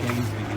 games with you.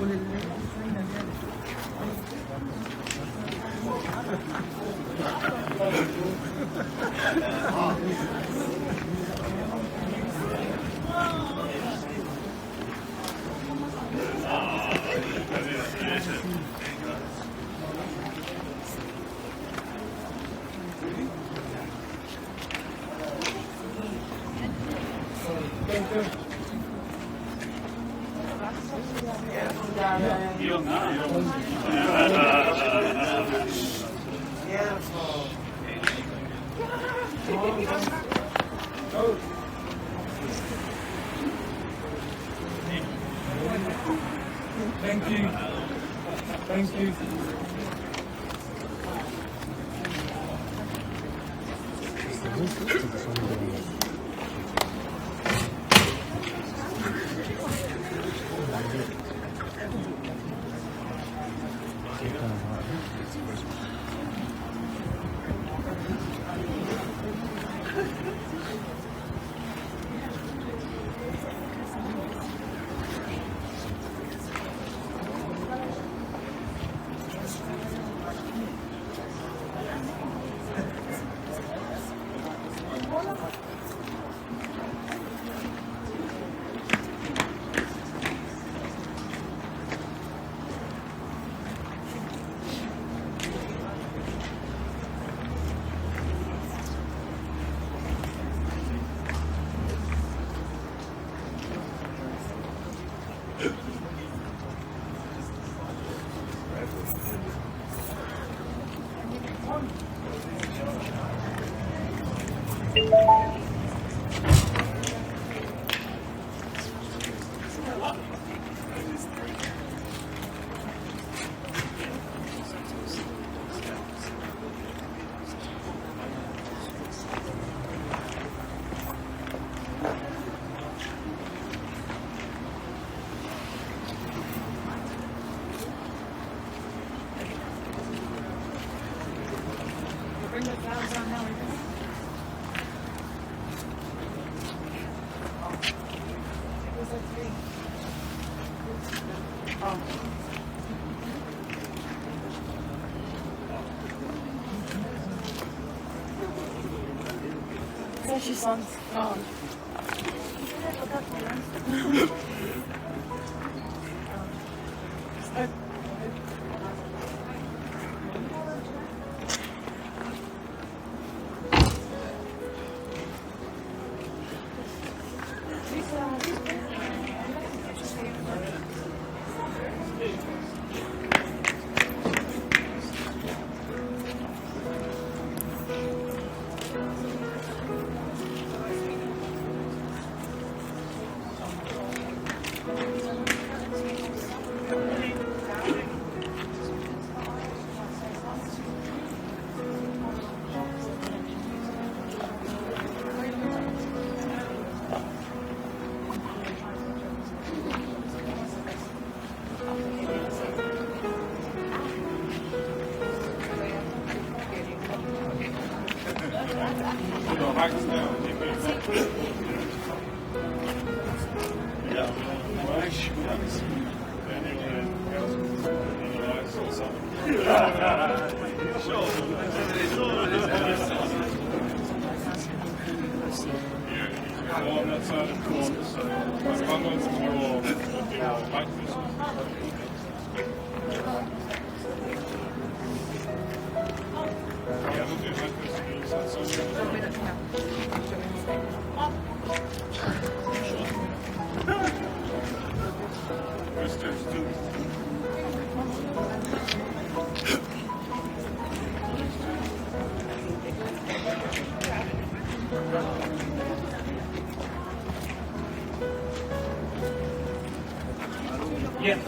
Thank you. Thank you. She sounds gone. Yeah.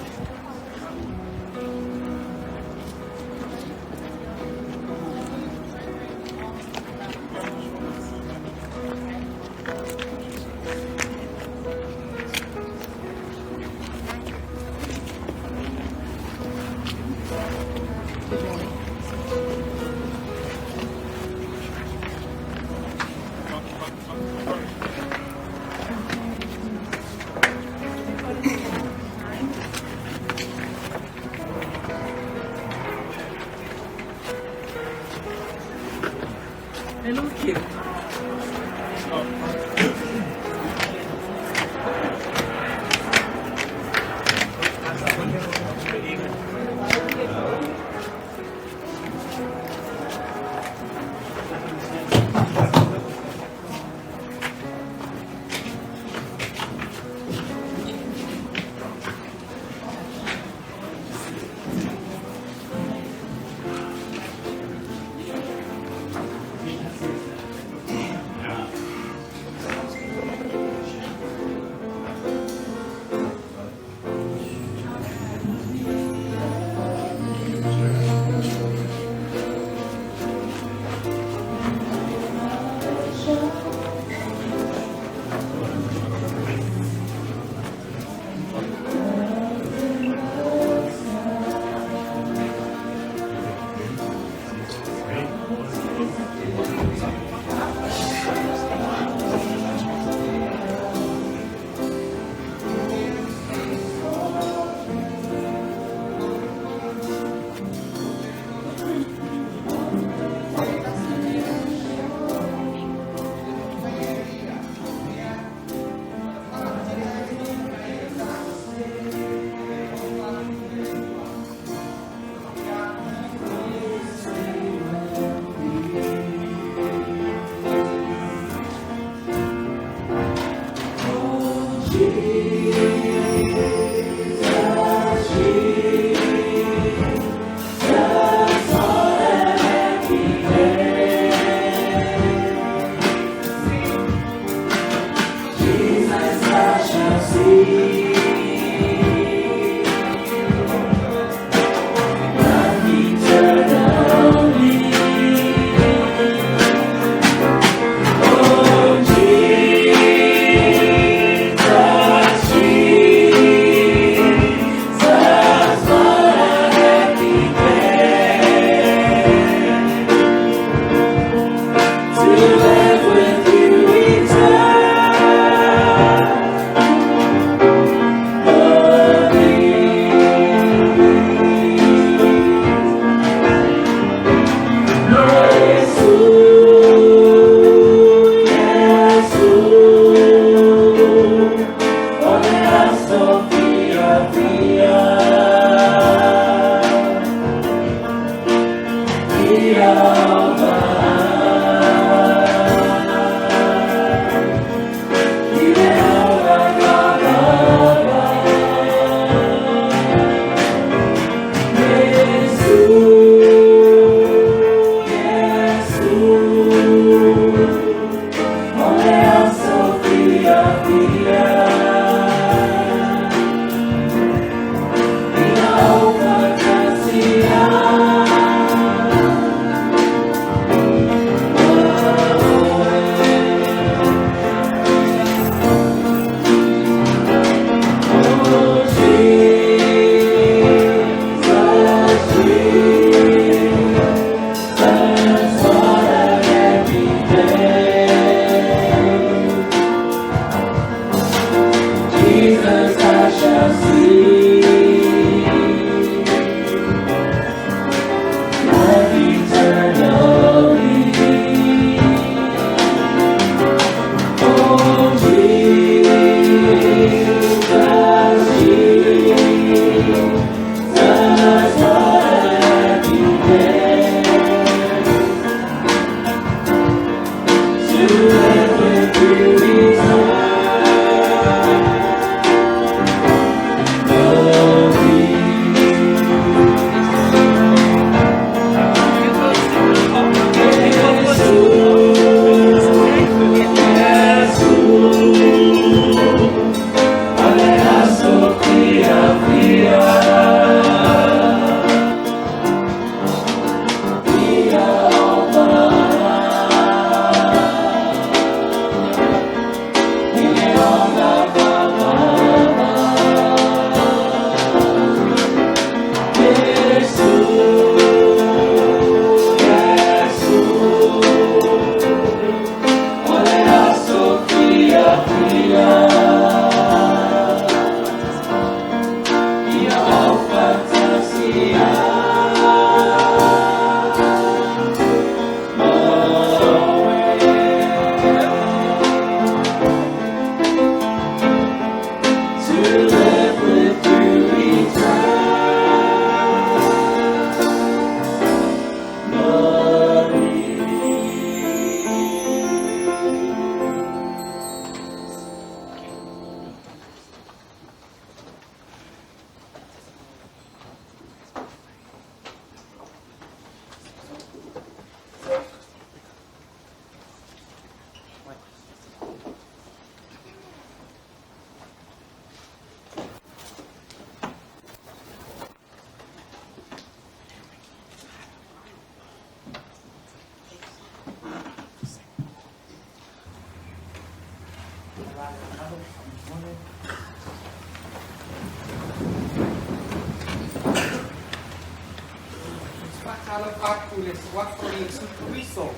ala whātu le wako le sukuriso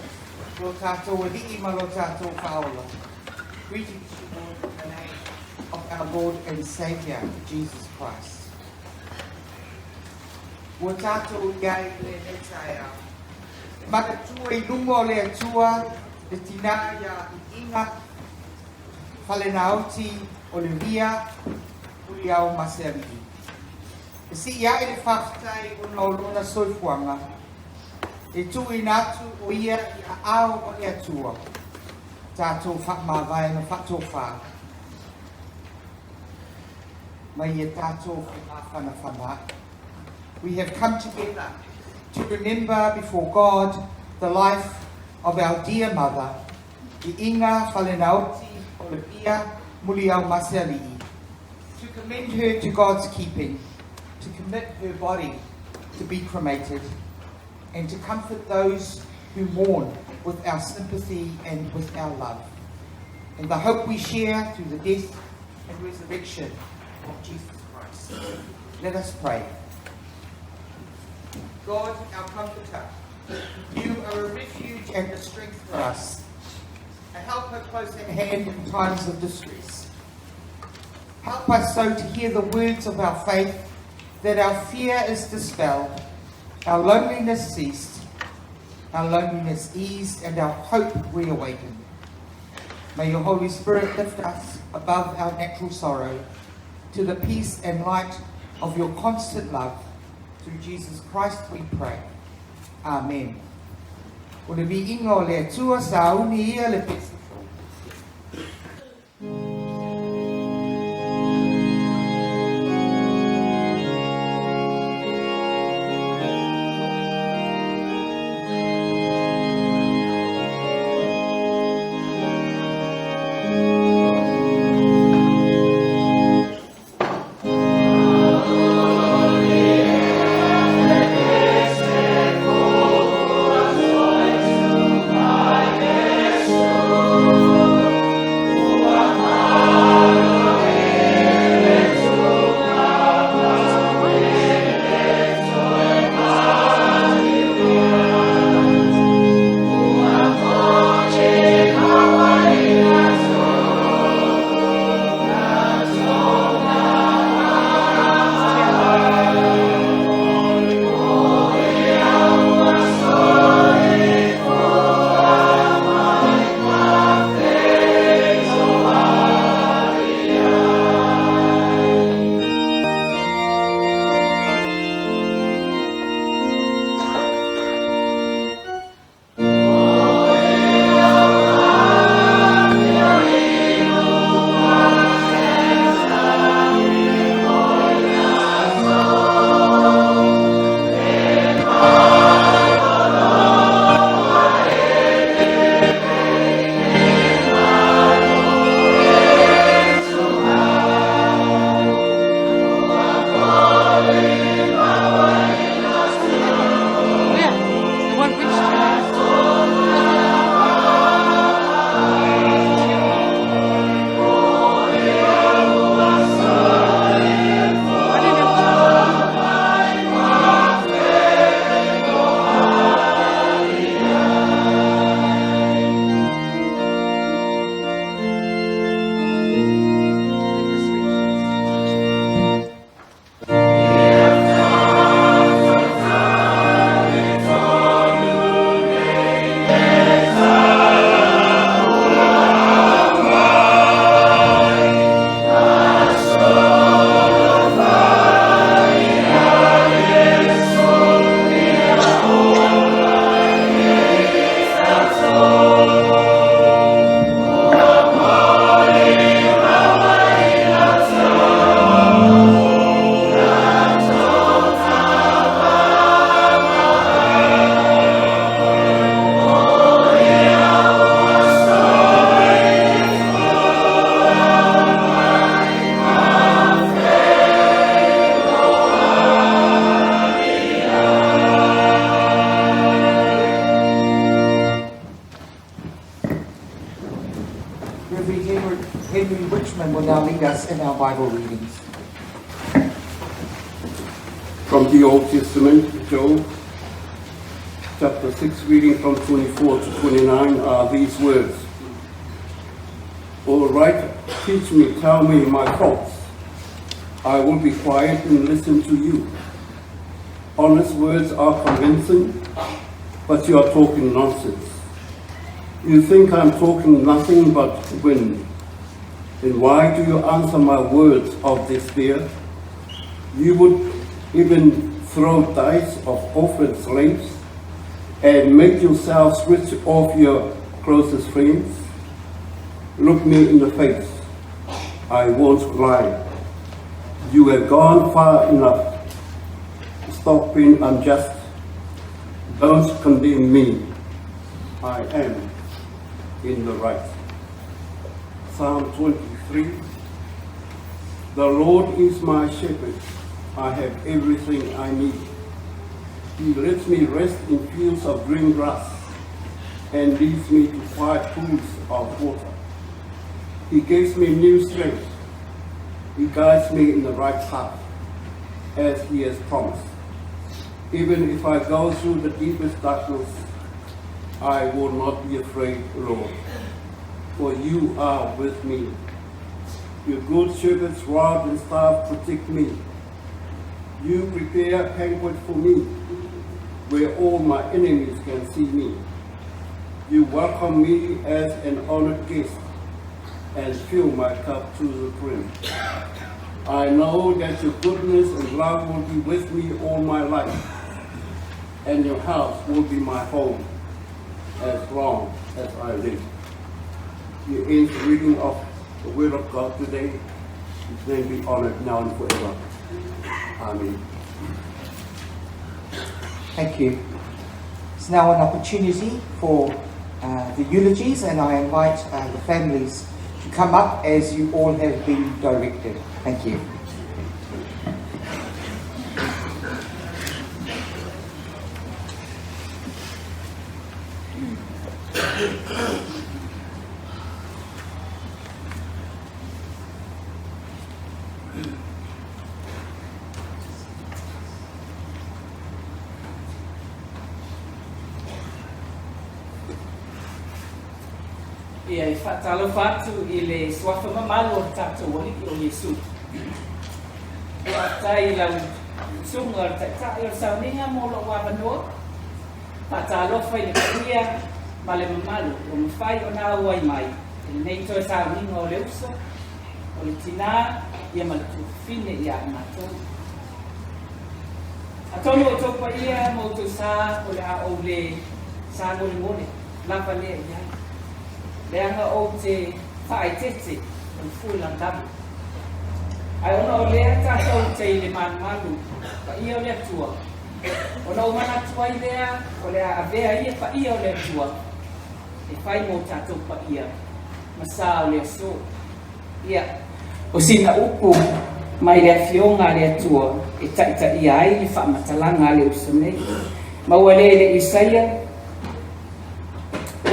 lo tātou e hii ma lo tātou whaola. Greetings to you all in the name of our Lord and Saviour, Jesus Christ. Ua tātou iai le netai au. Maka tua I lungo le atua le tina ia Iiga Uilaefa Olevia Muliaumasealii. E si ia I le whakatai una o lona soifuanga. E tui natu o ia I ao o le atua. Tātou whakmawai na whato wha. Mai e tātou whana whana. We have come together to remember before God the life of our dear mother, Iiga Uilaefa Olevia Muliaumasealii, to commend her to God's keeping, to commit her body to be cremated, and to comfort those who mourn with our sympathy and with our love, and the hope we share through the death and resurrection of Jesus Christ. Let us pray. God, our comforter, you are a refuge and a strength for us, a helper close at hand in times of distress. Help us so to hear the words of our faith, that our fear is dispelled, our loneliness ceased, our loneliness eased, and our hope reawakened. May your Holy Spirit lift us above our natural sorrow to the peace and light of your constant love. Through Jesus Christ we pray. Amen. O le Iiga o le atua sa uni ia le pesa. Will now lead us in our Bible readings. From the Old Testament, Job chapter 6, reading from 24 to 29, are these words. All right, teach me, tell me my faults. I will be quiet and listen to you. Honest words are convincing, but you are talking nonsense. You think I'm talking nothing but wind. Then why do you answer my words of despair? You would even throw dice of orphan slaves and make yourselves rich off your closest friends. Look me in the face. I won't lie. You have gone far enough. Stop being unjust. Don't condemn me. I am in the right. Psalm 23. The Lord is my shepherd. I have everything I need. He lets me rest in fields of green grass and leads me to quiet pools of water. He gives me new strength. He guides me in the right path, as he has promised. Even if I go through the deepest darkness, I will not be afraid, Lord, for you are with me. Your good shepherd's rod and staff protect me. You prepare a banquet for me, where all my enemies can see me. You welcome me as an honored guest, and fill my cup to the brim. I know that your goodness and love will be with me all my life, and your house will be my home as long as I live. Here ends the reading of the Word of God today. His name be honored now and forever. Amen. Thank you. It's now an opportunity for the eulogies, and I invite the families to come up as you all have been directed. Thank you. Ia e whaatalo whatu I le swafa mamalu o tātou waliki o Yesu. Ua tai lau sunga o tai o sauninga mo lo wawanoa. Whaatalo whai le kuia ma le mamalu o mwhai o nā uai mai. E nei toi sauninga o le uso, o le tina ia ma le tuwhine ia mātou. A tono o tōpa ia mo tō sā o le a o le sā ngole mole, lapa lea ia. Leanga o te whaetete o fulandamu. Ai ona o lea tātou te I le manumalu, pa ia o lea tua. Ona o mana tua I lea, o lea avea ia pa ia o lea tua. E whai mō tātou pa ia, masa o lea so. Ia, o sina upu, mai lea fionga lea tua, e taita ia ai le whaamatalanga le usonei. Maua le Isaia,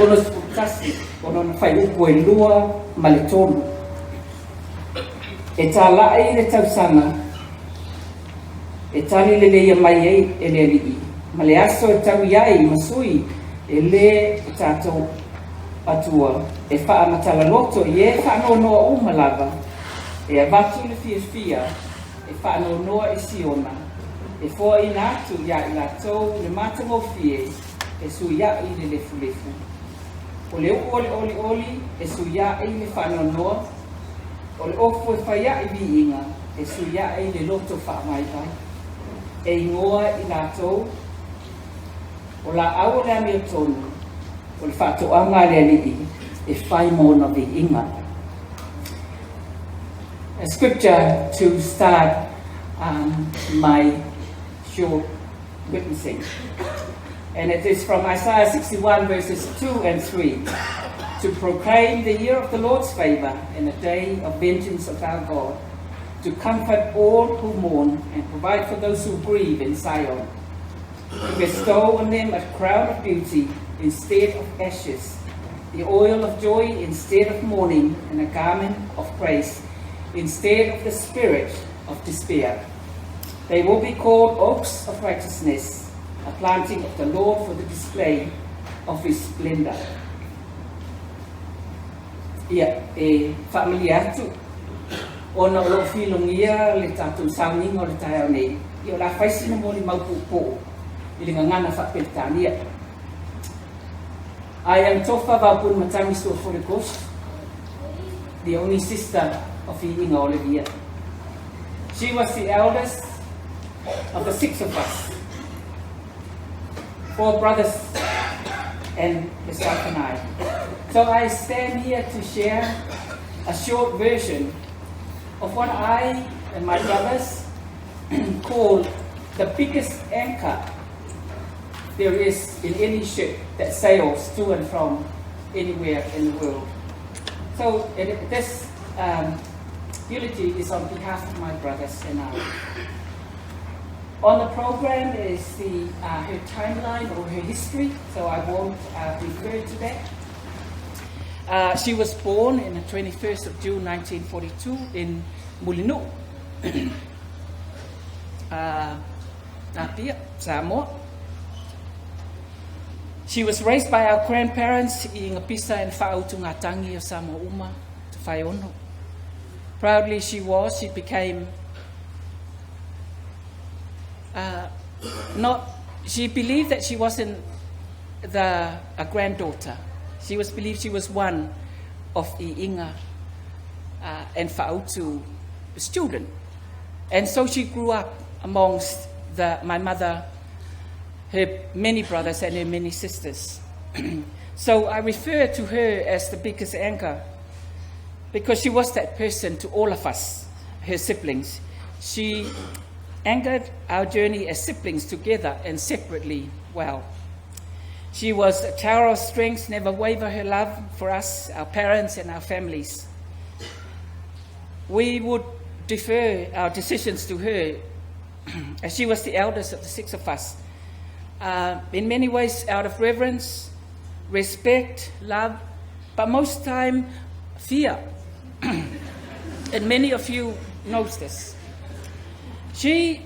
ono sputasi, ono na whai upu e lua ma le tonu. E tā lai le tausanga, e tali le leia mai ei e le alii. Ma le aso e tau iai masui e le tātou atua. E wha matala loto I e wha no noa umalava. E avatu le fia, e wha no noa I siona. E fua I nātu ia I lātou le mātango fie, e su ia I le lefu lefu. O le oli, e su ia I le wha no noa. O le ofu e whaia I vi inga, e su ia I le loto wha mai vai. E ingoa I lātou, o la au le amia tonu, o le whātoanga le alii, e whai mōna vi inga. A scripture to start my short witnessing. And it is from Isaiah 61 verses 2 and 3. To proclaim the year of the Lord's favor and a day of vengeance of our God. To comfort all who mourn and provide for those who grieve in Zion. To bestow on them a crown of beauty instead of ashes. The oil of joy instead of mourning and a garment of praise instead of the spirit of despair. They will be called oaks of righteousness, a planting of the Lord for the display of His splendor. Ia, family atu, ona o lo filongia le tātou sauninga o le tae au nei. Ia o la whaisina mo li maupupo, i le ngangana whapelitania. I am Tofa Vapun Matangi Store for the Coast, the only sister of Iiga Olevia. She was the eldest of the 6 of us, 4 brothers and myself and I. So I stand here to share a short version of what I and my brothers call the biggest anchor there is in any ship that sails to and from anywhere in the world. So this eulogy is on behalf of my brothers and I. On the program is her timeline or her history, so I won't refer to that. She was born on the 21st of June 1942 in Mulinu, Apia, Samoa. She was raised by our grandparents, Iiga Pisa and Whaautungatangi of Samoa Uma, to Whaiono. Proudly she became, she believed that she wasn't a granddaughter. She believed she was one of Iiga and Whaautu student. And so she grew up amongst my mother, her many brothers and her many sisters. So I refer to her as the biggest anchor because she was that person to all of us, her siblings. She anchored our journey as siblings together and separately well. She was a tower of strength, never waver her love for us, our parents and our families. We would defer our decisions to her as she was the eldest of the 6 of us. In many ways out of reverence, respect, love, but most time fear. And many of you know this. She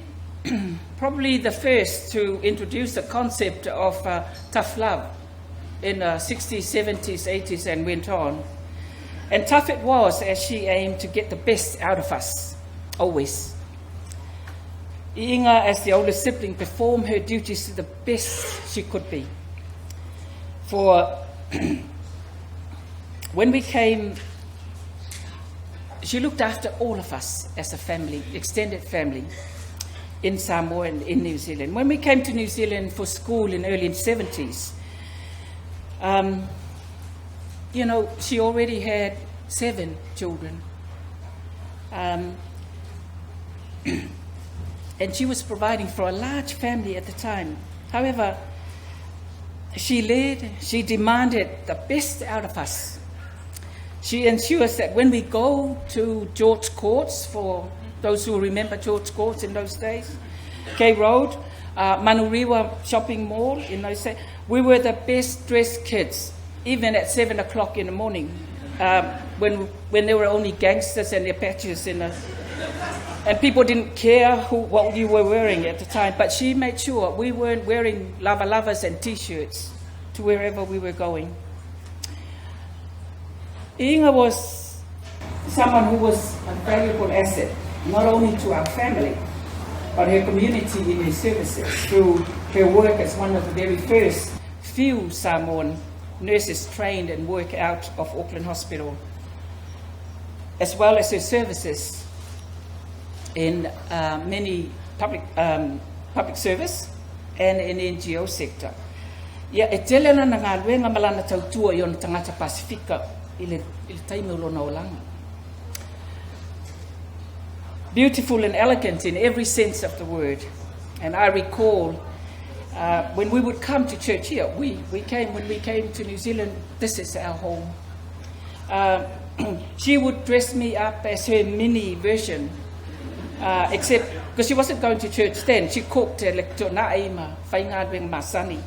probably the first to introduce the concept of tough love in the 60s, 70s, 80s and went on. And tough it was as she aimed to get the best out of us, always. Iiga, as the oldest sibling, performed her duties to the best she could be. For when we came, she looked after all of us as a family, extended family, in Samoa and in New Zealand. When we came to New Zealand for school in early 70s, you know, she already had 7 children. And she was providing for a large family at the time. However, she led, she demanded the best out of us. She ensures that when we go to George Courts, for those who remember George Courts in those days, K Road, Manuriwa Shopping Mall in those days, we were the best dressed kids, even at 7 o'clock in the morning, when there were only gangsters and Apaches in the... And people didn't care what you were wearing at the time, but she made sure we weren't wearing lava-lavas and T-shirts to wherever we were going. Iiga was someone who was a valuable asset, not only to our family, but her community in her services through her work as one of the very first few Samoan nurses trained and worked out of Auckland Hospital, as well as her services in many public service and in the NGO sector. Ia e telena na ngā luenga malana tautua i ona tangata Pasifika i le taimi ulona o langa. Beautiful and elegant in every sense of the word. And I recall when we would come to church here, when we came to New Zealand, this is our home. She would dress me up as her mini version, except because she wasn't going to church then. She cooked masani.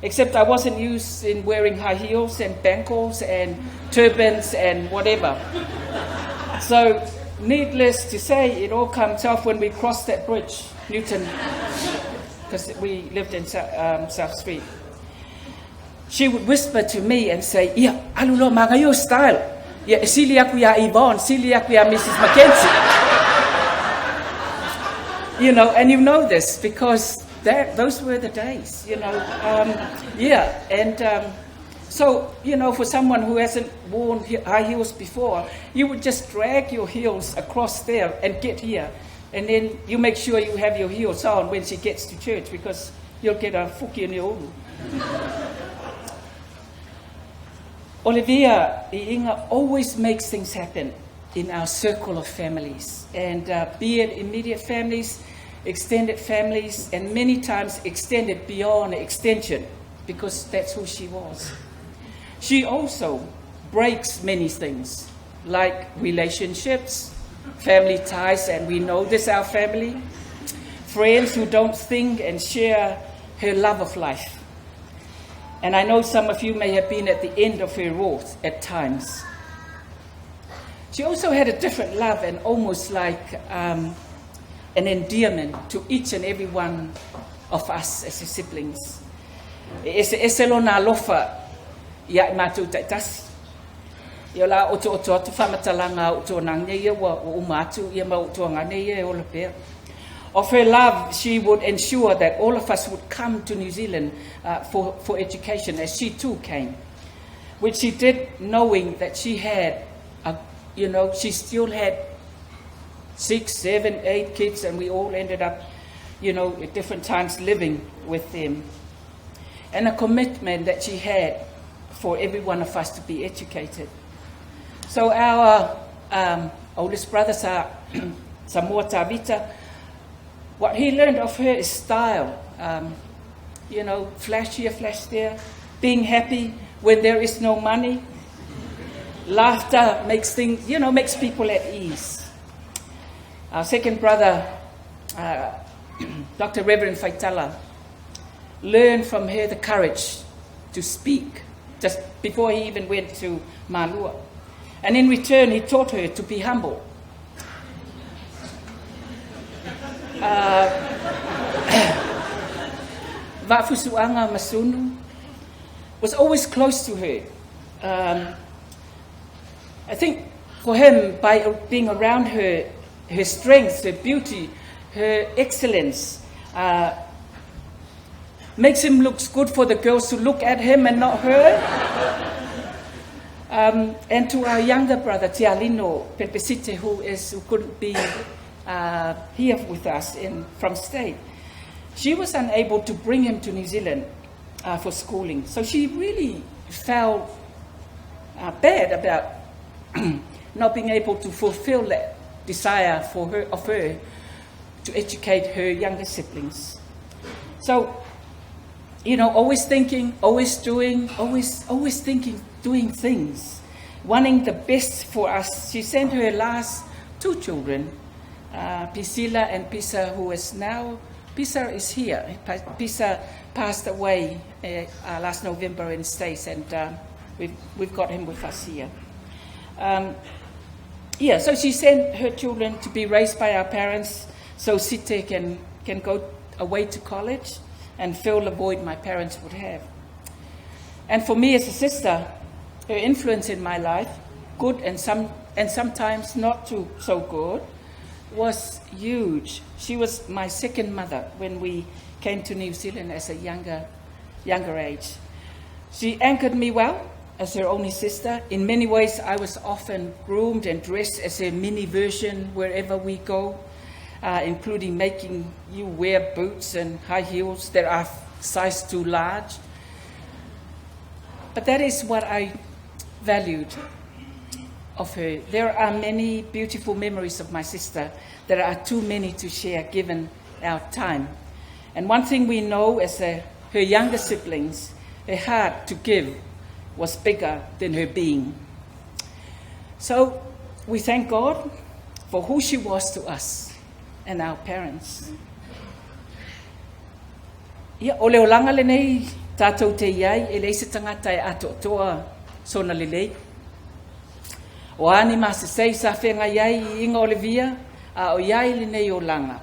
Except I wasn't used in wearing high heels and bangles and turbans and whatever. So, needless to say, it all comes off when we crossed that bridge, Newton. because we lived in South Street. She would whisper to me and say, "Ia, alulo magayo style. Ia, sili aku ya Yvonne, sili aku ya Mrs. Mackenzie." You know, and you know this because those were the days, you know. So, you know, for someone who hasn't worn high heels before, you would just drag your heels across there and get here. And then you make sure you have your heels on when she gets to church because you'll get a fuki in your ulu. Olevia, Iiga always makes things happen in our circle of families. And be it immediate families, extended families, and many times extended beyond extension because that's who she was. She also breaks many things, like relationships, family ties, and we know this, our family, friends who don't think and share her love of life. And I know some of you may have been at the end of her rope at times. She also had a different love and almost like an endearment to each and every one of us as her siblings. Eselona lofa ya matu taitas. Yola oto atu whamatalanga oto nangia wa umatu ia ma oto ngane olapea. Of her love, she would ensure that all of us would come to New Zealand for education, as she too came, which she did knowing that she had, she still had 6, 7, 8 kids, and we all ended up, at different times living with them. And a commitment that she had for every one of us to be educated. So our oldest brother, Samoa Tavita, what he learned of her is style. Flash here, flash there, being happy when there is no money. Laughter makes things, makes people at ease. Our second brother, Dr. Reverend Faitala, learned from her the courage to speak just before he even went to Malua. And in return, he taught her to be humble. Vafusuanga Masunu was always close to her. I think for him, by being around her, her strength, her beauty, her excellence, makes him look good for the girls to look at him and not her. And to our younger brother, Tialino Pepesite, who couldn't be here with us from state, she was unable to bring him to New Zealand for schooling. So she really felt bad about not being able to fulfill that desire of her to educate her younger siblings. So, always thinking, always doing, always thinking, doing things, wanting the best for us. She sent her last 2 children, Priscilla and Pisa, who is now, Pisa is here. Pisa passed away last November in States, and we've got him with us here. So she sent her children to be raised by our parents so Site can go away to college and fill the void my parents would have. And for me as a sister, her influence in my life, good and sometimes not so good, was huge. She was my second mother when we came to New Zealand as a younger age. She anchored me well as her only sister. In many ways, I was often groomed and dressed as a mini version wherever we go, including making you wear boots and high heels that are size too large. But that is what I valued of her. There are many beautiful memories of my sister. There are too many to share given our time. And one thing we know as her younger siblings, her heart to give was bigger than her being. So we thank God for who she was to us and our parents. Ia o leo langa le nei tātou te iai e leise tangata e ato toa sona lelei. O ani masesei sa whenga iai i Iiga Olevia a o iai le nei o langa.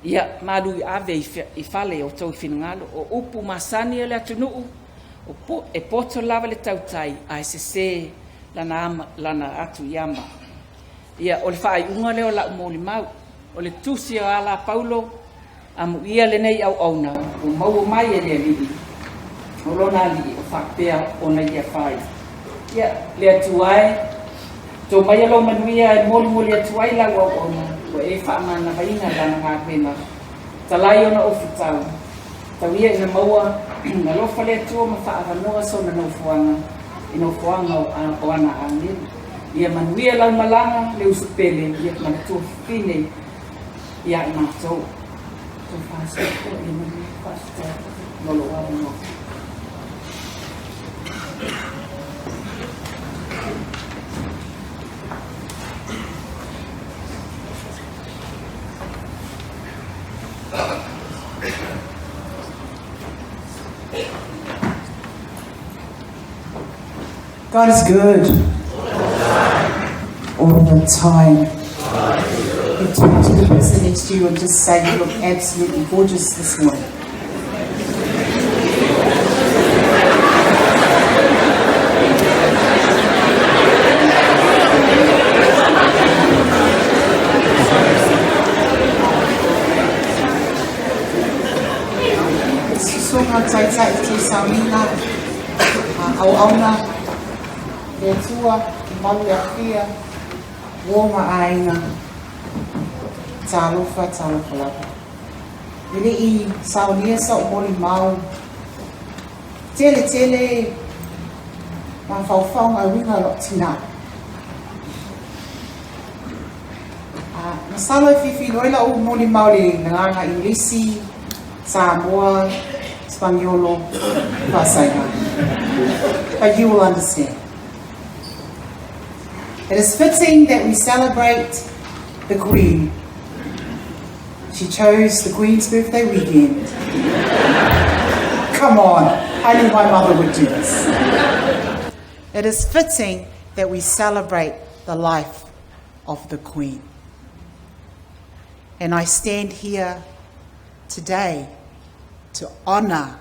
Ia malu ave I fale o tau finangalo o upu masani le atunuu o e poto lava le tautai a se lana atu yama. Ia o le whaaiunga leo la umoli mau o le tusi o ala Paulo amu ia le nei au auna o mau mai e le alii o lona alii o whakpea o na ia whai. Ia le atuai tō mai alo manuia e moli atuai lau au auna o e whaamana vaina lana ngāpena talai ona o futau tau ia ina maua na lofa le atua ma whaaranoa so na naufuanga o ana angin. Ia manuia lau malanga le usupele ia manatua fine ia I mātou. So fast, ia manuia fast, nolo wala no. God is good all the time. You talk to the person next to you and just say, you look absolutely gorgeous this morning. Susunga taita I te saunina, au auna, le tua, malu a whia, woma aina, tālofa lapa. Ele I saunia sa o mori mau, tele, ma whauwhau ngai winga lo tina. Masalo fifi loila o mori mau le nganga Inglesi, Samoa, Spaniolo, Pasaiga. But you will understand. It is fitting that we celebrate the Queen. She chose the Queen's birthday weekend. Come on, I knew my mother would do this. It is fitting that we celebrate the life of the Queen. And I stand here today to honour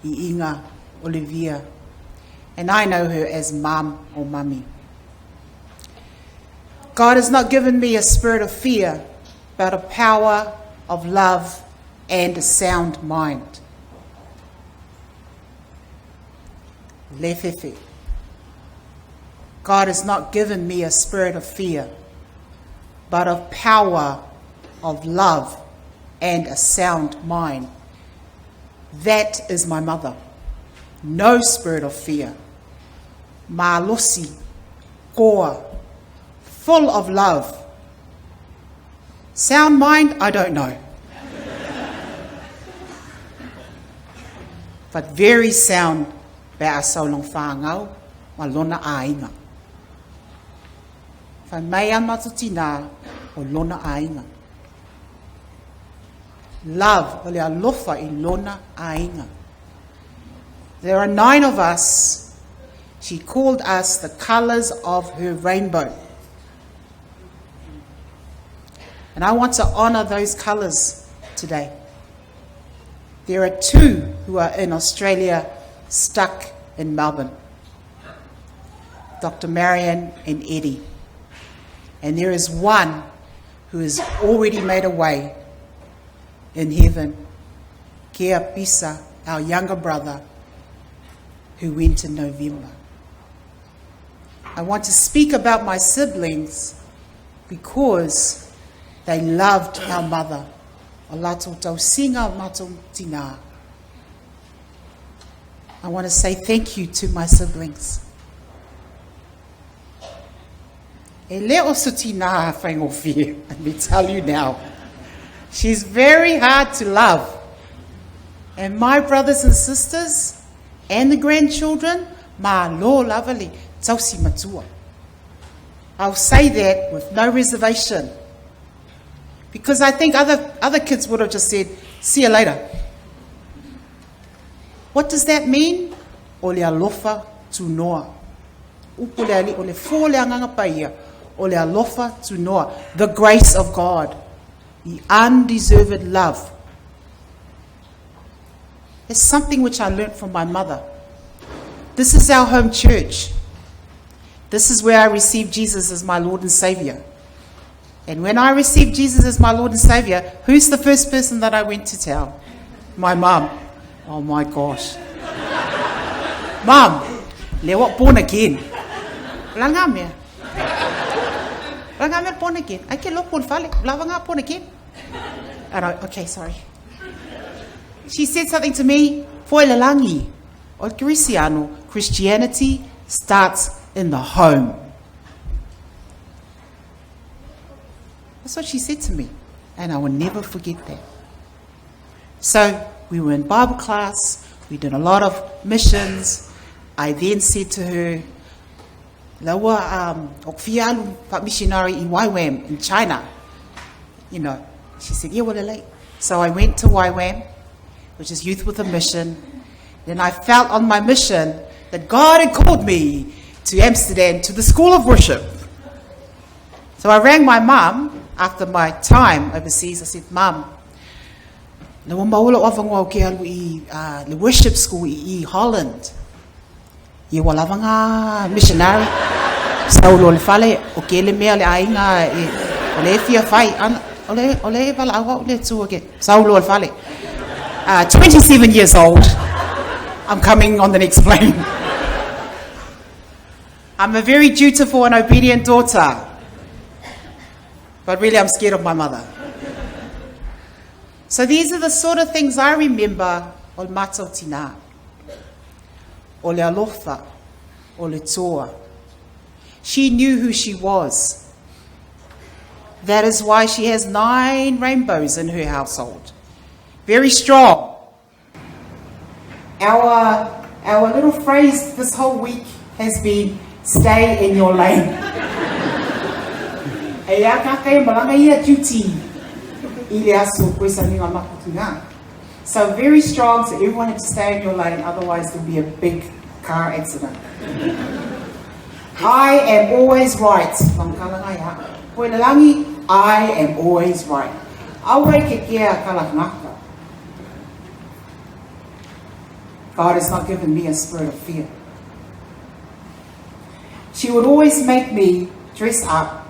Iiga Olevia, and I know her as Mum or Mummy. God has not given me a spirit of fear, but a power of love and a sound mind. Lefefe. God has not given me a spirit of fear, but of power, of love, and a sound mind. That is my mother. No spirit of fear. Malosi, koa, full of love. Sound mind, I don't know. But very sound, bea saulong whāngau, malona ainga. Whai mai an matutina, o lona ainga. Love, o le alofa I lona ainga. There are 9 of us. She called us the colours of her rainbow. And I want to honour those colours today. There are 2 who are in Australia, stuck in Melbourne. Dr. Marion and Eddie. And there is 1 who has already made a way in heaven. Kia Pisa, our younger brother, who went in November. I want to speak about my siblings because they loved our mother. O lato tau singa mato tina. I want to say thank you to my siblings. E leo sutina whaingofi, let me tell you now. She's very hard to love. And my brothers and sisters and the grandchildren, ma lo lavali, tausi matua. I'll say that with no reservation. Because I think other kids would have just said, see you later. What does that mean? O le alofa tu noa. Upo le ali, o le fo le anganga paia. O le alofa tu noa. The grace of God. the undeserved love. It's something which I learned from my mother. This is our home church. This is where I received Jesus as my Lord and Savior. And when I received Jesus as my Lord and Savior, who's the first person that I went to tell? My mum. Oh my gosh. Mum, lewat born again. Langam ya. Langam born again. I can look on fale. Lavanga born again. And okay, sorry. She said something to me. Foi lalangi. O Cristiano, Christianity starts in the home. That's what she said to me, and I will never forget that. So we were in Bible class, we did a lot of missions. I then said to her, Lawa missionary in YWAM in China. You know, she said, yeah, well, so I went to YWAM, which is Youth with a Mission. Then I felt on my mission that God had called me to Amsterdam, to the School of Worship. So I rang my mum after my time overseas. I said, Mum, the worship school in Holland. You will have a missionary. Saulo le fale, okay, le mea le ainga, ole fia fai, ole vala awa le tu again. Saulo le fale. 27 years old. I'm coming on the next plane. I'm a very dutiful and obedient daughter. But really, I'm scared of my mother. So these are the sort of things I remember o matau tina, o le alofa, o le toa. She knew who she was. That is why she has 9 rainbows in her household. Very strong. Our little phrase this whole week has been, stay in your lane. So very strong, so everyone had to stay in your lane, otherwise there'll be a big car accident. I am always right. I am always right. God has not given me a spirit of fear. She would always make me dress up.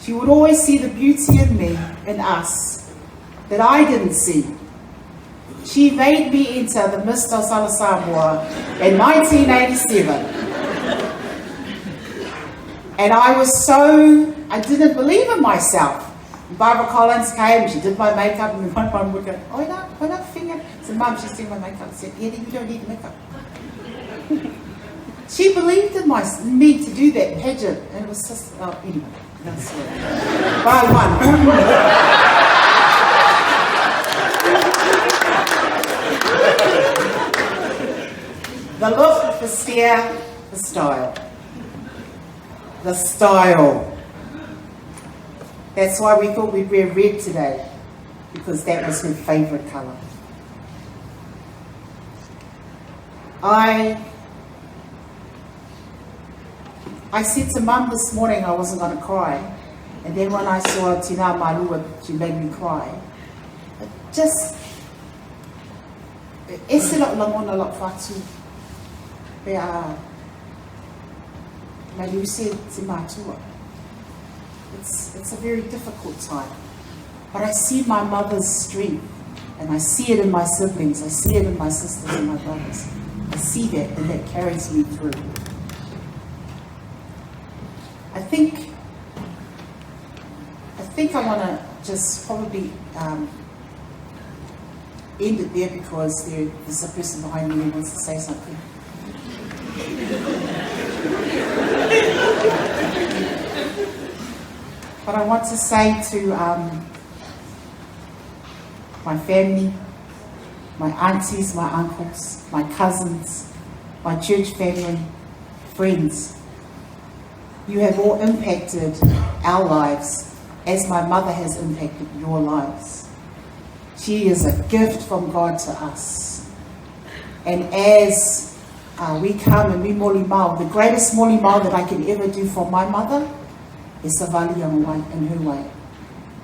She would always see the beauty in me, in us, that I didn't see. She made me enter the mist of Samoa in 1987. And I didn't believe in myself. Barbara Collins came, she did my makeup, and one mum would go, oh, no, finger. I said, Mum, she's doing my makeup. I said, Eddie, you don't need makeup. She believed in me to do that pageant, and it was just, anyway, that's it. By one. The look, the stare, the style. The style. That's why we thought we'd wear red today, because that was her favourite colour. I said to Mum this morning I wasn't going to cry, and then when I saw Tina Marua, she made me cry. It just, it's a lot lamona lot fatu. It's a very difficult time, but I see my mother's strength, and I see it in my siblings, I see it in my sisters and my brothers. I see that, and that carries me through. I think I want to just probably end it there, because there's a person behind me who wants to say something. But I want to say to my family, my aunties, my uncles, my cousins, my church family, friends, you have all impacted our lives as my mother has impacted your lives. She is a gift from God to us. And as we come and we molimau, the greatest molimau that I can ever do for my mother is savali in her way.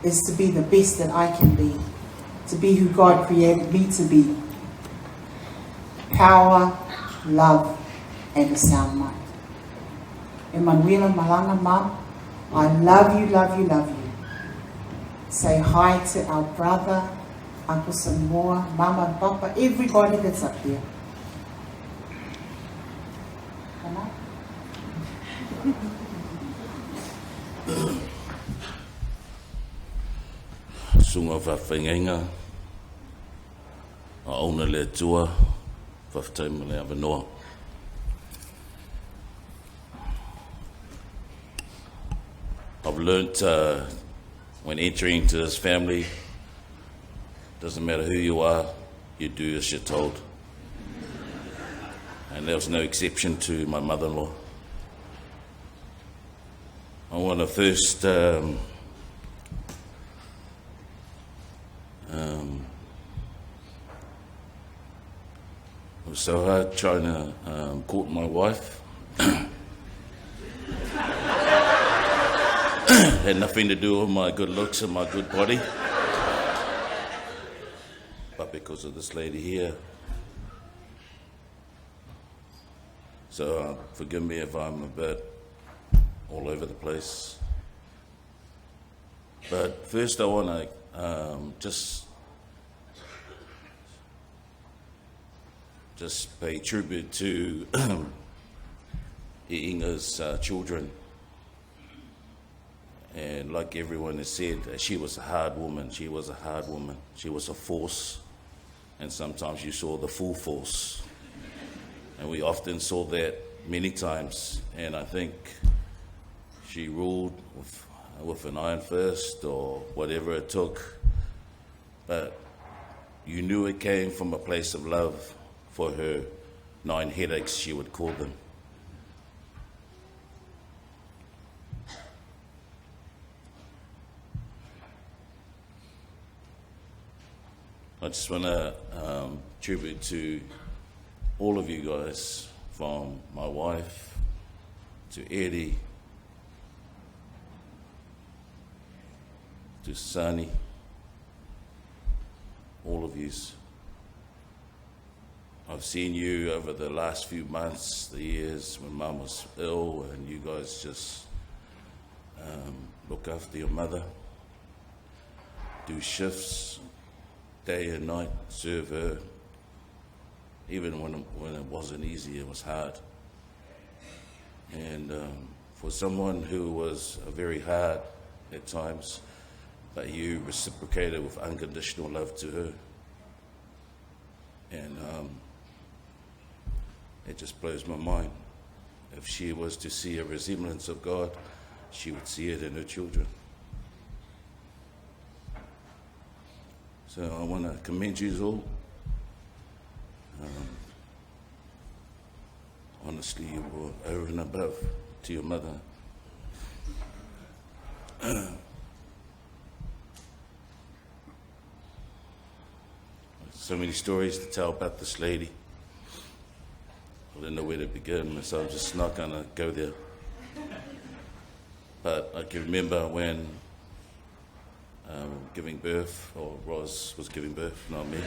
is to be the best that I can be, to be who God created me to be. Power, love, and a sound mind. Emanuela Malanga, Mum, I love you, love you, love you. Say hi to our brother, Uncle Samoa, Mama and Papa, everybody that's up here. Sunga whawhengenga, a ona le tua, whawhataima le awanoa. I've learnt when entering into this family, doesn't matter who you are, you do as you're told. And there was no exception to my mother-in-law. I want to first it was so hard trying to court my wife. Had nothing to do with my good looks and my good body, but because of this lady here. So forgive me if I'm a bit all over the place. But first I want to just pay tribute to Iiga's children. And like everyone has said, she was a hard woman. She was a hard woman. She was a force. And sometimes you saw the full force. And we often saw that many times. And I think she ruled with an iron fist or whatever it took. But you knew it came from a place of love for her 9 headaches, she would call them. I just want to tribute to all of you guys, from my wife to Eddie to Sunny, all of yous. I've seen you over the last few months, the years when Mum was ill, and you guys just look after your mother, do shifts, day and night, serve her. Even when it wasn't easy, it was hard. And for someone who was very hard at times, but you reciprocated with unconditional love to her. And it just blows my mind. If she was to see a resemblance of God, she would see it in her children. So I want to commend you all. Honestly, you were over and above to your mother. So many stories to tell about this lady. I don't know where to begin, so I'm just not going to go there. But I can remember when giving birth, or Roz was giving birth, not me.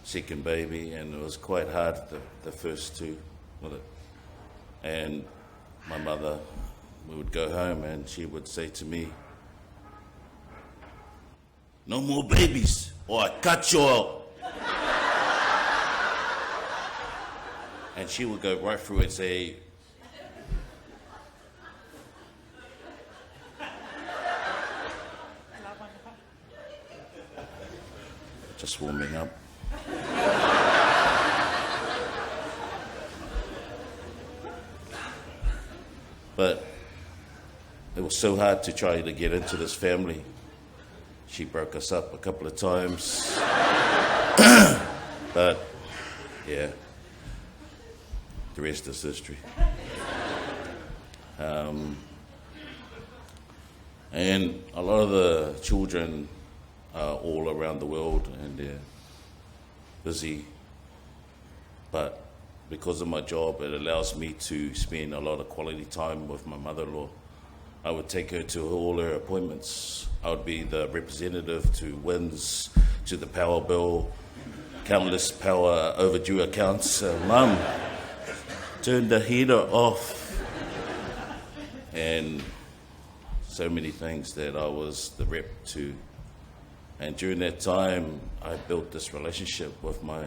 Second baby, and it was quite hard, the first two with it. And my mother, we would go home and she would say to me, "No more babies or I cut you out." And she would go right through and say, just warming up. But it was so hard to try to get into this family. She broke us up a couple of times. But, yeah, the rest is history. And a lot of the children are all around the world and they're busy. But because of my job, it allows me to spend a lot of quality time with my mother-in-law. I would take her to all her appointments. I would be the representative to WINS, to the power bill, countless power overdue accounts. Mum, turn the heater off. And so many things that I was the rep to. And during that time, I built this relationship with my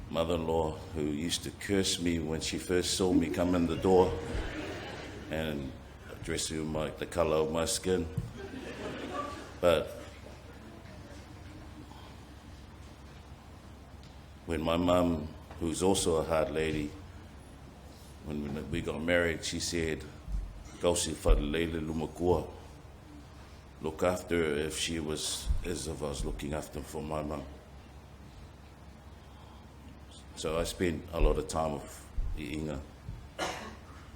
mother-in-law, who used to curse me when she first saw me come in the door and address me with the colour of my skin. But when my mum, who's also a hard lady, when we got married, she said, "Kausi whaleleile lumakua." Look after her if she was as if I was looking after for my mum. So I spent a lot of time with Iiga.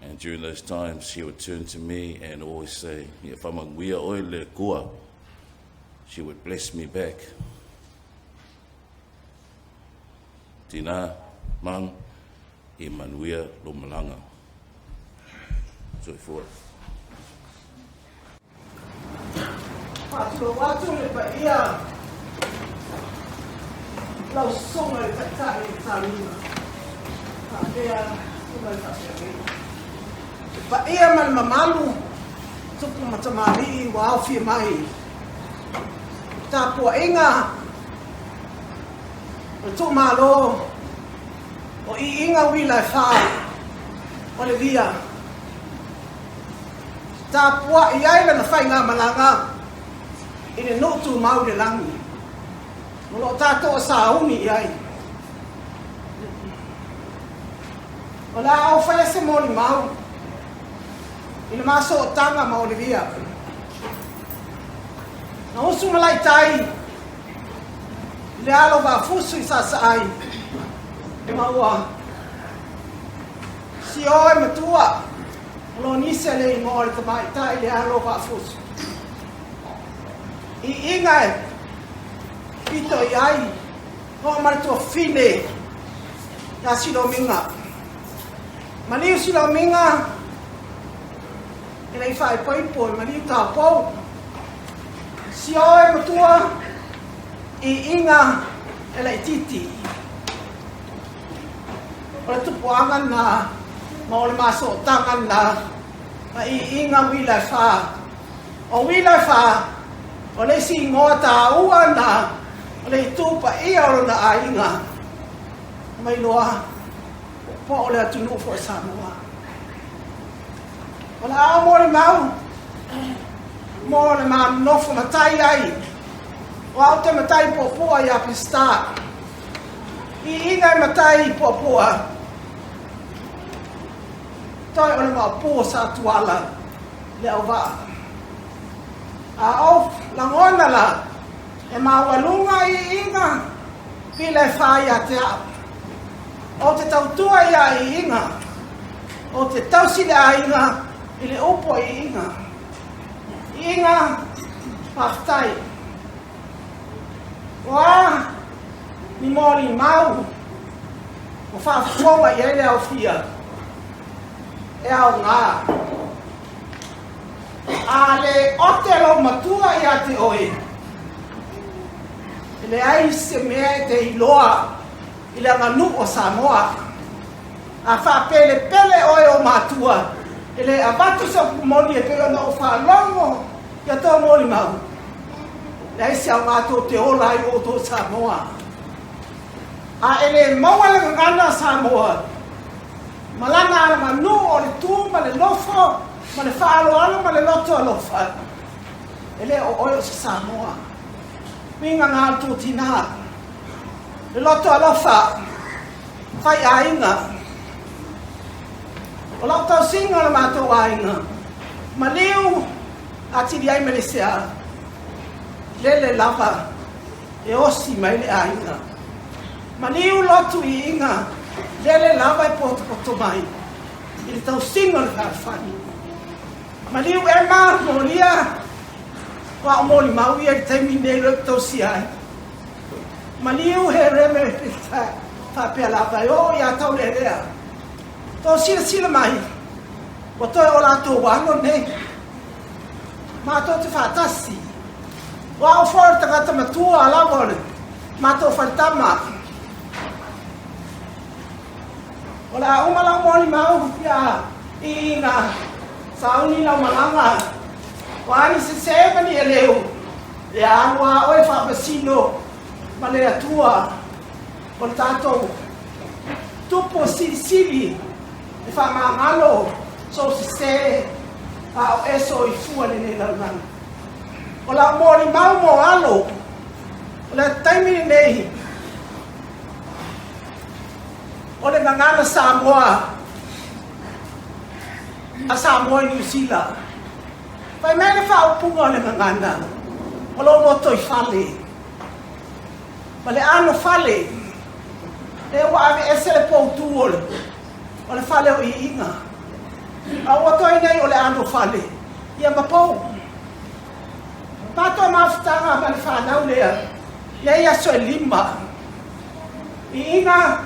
And during those times, she would turn to me and always say, "If I'm a Uilaefa Olevia," she would bless me back. Tina, mang, e manuia lo malanga. So forth. Watu le paia lau songa le tatai le tarima paia songa le tatai paia mal mamalu tupu matamari wa aufi mai tapua inga o tu malo o Iiga Uilaefa Olevia tapua iai na whainga malanga ine notu mau le langi. Molo tato sa uni ai. Ola au fai se moli mau. Ine maso tanga mau le via. Na usu malai tai. Le alo va fusu isa sai. E maua. Si oi matua. Molo nise le mo le tamai tai le alo va fusu. Iiga pito iai ho marto fine ya silominga mani silominga ele fai poipo mani ta po si oi matua Iiga ele titi ora tu puangan na mau le maso tangan na Iiga Uilaefa o Uilaefa o le si ngoa ta ua na o le tupa ia o na ainga mai loa po o le atunu fo Samoa o la ao mori mau mo le ma nofo matai ai o au te matai popua ia pista Iiga matai popua toi o le ma po sa tuala le au va a langona la e mawalunga Iiga Uilaefa ia te a o te tautua ia Iiga o te tausi le ainga i le upo Iiga paftai wa ni mori mau o whaafonga i ele au fia e au ngā a le otelo matua ia te oe. Le ai se mea te iloa i le nganu o Samoa. A wha pele pele oe o matua. E le abatu sa kumoni e pele na o wha longo ia tō mori mau. Le ai se au ngātou te ola i o tō Samoa. A ele maua le ngana Samoa. Malana ala manu o le tū ma le lofo ma le whaaloalo ma le loto alofa. Ele o oio sa Samoa. Minga ngā tū tina. Le loto alofa. Whai ainga. O lau tau singa le mātou ainga. Ma liu a tiri ai Malaysia. Lele lava. E osi mai le ainga. Ma liu lotu Iiga. Lele lava e poto mai. I tau singa le whawhani. Ma liu e maa molia. Wa o moli maui e taimi nei lo tau si ai. Ma liu he reme pita. whapea la vai o ia tau le lea. Tō sila mai, o toi o lātou wano nei. Mātou te whātasi. Wa o whore tangata matua ala wale, mātou whaitama. O la umala moni mau ia Iiga sauni lau malanga. Wani se sevani e leo. E anua oe whapasino ma le atua o tātou tupo sili e whamangalo so se a o eso I fua le launanga. O la mori mau mo alo o le taimini nei o le ngangana Samoa a Samoa I New Zealand. Pai mele whaupunga o le ngangana o lo moto I whale. Ma le ano whale le wawe ese le poutu o le whale o Iiga. A wato I nei o le ano whale ia mapou. Pato mafutanga ma le whanau lea le ia so e lima. Iiga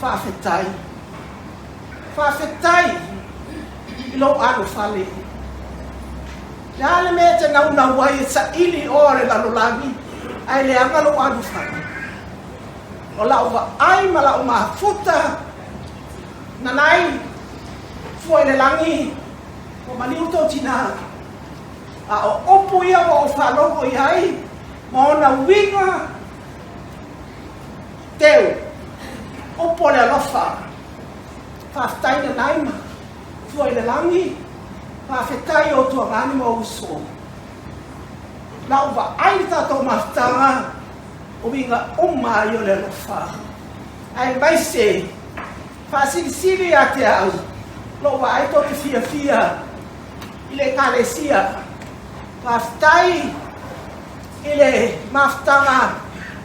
whawhetai. Whawhetai I lo ano whale. Le ale me te nau wai sa ili o le lalolangi ai le anga lo ano whale. O la uwa ai ma la uma futa nanai fua le langi o maniuto tina. A o opu ia o whalongo I ai ma ona winga teu opo le alofa whaftai na naima fua le langi whawhetai o tua ngani mo uso. La uwa ai tato maftanga o winga uma I o le alofa. Ai mai se whasilisili a te au lo uwa ai to te fia I le kalesia. Whaftai I le maftanga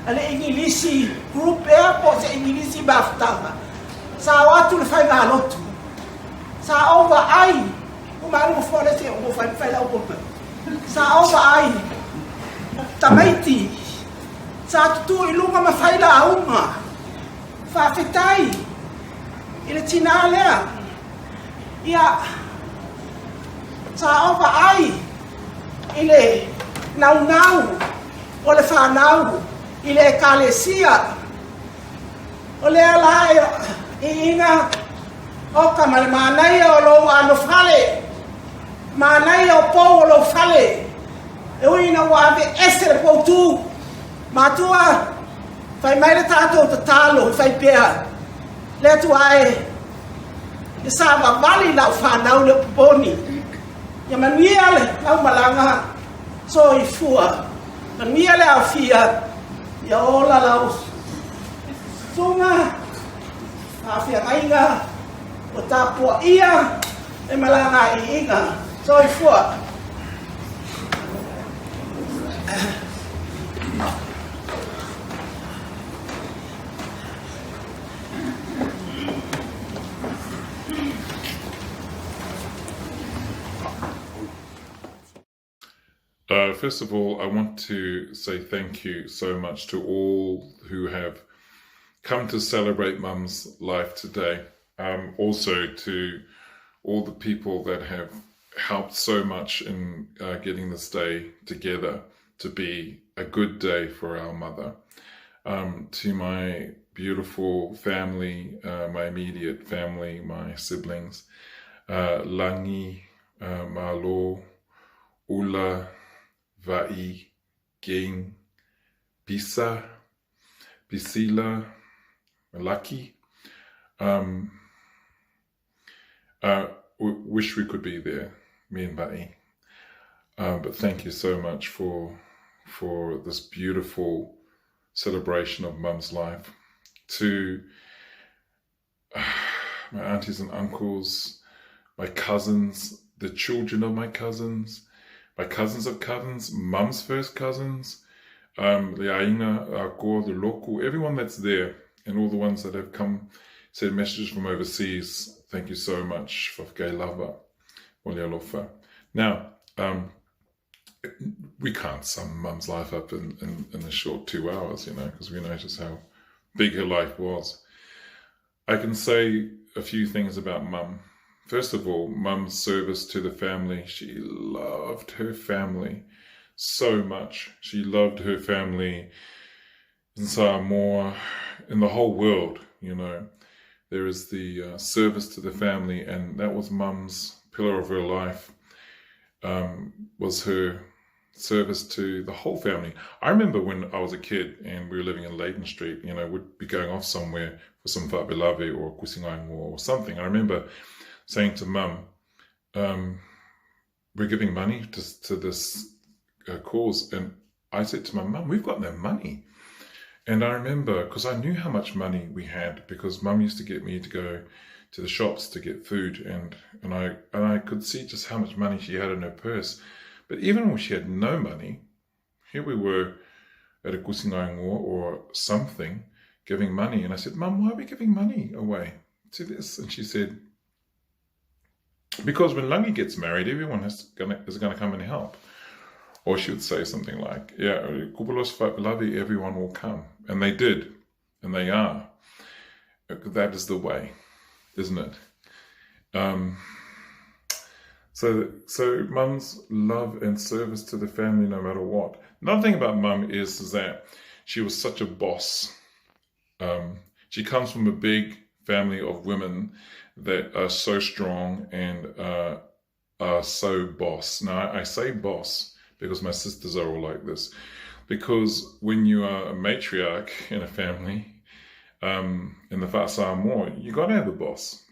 ale ingilisi group airport se ingilisi maftanga. Sa watu le whai ngā lotu. Sa ova ai umanu fore se o whai lau popa. Sa ova ai tamaiti. Sa tutu I lunga ma whai la unga. Whawhetai I le tina lea. Ia sa ova ai I le nau o le whanau I le kalesia o le ala Iiga o ka male manai o lo ano whale manai o pou o lo whale e uina wawe ese le poutu matua whai mai le tātou ta talo I whai pēa le atu ae I sa wawali lau whanau le puponi ia manuia le lau malanga so I fua. Manuia le au fia ia ola lau sunga awhia mainga o tāpua ia e malanga Iiga so I fua. First of all, I want to say thank you so much to all who have come to celebrate Mum's life today. Also to all the people that have helped so much in getting this day together to be a good day for our mother. To my beautiful family, my immediate family, my siblings, Langi, Malo, Ula, Vai, Ging, Bisa, Bisila, Malaki. Wish we could be there, me and Vai. But thank you so much for this beautiful celebration of Mum's life. To my aunties and uncles, my cousins, the children of my cousins of cousins, Mum's first cousins, the Ainga, Ako, the Loku, everyone that's there, and all the ones that have come, said messages from overseas. Thank you so much for Uilaefa Olevia. Now, we can't sum Mum's life up in a short 2 hours, because we know just how big her life was. I can say a few things about Mum. First of all, Mum's service to the family. She loved her family so much. She loved her family in Samoa, in the whole world, you know. There is the service to the family, and that was Mum's pillar of her life, was her service to the whole family. I remember when I was a kid and we were living in Leighton Street, you know, we'd be going off somewhere for some whaapelawe or kusingaingo or something. I remember saying to Mum, we're giving money to this cause. And I said to Mum, we've got no money. And I remember, because I knew how much money we had, because Mum used to get me to go to the shops to get food, and I could see just how much money she had in her purse. But even when she had no money, here we were at a kusingaingo or something, giving money. And I said, Mum, why are we giving money away to this? And she said, because when Langi gets married, everyone is going to come and help. Or she would say something like, yeah, kupulos whaapelawe, everyone will come. And they did, and they are. That is the way, isn't it? So Mum's love and service to the family no matter what. Another thing about Mum is that she was such a boss. She comes from a big family of women that are so strong and are so boss. Now, I say boss because my sisters are all like this. Because when you are a matriarch in a family, in the Whaasamoa, you got to have a boss.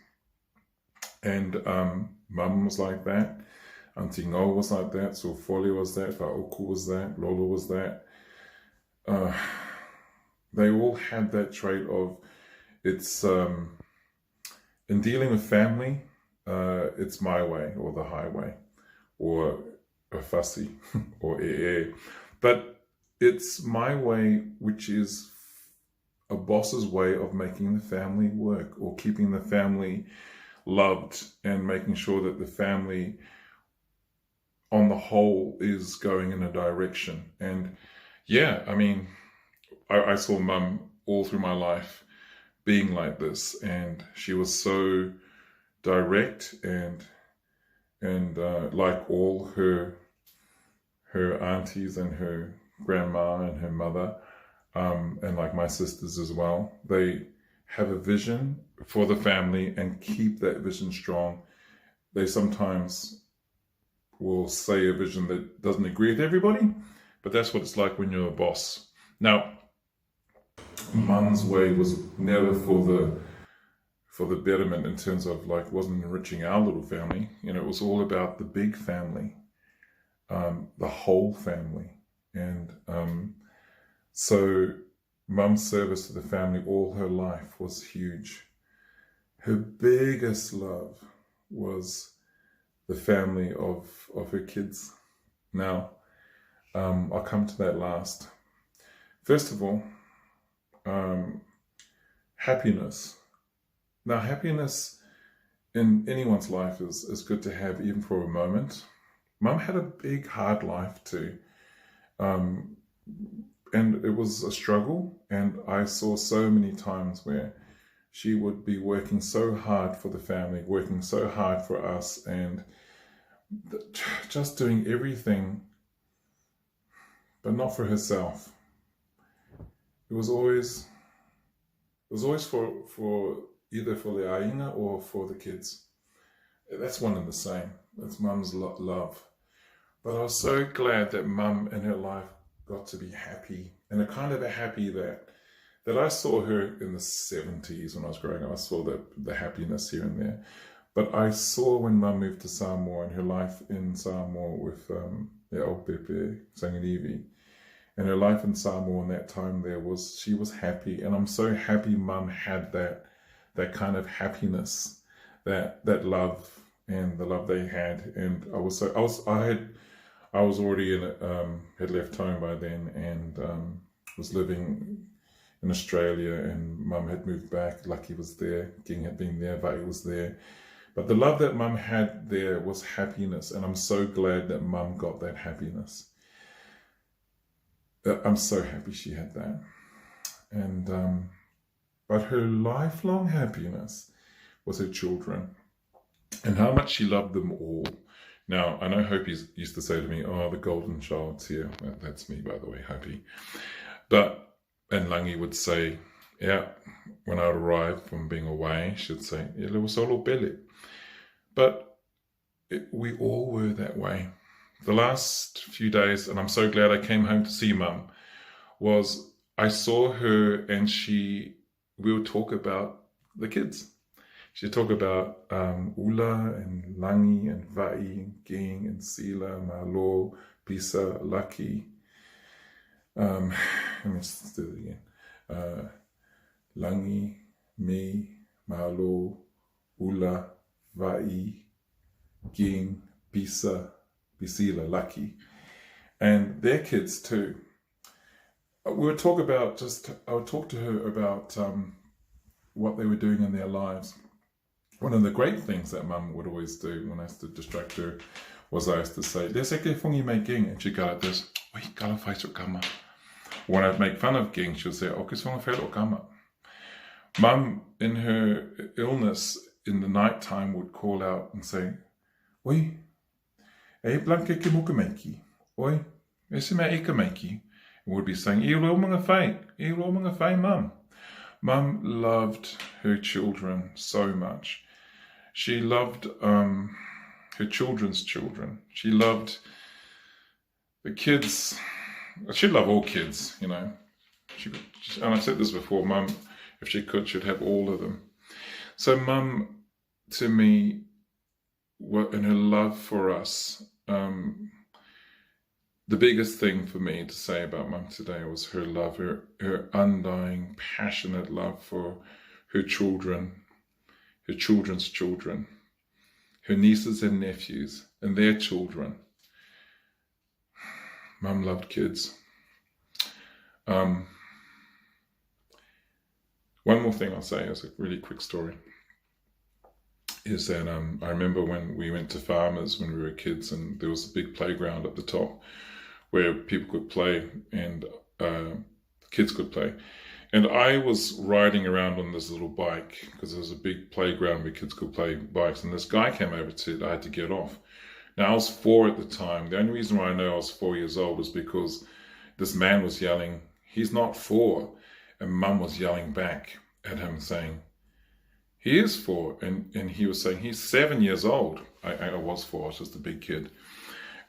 And Mum was like that. Auntie Ngo was like that. So Foli was that. Whaoku was that. Lolo was that. They all had that trait of, it's in dealing with family, it's my way or the highway or a fussy or e. But it's my way, which is a boss's way of making the family work or keeping the family loved and making sure that the family on the whole is going in a direction. And yeah, I mean, I saw Mum all through my life being like this, and she was so direct and like all her aunties and her grandma and her mother, and like my sisters as well, they have a vision for the family and keep that vision strong. They sometimes will say a vision that doesn't agree with everybody, but that's what it's like when you're a boss. Now, Mum's way was never for the betterment in terms of like, wasn't enriching our little family. You know, it was all about the big family, the whole family. And so Mum's service to the family all her life was huge. Her biggest love was the family of her kids. Now, I'll come to that last. First of all, happiness. Now, happiness in anyone's life is good to have, even for a moment. Mum had a big, hard life too. And it was a struggle, and I saw so many times where she would be working so hard for the family, working so hard for us, and just doing everything, but not for herself. It was always for either for the Ainga or for the kids. That's one and the same. That's Mum's love. But I was so glad that Mum in her life got to be happy, and a kind of a happy that I saw her in the 70s when I was growing up. I saw the happiness here and there. But I saw when Mum moved to Samoa and her life in Samoa with Pepe Sanginivi, and her life in Samoa in that time there she was happy. And I'm so happy Mum had that kind of happiness, that love, and the love they had. And I was already had left home by then, and was living in Australia, and Mum had moved back. Lucky was there, King had been there, Vai was there. But the love that Mum had there was happiness, and I'm so glad that Mum got that happiness. I'm so happy she had that. And but her lifelong happiness was her children and how much she loved them all. Now, I know Hopi used to say to me, oh, the golden child's here. That's me, by the way, Hopi. And Langi would say, yeah, when I would arrive from being away, she'd say, ele was solo pele. But we all were that way. The last few days, and I'm so glad I came home to see Mum, was I saw her and we would talk about the kids. She'd talk about Ula and Langi and Vai and Ging and Sila, Malo, Pisa, Lucky. Let me just do it again. Langi, me, Malo, Ula, Vai, Ging, Pisa, Pisila, Lucky. And their kids too. I would talk to her about what they were doing in their lives. One of the great things that Mum would always do when I used to distract her was I used to say, "There's a fongi me Ging," and she'd go like this, "Oi, kala whaisok kama." When I'd make fun of Ging, she'd say, "O kes fonga whaisok kama." Mum, in her illness, in the night time, would call out and say, "Oi, e blanke ke muka meiki. Oi, e se me eka meiki." And would be saying, "E lo mga whai, Mum." Mum loved her children so much. She loved her children's children. She loved the kids. She'd love all kids, you know. And I've said this before, Mum, if she could, she'd have all of them. So Mum, to me, in her love for us, the biggest thing for me to say about Mum today was her love, her undying, passionate love for her children, her children's children, her nieces and nephews, and their children. Mum loved kids. One more thing I'll say as a really quick story is that I remember when we went to Farmers when we were kids, and there was a big playground at the top where people could play and kids could play. And I was riding around on this little bike because there was a big playground where kids could play bikes. And this guy came over to I had to get off. Now, I was 4 at the time. The only reason why I know I was 4 years old was because this man was yelling, "He's not 4." And Mum was yelling back at him saying, "He is 4." And he was saying, "He's 7 years old." I was 4, I was just a big kid.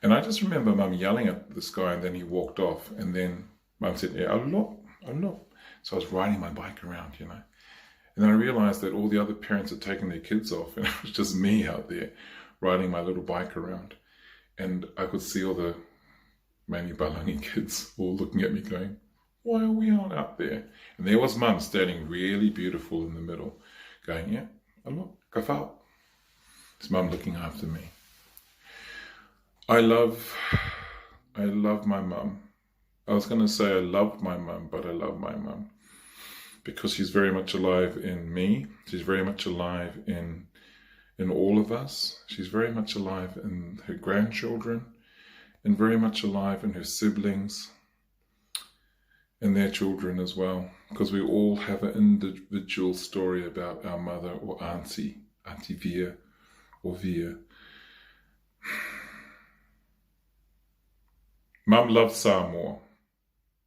And I just remember Mum yelling at this guy, and then he walked off. And then Mum said, "Yeah, Allah." So I was riding my bike around, you know. And then I realized that all the other parents had taken their kids off, and it was just me out there riding my little bike around. And I could see all the mainly Balangi kids all looking at me going, "Why are we not out there?" And there was Mum standing really beautiful in the middle, going, "Yeah, Allah, kafal." It's Mum looking after me. I love my mum. I was going to say I loved my mum, but I love my mum because she's very much alive in me. She's very much alive in all of us. She's very much alive in her grandchildren and very much alive in her siblings and their children as well, because we all have an individual story about our mother or Auntie Via or Via. Mum loved Samoa.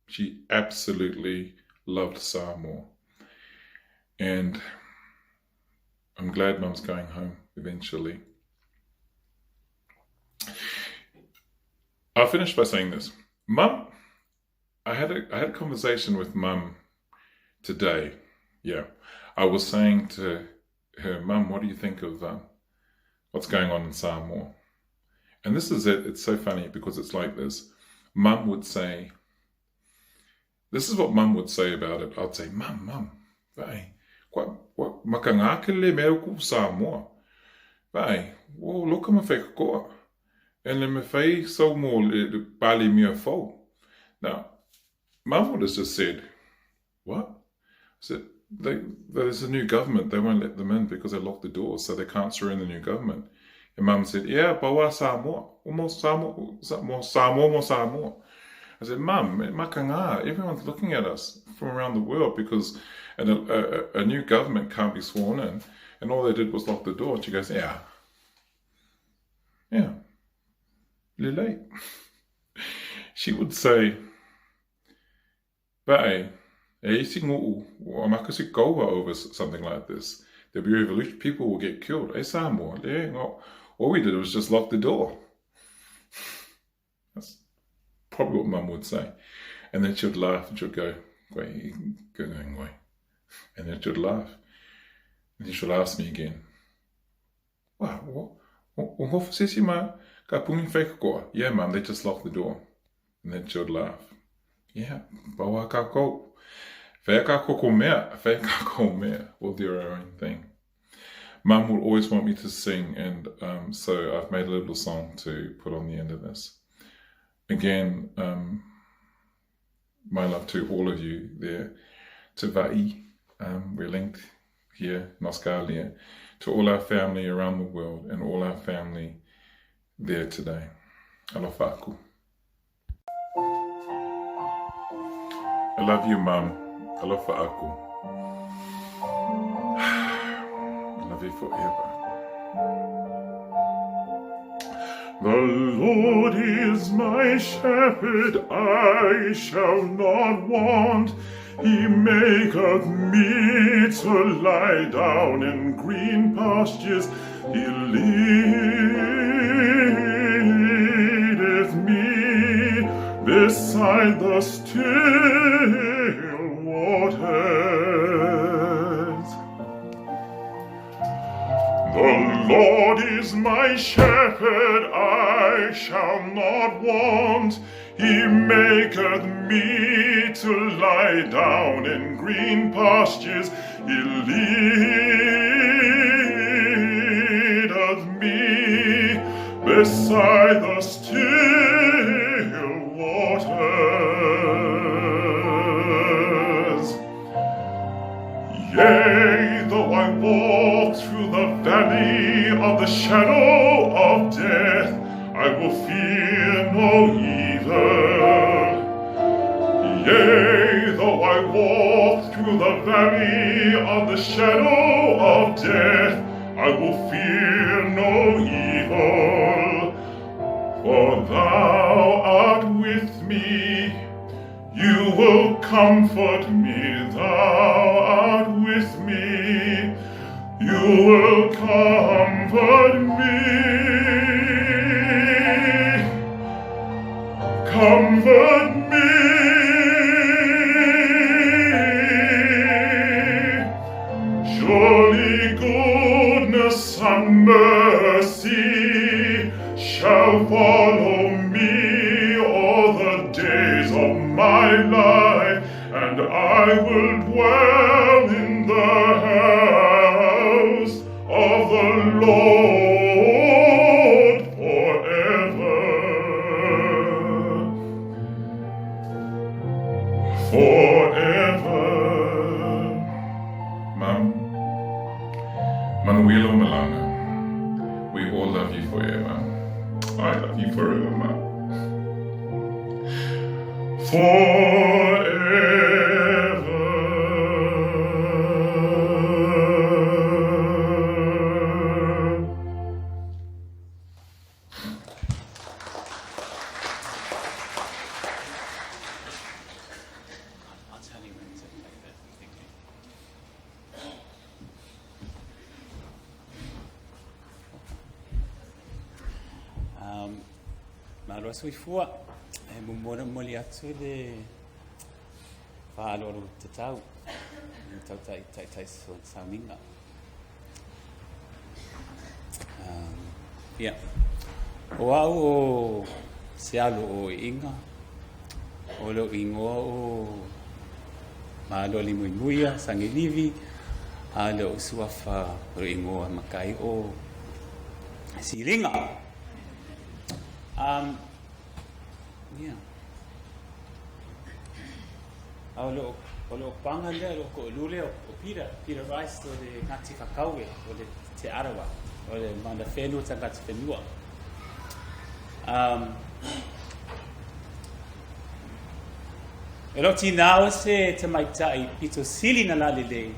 She absolutely loved Samoa. And I'm glad Mum's going home eventually. I'll finish by saying this. Mum, I had a conversation with Mum today. Yeah. I was saying to her, "Mum, what do you think of what's going on in Samoa?" And this is it. It's so funny because it's like this. Mum would say, this is what Mum would say about it. I'd say, Mum, vai, what makangakele meo ku Samoa. Vai, wo loka ma whekakoa. And le me whai so mo le pali mea fau. Now, Mum would have just said, "What?" I said, there's a new government. They won't let them in because they locked the doors, so they can't swear in the new government. And Mum said, "Yeah, but what Samoa? Mo Samoa. I said, Mum, makanga, everyone's looking at us from around the world because a new government can't be sworn in, and all they did was lock the door. And she goes, yeah, late. She would say, bae, I'm not going to go over something like this. There'll be revolution. People will get killed. All we did was just lock the door. That's probably what Mum would say. And then she'd laugh and she'd go, away. And then she'd laugh. And then she'd ask me again, wow, what says you, Ma? Yeah, Mum, they just locked the door. And then she'd laugh. Yeah, bawa kako. We'll do our own thing. Mum will always want me to sing, and so I've made a little song to put on the end of this. Again, my love to all of you there, to Vai, we're linked here in Australia, to all our family around the world and all our family there today. Alofa aku. I love you, Mum. Alofa aku. I love you forever. The Lord is my shepherd, I shall not want. He maketh me to lie down in green pastures. He leadeth me beside the still waters. The Lord is my shepherd, I shall not want. He maketh me to lie down in green pastures. He leadeth me beside the still waters. Yea, though I walk through the valley of the shadow of death, I will fear no evil. Yea, though I walk through the valley of the shadow of death, I will fear no evil. For thou art with me, you will comfort me. Thou art with me, you will comfort me. Comfort me. Surely goodness and mercy shall follow me all the days of my life, and I will dwell in the house of the Lord forever. Forever. Mum, Manuelo Milana, we all love you forever. I love you forever, Mum. Malo sui fua e mumora moli atu le whaaloru te tau tai so sauminga. O au o se alo o inga o leo ingoa o malo limu imuia sangilivi a leo suafa o ingoa makai o siringa. O lo panga le o ko lule o Peter Rice o le ngati kakauwe o le te arawa o le manda whenua tangati whenua. E lo tinao se te maitai pito sili na la lele.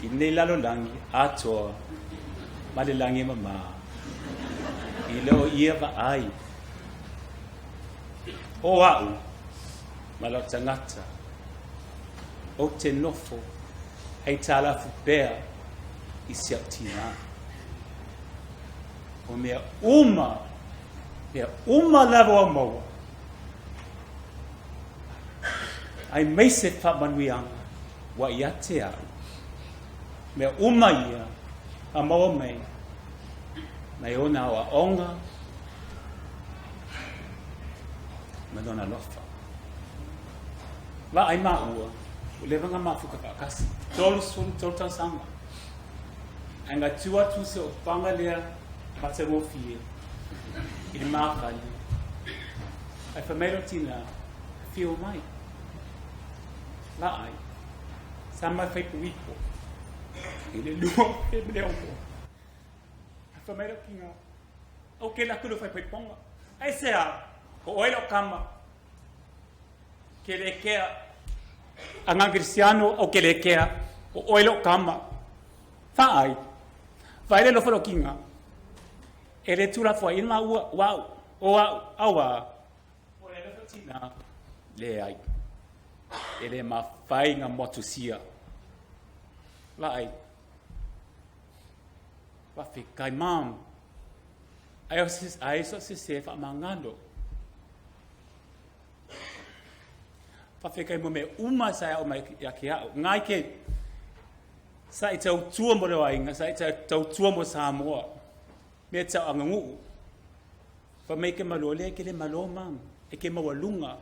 I nei lalo langi atoa ma le langi mama. I leo ia va ai. O au ma lo tangata. O te nofo hei tala fupea I siap tina. O mea uma lewa maua. Ai meise whamanuianga wa I ate au. Mea uma ia a maua mei. Nei ona o a onga. Ma dona lofa. Wa ai maua. O lewanga mafuka kakasi. Tolu sulu tolu tansanga. Anga tua tu se o panga lea pate mo fie. I le mākali. Ai whamero tina whio mai. La ai. Sa mai whaipu wipo. I le lua e mele opo. Ai whamero kinga. O ke la kuru whaipu ponga. Ai sea. O oilo kama. Ke le kea. Anga Cristiano o ke le kea. O oilo kama. Whaai. Vai le lofalo kinga. E le tura fwa ilma ua wau. O wau. Awa. O le lofalo tina. Le ai. E le mawhai ngā motusia. La ai. Wafi kai mam. Ai so se wha mangalo. Wafi kai mo me uma sa o mai yake au. Ngai ke. Sa I tau tua mo rewa inga, sa I tau tua mo Samoa. Mea tau anga nguu. Fa mei ke malo lea ke le malo mang. E ke mawalunga.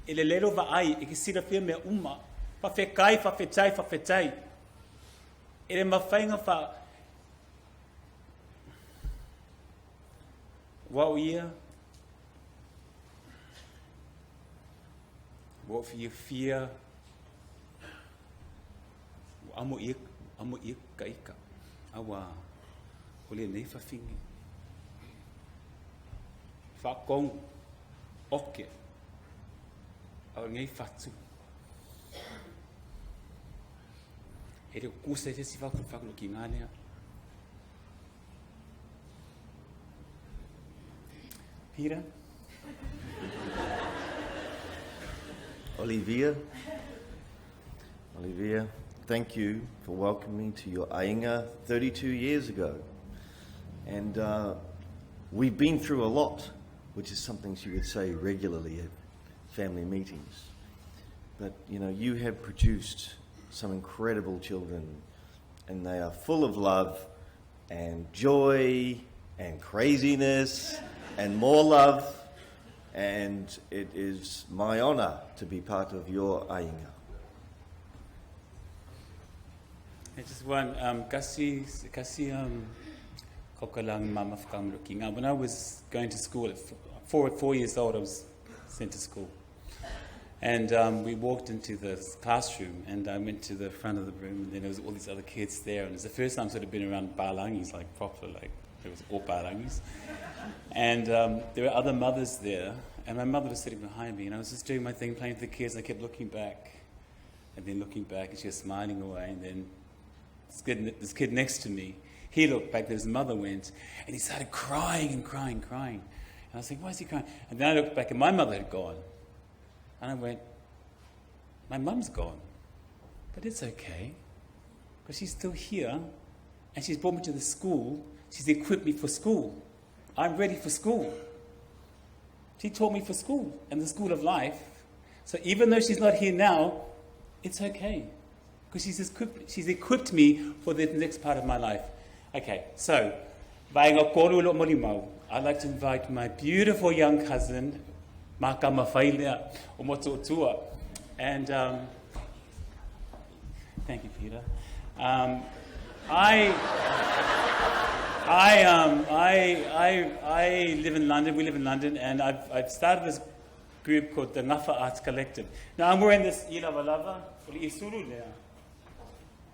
E le lero wa ai, e ke sira whia mea uma. Fa whekai, fa whetai, fa whetai. E le mawhainga fa... Wau ia. Wau fia. Amo ia kaika. Awa. O le nei whawhingi. Whakong. Oke. Awa ngai whatu. E reo kusa te si whakulu ki ngānea. Peter? Olevia, thank you for welcoming me to your Iiga 32 years ago. And we've been through a lot, which is something she would say regularly at family meetings. But, you know, you have produced some incredible children, and they are full of love and joy and craziness and more love. And it is my honour to be part of your Iiga. I just want kasi kokalang mama whakamurukinga. When I was going to school at 4 years old, I was sent to school. And we walked into the classroom, and I went to the front of the room, and then there was all these other kids there, and it was the first time I'd sort of been around balangis, like proper, like there was all balangis. And there were other mothers there, and my mother was sitting behind me, and I was just doing my thing, playing with the kids, and I kept looking back, and then looking back, and she was smiling away, and then this kid next to me, he looked back, his mother went, and he started crying and crying and crying. And I was like, why is he crying? And then I looked back, and my mother had gone. And I went, my mum's gone, but it's okay, because she's still here, and she's brought me to the school, she's equipped me for school. I'm ready for school. She taught me for school, and the school of life. So even though she's not here now, it's okay, because she's equipped me for the next part of my life. Okay, so, I'd like to invite my beautiful young cousin, Maka Mawhailea o Motuotua. And thank you, Peter. I live in London. We live in London, and I've started this group called the Ngafa Arts Collective. Now I'm wearing this Iiga Uilaefa Olevia.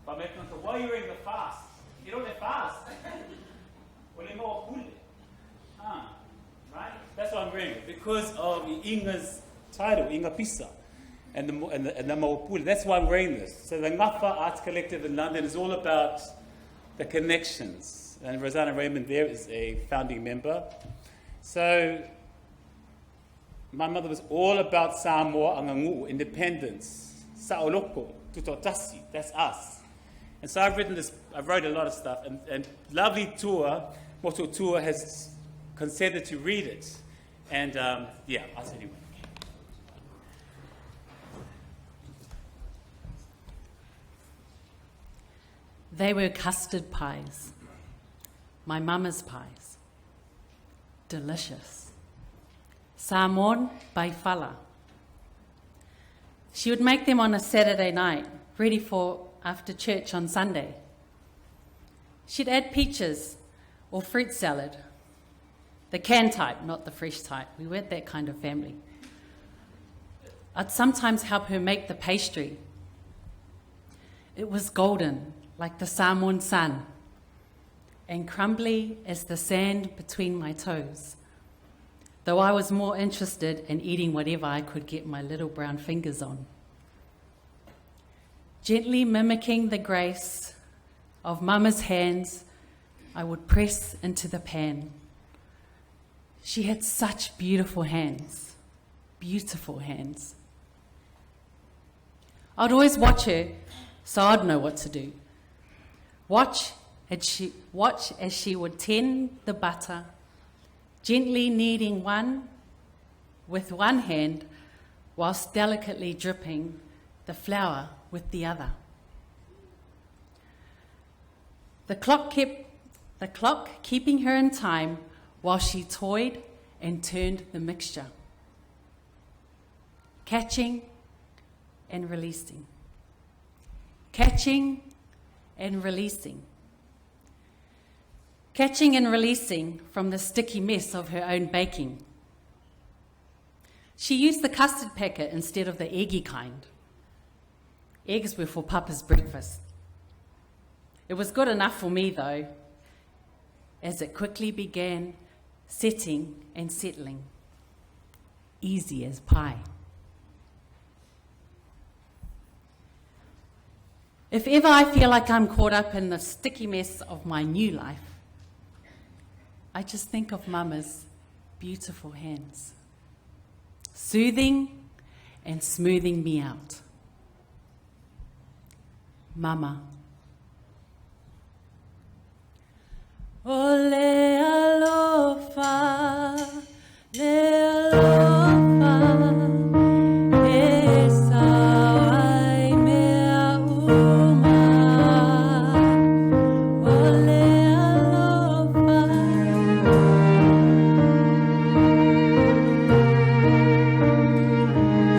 But why are you wearing the fast? You don't have fast. Right? That's what I'm wearing. Because of Inga's title, Inga Pisa. and the Maupule. That's why I'm wearing this. So the Ngafa Arts Collective in London is all about the connections. And Rosanna Raymond there is a founding member. So my mother was all about Samoa Angangu, independence, Sa'oloko, Tutotasi, that's us. And so I've wrote a lot of stuff, and lovely tour, Moto Tour has consented to read it. And yeah, I'll tell you. They were custard pies, my mama's pies. Delicious. Samoan by Fala. She would make them on a Saturday night, ready for after church on Sunday. She'd add peaches or fruit salad. The canned type, not the fresh type. We weren't that kind of family. I'd sometimes help her make the pastry. It was golden, like the Samoan sun, and crumbly as the sand between my toes, though I was more interested in eating whatever I could get my little brown fingers on. Gently mimicking the grace of Mama's hands, I would press into the pan. She had such beautiful hands, beautiful hands. I'd always watch her, so I'd know what to do. Watch as she would tend the butter, gently kneading one with one hand, whilst delicately dripping the flour with the other. The clock keeping her in time while she toyed and turned the mixture, catching and releasing, catching and releasing, catching and releasing from the sticky mess of her own baking. She used the custard packet instead of the eggy kind. Eggs were for Papa's breakfast. It was good enough for me, though, as it quickly began setting and settling, easy as pie. If ever I feel like I'm caught up in the sticky mess of my new life, I just think of Mama's beautiful hands, soothing and smoothing me out. Mama. Ole alofa, le alofa, esa ai mea uma. Ole alofa,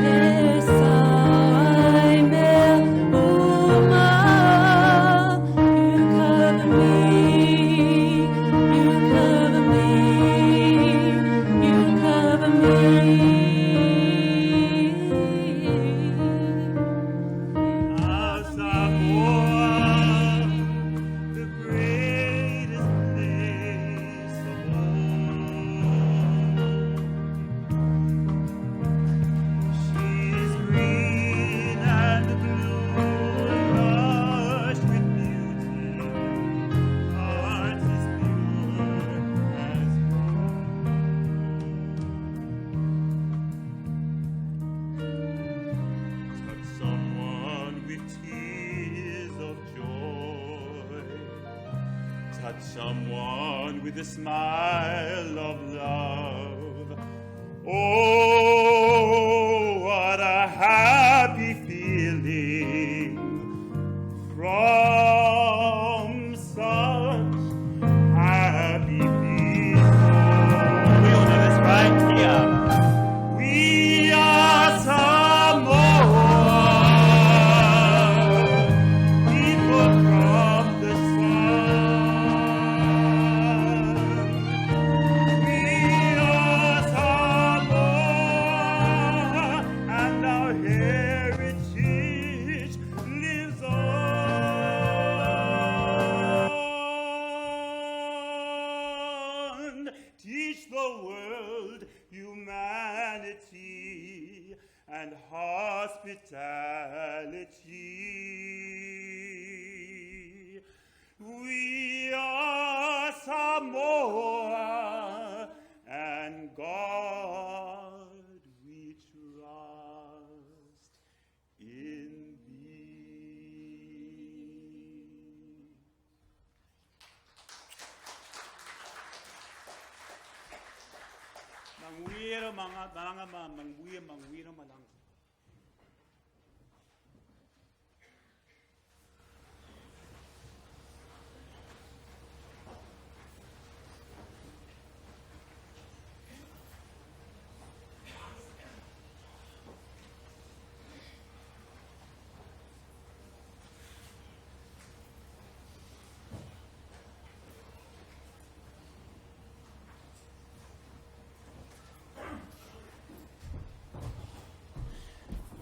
esa ai mea uma. You cover me. Someone with a smile of love. Oh, what a happy feeling from such happy people. We all know this, right? Yeah. We are Samoa, people from the teach the world humanity and hospitality. We are Samoa, and God we trust in thee. Manguiro mga malanga manguiro malanga.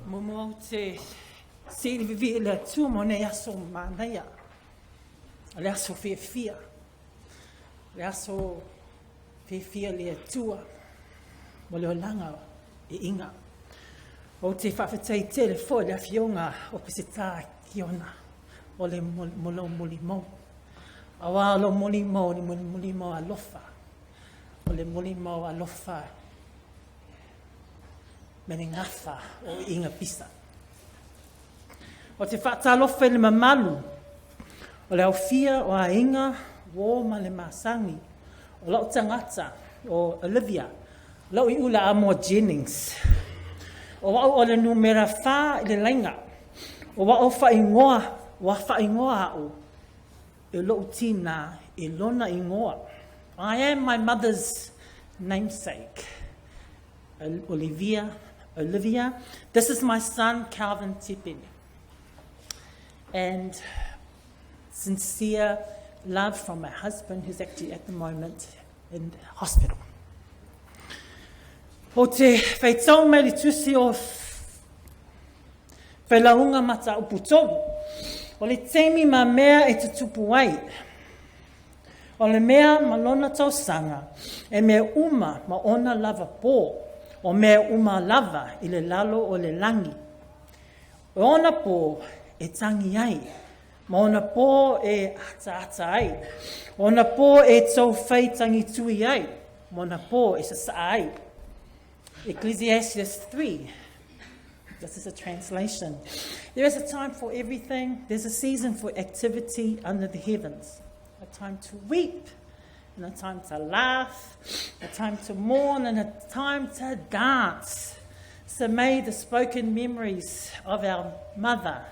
Momo te siri vivi le tu mo ne aso manaya. Le aso fia. Le aso fia le tua. Mo le langa e inga. O te whawhetei te le fo le fionga o pisita kiona. O le molo molimo. Awa lo molimo ni molimo alofa. O le molimo alofa. Mene ngafa o inga pisa. O te whaatalofa le mamalu, o le aufia o a inga, o ma le masangi, o lau tangata, o Olivia, lau I ula amo Jennings, o wau o le numera wha I le lainga, o wau whaingoa au, e lau tina, e lona ingoa. I am my mother's namesake, Olivia. This is my son, Calvin Tipene. And sincere love from my husband, who's actually at the moment in hospital. O te whaitau me li tusi o whailaunga mata upu tolu. O le teimi ma mea e te tupu ai. O le mea malona tausanga e mea uma ma ona lava pō. O mea uma lava I le lalo o le langi. O ona pō e tangi ai. Ma ona pō e ata ai. Ona pō e tau whai tangi tui ai. Ma ona pō e sasa ai. Ecclesiastes 3. This is a translation. There is a time for everything. There's a season for activity under the heavens. A time to weep, and a time to laugh, a time to mourn, and a time to dance. So may the spoken memories of our mother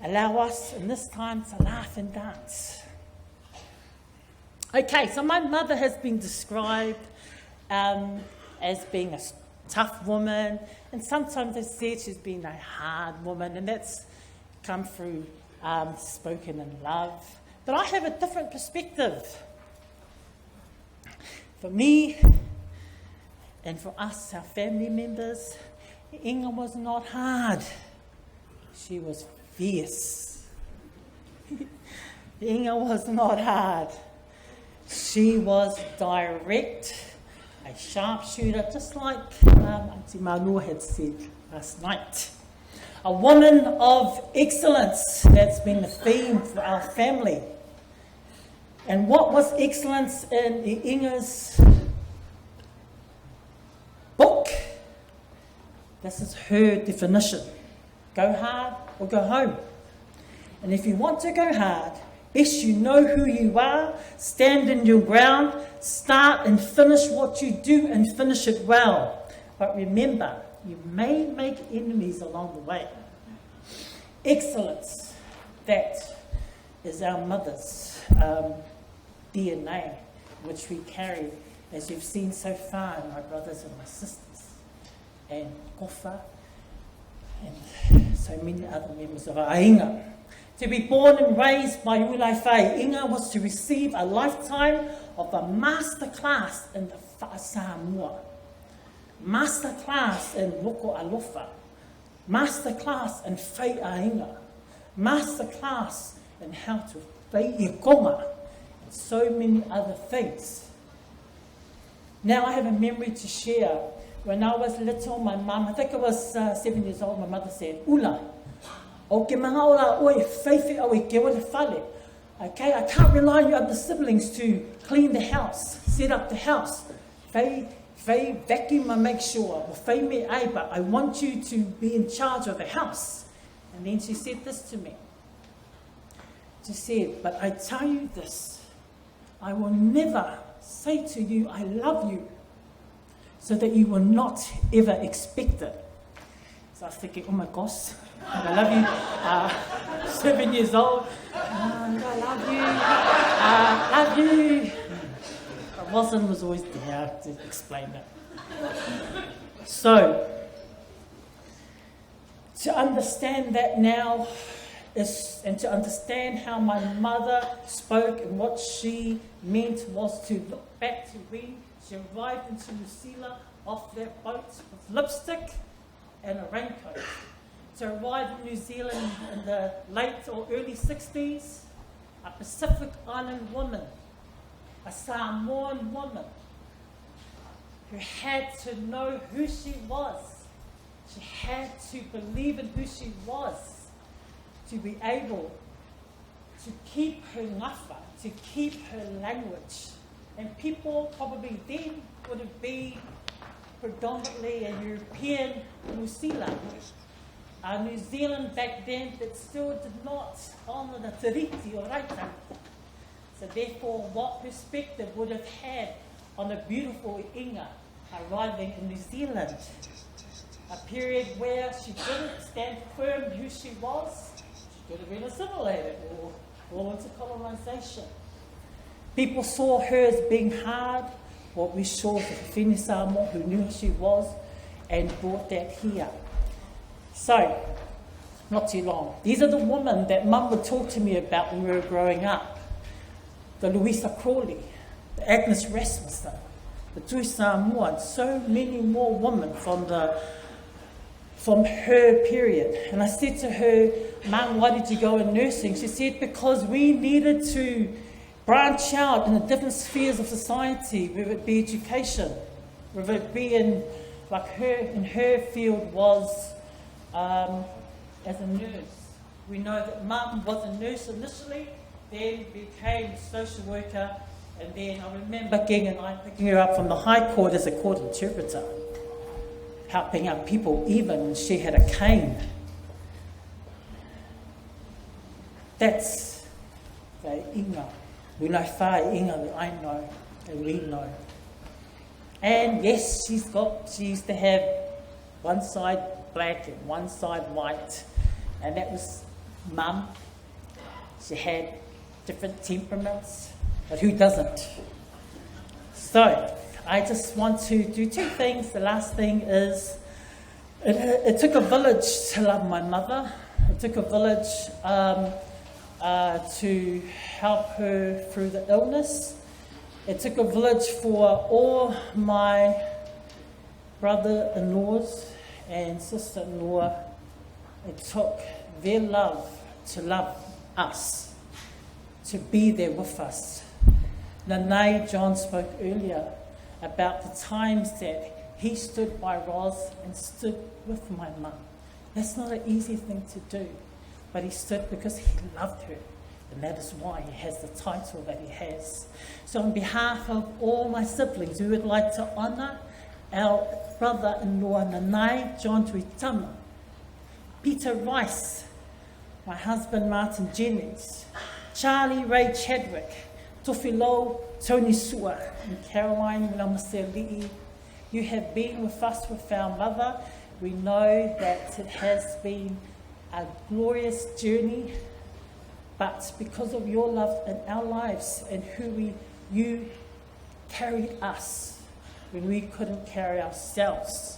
allow us in this time to laugh and dance. Okay, so my mother has been described as being a tough woman, and sometimes they said she's been a hard woman, and that's come through spoken in love. But I have a different perspective. For me, and for us, our family members, Inga was not hard. She was fierce. Inga was not hard. She was direct, a sharpshooter, just like Auntie Manu had said last night. A woman of excellence, that's been the theme for our family. And what was excellence in Inga's book? This is her definition. Go hard or go home. And if you want to go hard, best you know who you are, stand in your ground, start and finish what you do and finish it well. But remember, you may make enemies along the way. Excellence, that is our mother's DNA, which we carry, as you've seen so far, my brothers and my sisters, and Kofa, and so many other members of our Iiga. To be born and raised by Uilaefa Inga was to receive a lifetime of a master class in the Whaasamoa, master class in Loko Alofa, master class in Whai Ainga, master class in how to Whai Ikonga, and so many other things. Now I have a memory to share When I was little, my mum, I think I was 7 years old, my mother said, Ula, o ke maha ora oe whaiwhi au I ke ora whale. Okay, I can't rely on you other siblings to clean the house, set up the house. They vacuum and make sure, but I want you to be in charge of the house. And then she said this to me. She said, but I tell you this, I will never say to you, I love you, so that you will not ever expect it. So I was thinking, oh my gosh, I love you, 7 years old, I love you. I was always there to explain that. So, to understand that now, and to understand how my mother spoke and what she meant was to look back to when she arrived into New Zealand off that boat with lipstick and a raincoat. To arrive in New Zealand in the late or early 60s, a Pacific Island woman, a Samoan woman, who had to know who she was. She had to believe in who she was, to be able to keep her ngafa, to keep her language. And people probably then would have been predominantly a European New Zealand. New Zealand back then that still did not honour the tiriti or raita. So therefore, what perspective would have had on a beautiful Iiga arriving in New Zealand? A period where she didn't stand firm who she was. She could have been assimilated or fall into colonisation. People saw her as being hard. What we saw was the Whini Samoa who knew who she was and brought that here. So, not too long. These are the women that Mum would talk to me about when we were growing up. The Louisa Crawley, the Agnes Rasmussen, the Tui Samoa, and so many more women from her period. And I said to her, Mum, why did you go in nursing? She said, because we needed to branch out in the different spheres of society, whether it be education, whether it be in, like her field was as a nurse. We know that Mum was a nurse initially, then became a social worker, and then I remember picking her up from the High Court as a court interpreter, helping out people even when she had a cane. That's the Iiga Uilaefa Iiga that I know, and we know. And yes, she used to have one side black and one side white, and that was Mum. She had different temperaments, but who doesn't? So, I just want to do two things. The last thing is, it took a village to love my mother. It took a village to help her through the illness. It took a village for all my brother-in-laws and sister-in-law. It took their love to love us, to be there with us. Nanai John spoke earlier about the times that he stood by Roz and stood with my mum. That's not an easy thing to do, but he stood because he loved her, and that is why he has the title that he has. So on behalf of all my siblings, we would like to honour our brother-in-law Nanai John Tuitama, Peter Rice, my husband Martin Jennings, Charlie Ray Chadwick, Tofilo Tony Sua, and Caroline Muliaumasealii. You have been with us with our mother. We know that it has been a glorious journey, but because of your love in our lives and you carried us when we couldn't carry ourselves.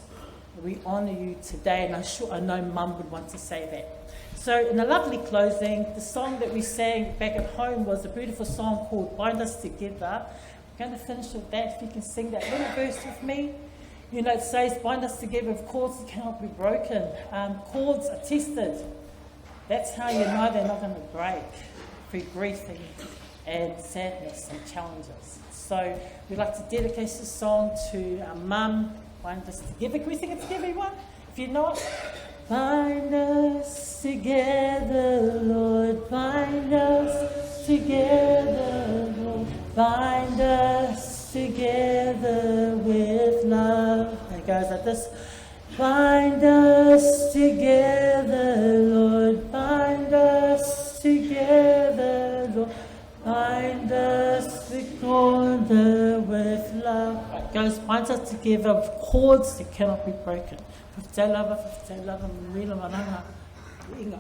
We honour you today, and I know Mum would want to say that. So in a lovely closing, the song that we sang back at home was a beautiful song called Bind Us Together. I'm going to finish with that. If you can sing that little verse with me. You know, it says, bind us together with cords that cannot be broken. Cords are tested. That's how you know they're not going to break through grief and sadness and challenges. So we'd like to dedicate this song to our mum, Bind us together. Can we sing it together, everyone? If you know it. Bind us together, Lord. Bind us together, Lord. Bind us together with love. It goes like this. Bind us together, Lord. Bind us together, Lord. Bind us together with love. It goes, binds us together with cords that cannot be broken. Whifte lava, Marila Mananga, Iiga.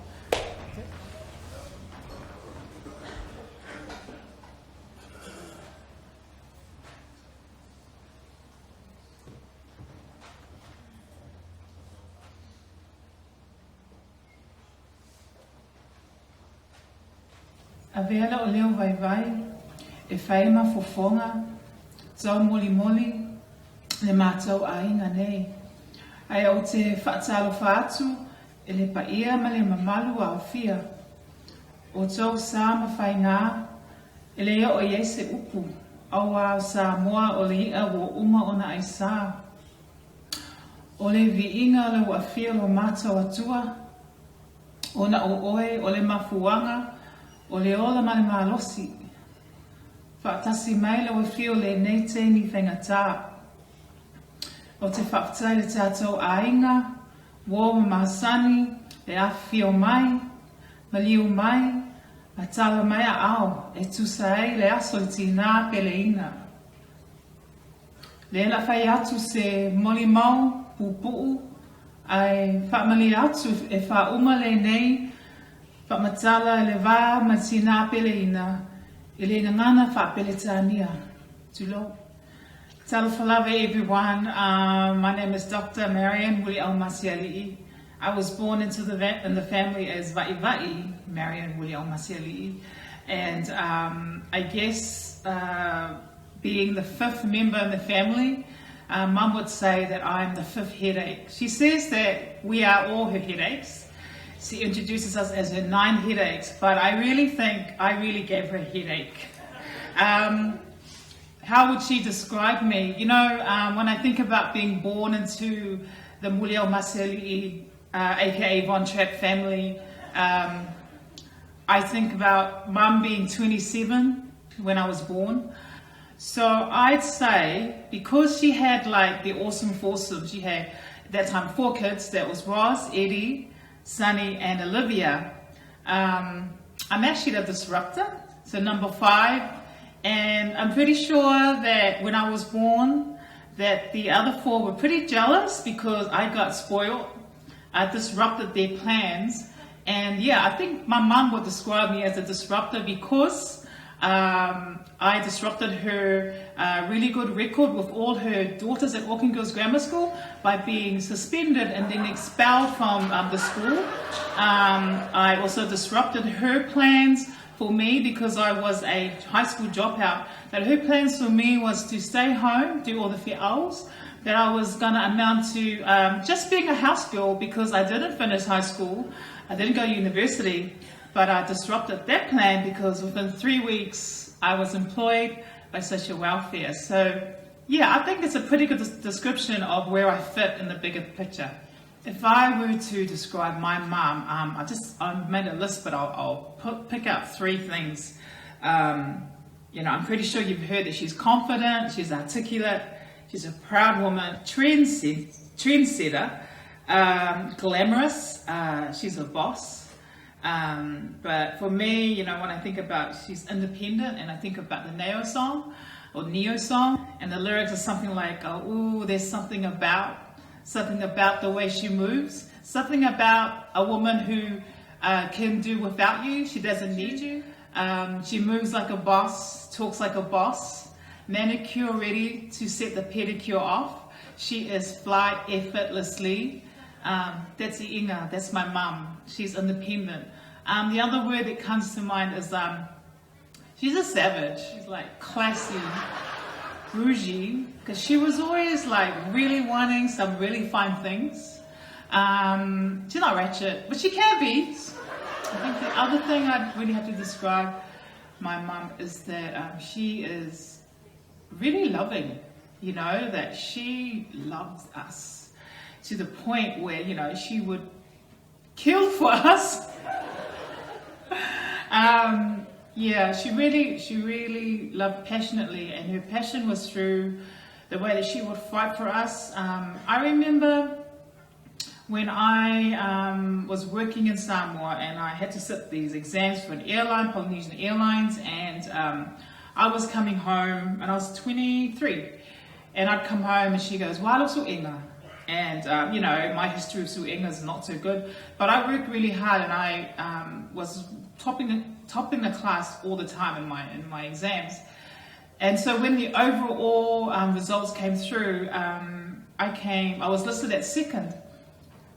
A vela o leo vai vai, e whai ma fofonga, tau moli moli, le mātau ainga nei. Ai au te whaatalo whaatu, e le paia ma le mamalu a whia. O tau sā ma whai ngā, e le o iese upu, au au sā moa o le ia wo uma ona ai sā. O le vi inga le wa whia lo mātau atua, ona o oe o le mafuanga, o le ola ma le malosi. Whaatasi mai le wawhio le nei tēni whengatā. O te whaptai le tātou ainga, wō ma masani, le awhio mai, ma liu mai, a tawa mai a ao, e tusai le aso le tīnā pele inga. Le la whai atu se moli mau, pupuu, ai whamali atu e whauma le nei, whamatala le wā ma tīnā pele ina, e le ngana whapele tānia. Tulo. Talafalava everyone, my name is Dr. Marian Muliaumasealii. I was born into in the family as Va'i Marian Muliaumasealii. And I guess being the fifth member in the family, Mum would say that I'm the fifth headache. She says that we are all her headaches. She introduces us as her 9 headaches, but I really think I really gave her a headache. How would she describe me? You know, when I think about being born into the Muliaumasealii, aka Von Trapp family, I think about Mum being 27 when I was born. So I'd say, because she had like the awesome foursome, she had at that time 4 kids, that was Ross, Eddie, Sunny and Olivia. I'm actually the disruptor, so number 5. And I'm pretty sure that when I was born, that the other 4 were pretty jealous because I got spoiled. I disrupted their plans. And yeah, I think my mom would describe me as a disruptor because I disrupted her really good record with all her daughters at Auckland Girls Grammar School by being suspended and then expelled from the school. I also disrupted her plans for me because I was a high school dropout. That her plans for me was to stay home, do all the fi'aus, that I was going to amount to just being a house girl because I didn't finish high school, I didn't go to university, but I disrupted that plan because within 3 weeks I was employed by social welfare. So yeah, I think it's a pretty good description of where I fit in the bigger picture. If I were to describe my mom, I made a list, but I'll pick out 3 things. You know, I'm pretty sure you've heard that she's confident, she's articulate, she's a proud woman, trendsetter, glamorous, she's a boss. But for me, you know, when I think about she's independent and I think about the Neo song, and the lyrics are something like, ooh, there's something about the way she moves, something about a woman who can do without you, she doesn't need you. She moves like a boss, talks like a boss, manicure ready to set the pedicure off. She is fly effortlessly. That's Iiga, that's my mum. She's independent. The other word that comes to mind is she's a savage. She's like classy, bougie, because she was always like really wanting some really fine things. She's not ratchet, but she can be. I think the other thing I'd really have to describe my mum is that she is really loving. you know, that she loved us to the point where, you know, she would kill for us. Yeah, she really loved passionately, and her passion was through the way that she would fight for us. I remember when I was working in Samoa and I had to sit these exams for an airline, Polynesian Airlines, and I was coming home and I was 23, and I'd come home and she goes, "Wā looks Uiga." And you know, my history of Uiga is not so good, but I worked really hard, and I was topping the class all the time in my exams. And so when the overall results came through, I was listed at second.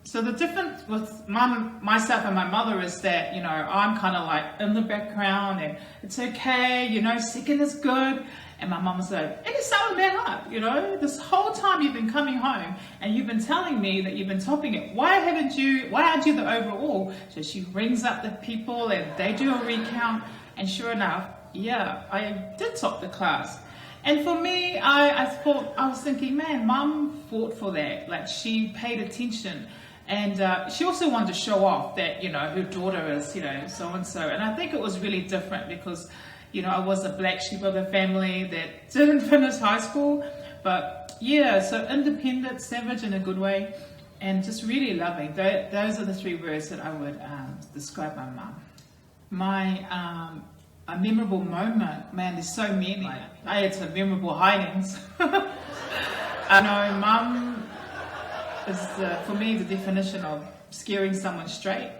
So the difference with myself and my mother is that, you know, I'm kind of like in the background and it's okay, you know, second is good. And my mum was like, "It is so bad up, you know, this whole time you've been coming home and you've been telling me that you've been topping it. Why aren't you the overall?" So she rings up the people and they do a recount, and sure enough, yeah, I did top the class. And for me, I was thinking, man, Mum fought for that. Like, she paid attention. And she also wanted to show off that, you know, her daughter is, you know, so-and-so. And I think it was really different because, you know, I was a black sheep of the family that didn't finish high school. But yeah, so independent, savage in a good way, and just really loving. Those are the three words that I would describe my mum. A memorable moment, man, there's so many. I had some memorable hidings. I know Mum is, for me, the definition of scaring someone straight.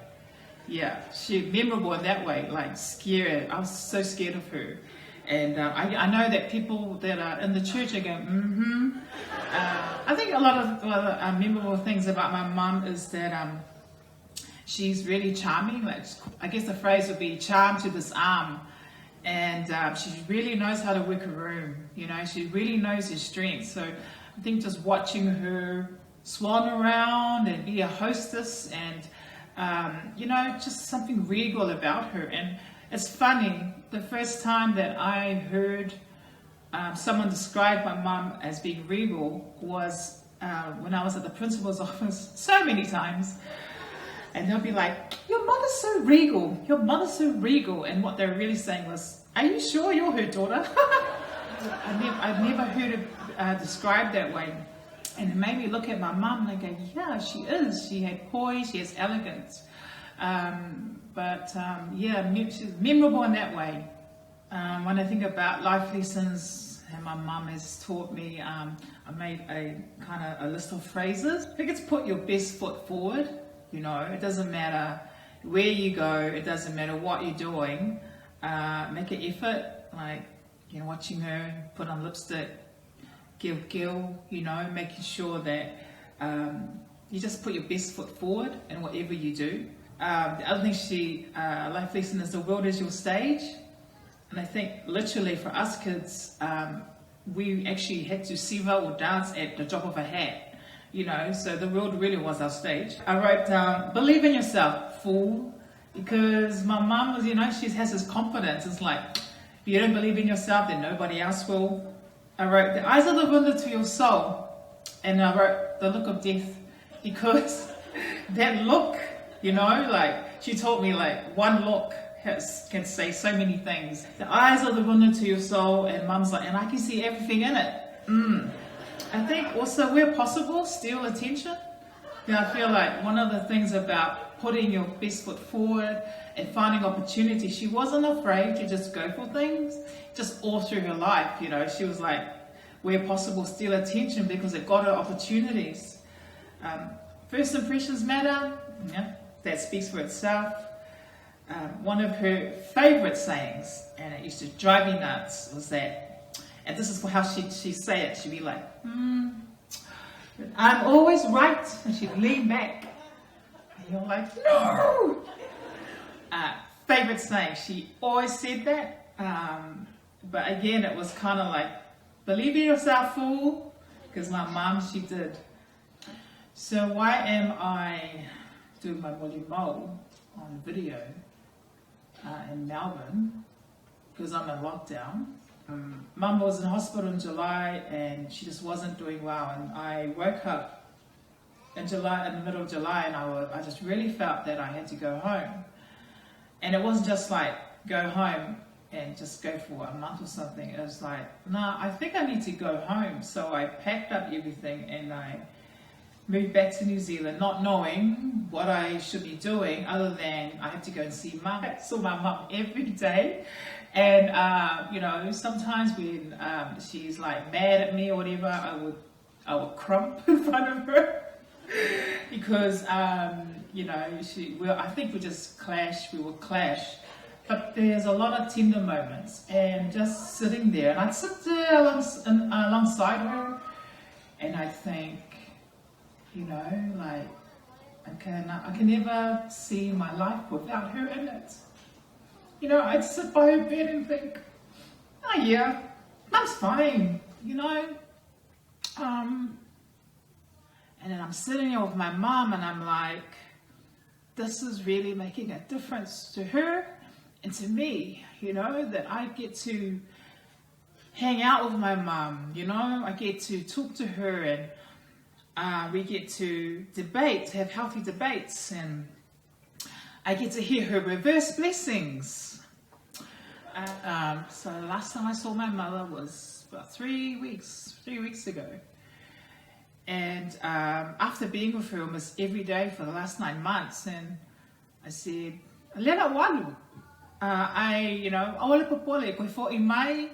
Yeah, she's memorable in that way, like scared. I was so scared of her. And I know that people that are in the church are going, mm-hmm. I think a lot of memorable things about my mum is that she's really charming. Like, I guess the phrase would be charm to disarm. And she really knows how to work a room, you know, she really knows her strengths. So I think just watching her swan around and be a hostess and, you know, just something regal about her. And it's funny, the first time that I heard someone describe my mum as being regal was when I was at the principal's office so many times. And they'll be like, "Your mother's so regal, your mother's so regal." And what they're really saying was, "Are you sure you're her daughter?" I've never heard it described that way. And it made me look at my mum and I go, yeah, she is. She had poise, she has elegance. Yeah, she's memorable in that way. When I think about life lessons that my mum has taught me, I made a kind of a list of phrases. I think it's put your best foot forward. You know, it doesn't matter where you go, it doesn't matter what you're doing. Make an effort, like, you know, watching her put on lipstick, gill, you know, making sure that you just put your best foot forward in whatever you do. The other thing life lesson is the world is your stage. And I think literally for us kids, we actually had to siva or dance at the drop of a hat. You know, so the world really was our stage. I wrote down, "Believe in yourself, fool," because my mum was, you know, she has this confidence. It's like, if you don't believe in yourself, then nobody else will. I wrote, "The eyes are the window to your soul," and I wrote, "The look of death," because that look, you know, like, she taught me, like, one look can say so many things. The eyes are the window to your soul, and Mum's like, "And I can see everything in it." I think also, where possible, steal attention. You know, I feel like one of the things about putting your best foot forward and finding opportunities, she wasn't afraid to just go for things, just all through her life. You know, she was like, where possible, steal attention because it got her opportunities. First impressions matter. Yeah, that speaks for itself. One of her favorite sayings, and it used to drive me nuts, was that, and this is how she'd say it. She'd be like, "I'm always right," and she'd lean back, and you're like, no. Favorite saying. She always said that, but again, it was kind of like, believe in yourself, fool, because my mum, she did. So why am I doing my Muliaumasealii on video in Melbourne? Because I'm in lockdown. Mum was in hospital in July and she just wasn't doing well, and I woke up in July, in the middle of July, and I just really felt that I had to go home. And it wasn't just like go home and just go for a month or something. It was like, nah, I think I need to go home. So I packed up everything and I moved back to New Zealand, not knowing what I should be doing other than I had to go and see Mum. I saw my mum every day. And, you know, sometimes when she's like mad at me or whatever, I would crump in front of her because, you know, I think we just clash, we will clash. But there's a lot of tender moments, and just sitting there, and I'd sit there alongside her, and I think, you know, like, I can never see my life without her in it. You know, I'd sit by her bed and think, oh yeah, Mum's fine, you know. And then I'm sitting here with my mum and I'm like, this is really making a difference to her and to me, you know, that I get to hang out with my mum, you know, I get to talk to her, and we get to debate, have healthy debates, and I get to hear her reverse blessings. So the last time I saw my mother was about 3 weeks ago. And after being with her almost every day for the last 9 months, and I said, Lena walu. You know, awale popole, koe fo I mai,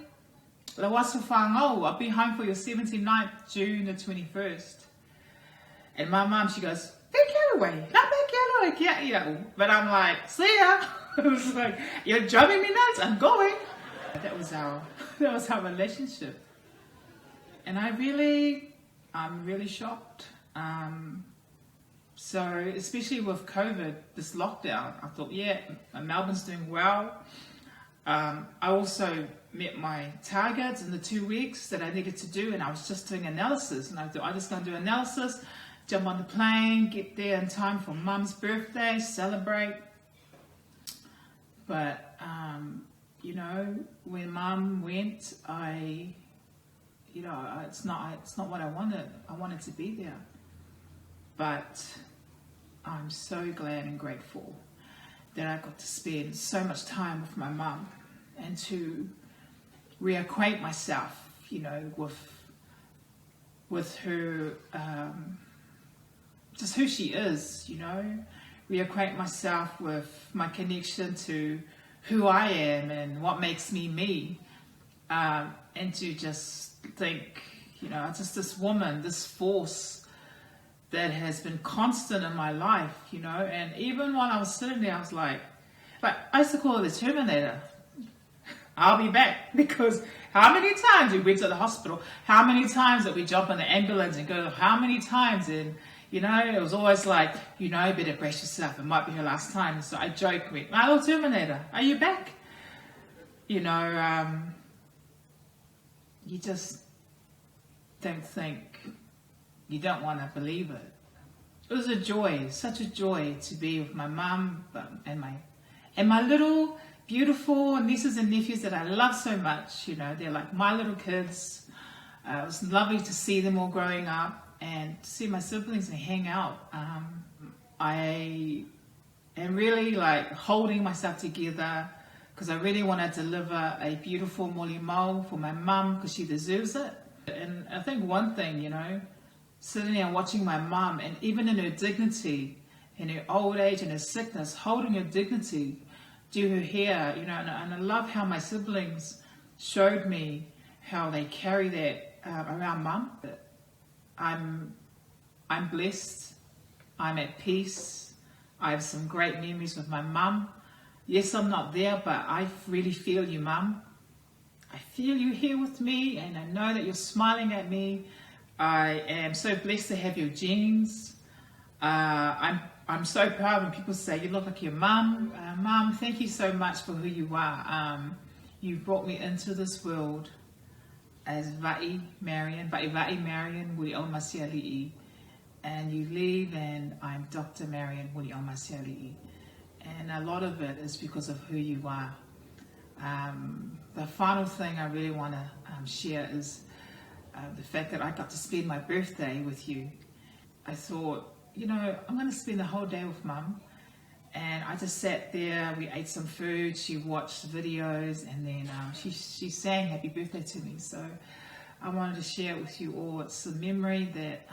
la wasu whangau, I'll be home for your 79th, June the 21st. And my mum, she goes, but I'm like, see ya. It was like, you're driving me nuts, I'm going. That was our relationship. And I'm really shocked. So, especially with COVID, this lockdown, I thought, yeah, Melbourne's doing well. I also met my targets in the 2 weeks that I needed to do, and I was just doing analysis. And I thought, I'm just going to do analysis, jump on the plane, get there in time for Mum's birthday, celebrate. But, you know, when Mum went, you know, it's not what I wanted. I wanted to be there. But I'm so glad and grateful that I got to spend so much time with my mum and to reacquaint myself, you know, with her, just who she is, you know, reacquaint myself with my connection to who I am and what makes me me, and to just think, you know, just this woman, this force that has been constant in my life, you know. And even while I was sitting there, I was like I used to call her the Terminator. I'll be back, because how many times we went to the hospital, how many times that we jump in the ambulance and go, how many times, and you know, it was always like, you know, better brace yourself, it might be her last time. So I joked with my little Terminator, are you back? You know, you just don't think, you don't want to believe it. It was a joy, such a joy to be with my mum and my little beautiful nieces and nephews that I love so much. You know, they're like my little kids. It was lovely to see them all growing up and to see my siblings and hang out. I am really like holding myself together because I really want to deliver a beautiful moli mau for my mum, because she deserves it. And I think one thing, you know, sitting there and watching my mum, and even in her dignity, in her old age and her sickness, holding her dignity, do her hair, you know, and I love how my siblings showed me how they carry that around mum. I'm blessed, I'm at peace, I have some great memories with my mum. Yes, I'm not there, but I really feel you, mum. I feel you here with me, and I know that you're smiling at me. I am so blessed to have your genes. I'm so proud when people say, you look like your mum. Mum, thank you so much for who you are. You brought me into this world as Va'i Marian Muliaumasealii, and you leave and I'm Dr. Marian Muliaumasealii. And a lot of it is because of who you are. The final thing I really want to share is the fact that I got to spend my birthday with you. I thought, you know, I'm going to spend the whole day with Mum. And I just sat there, we ate some food, she watched videos, and then she sang happy birthday to me. So I wanted to share it with you all. It's a memory that,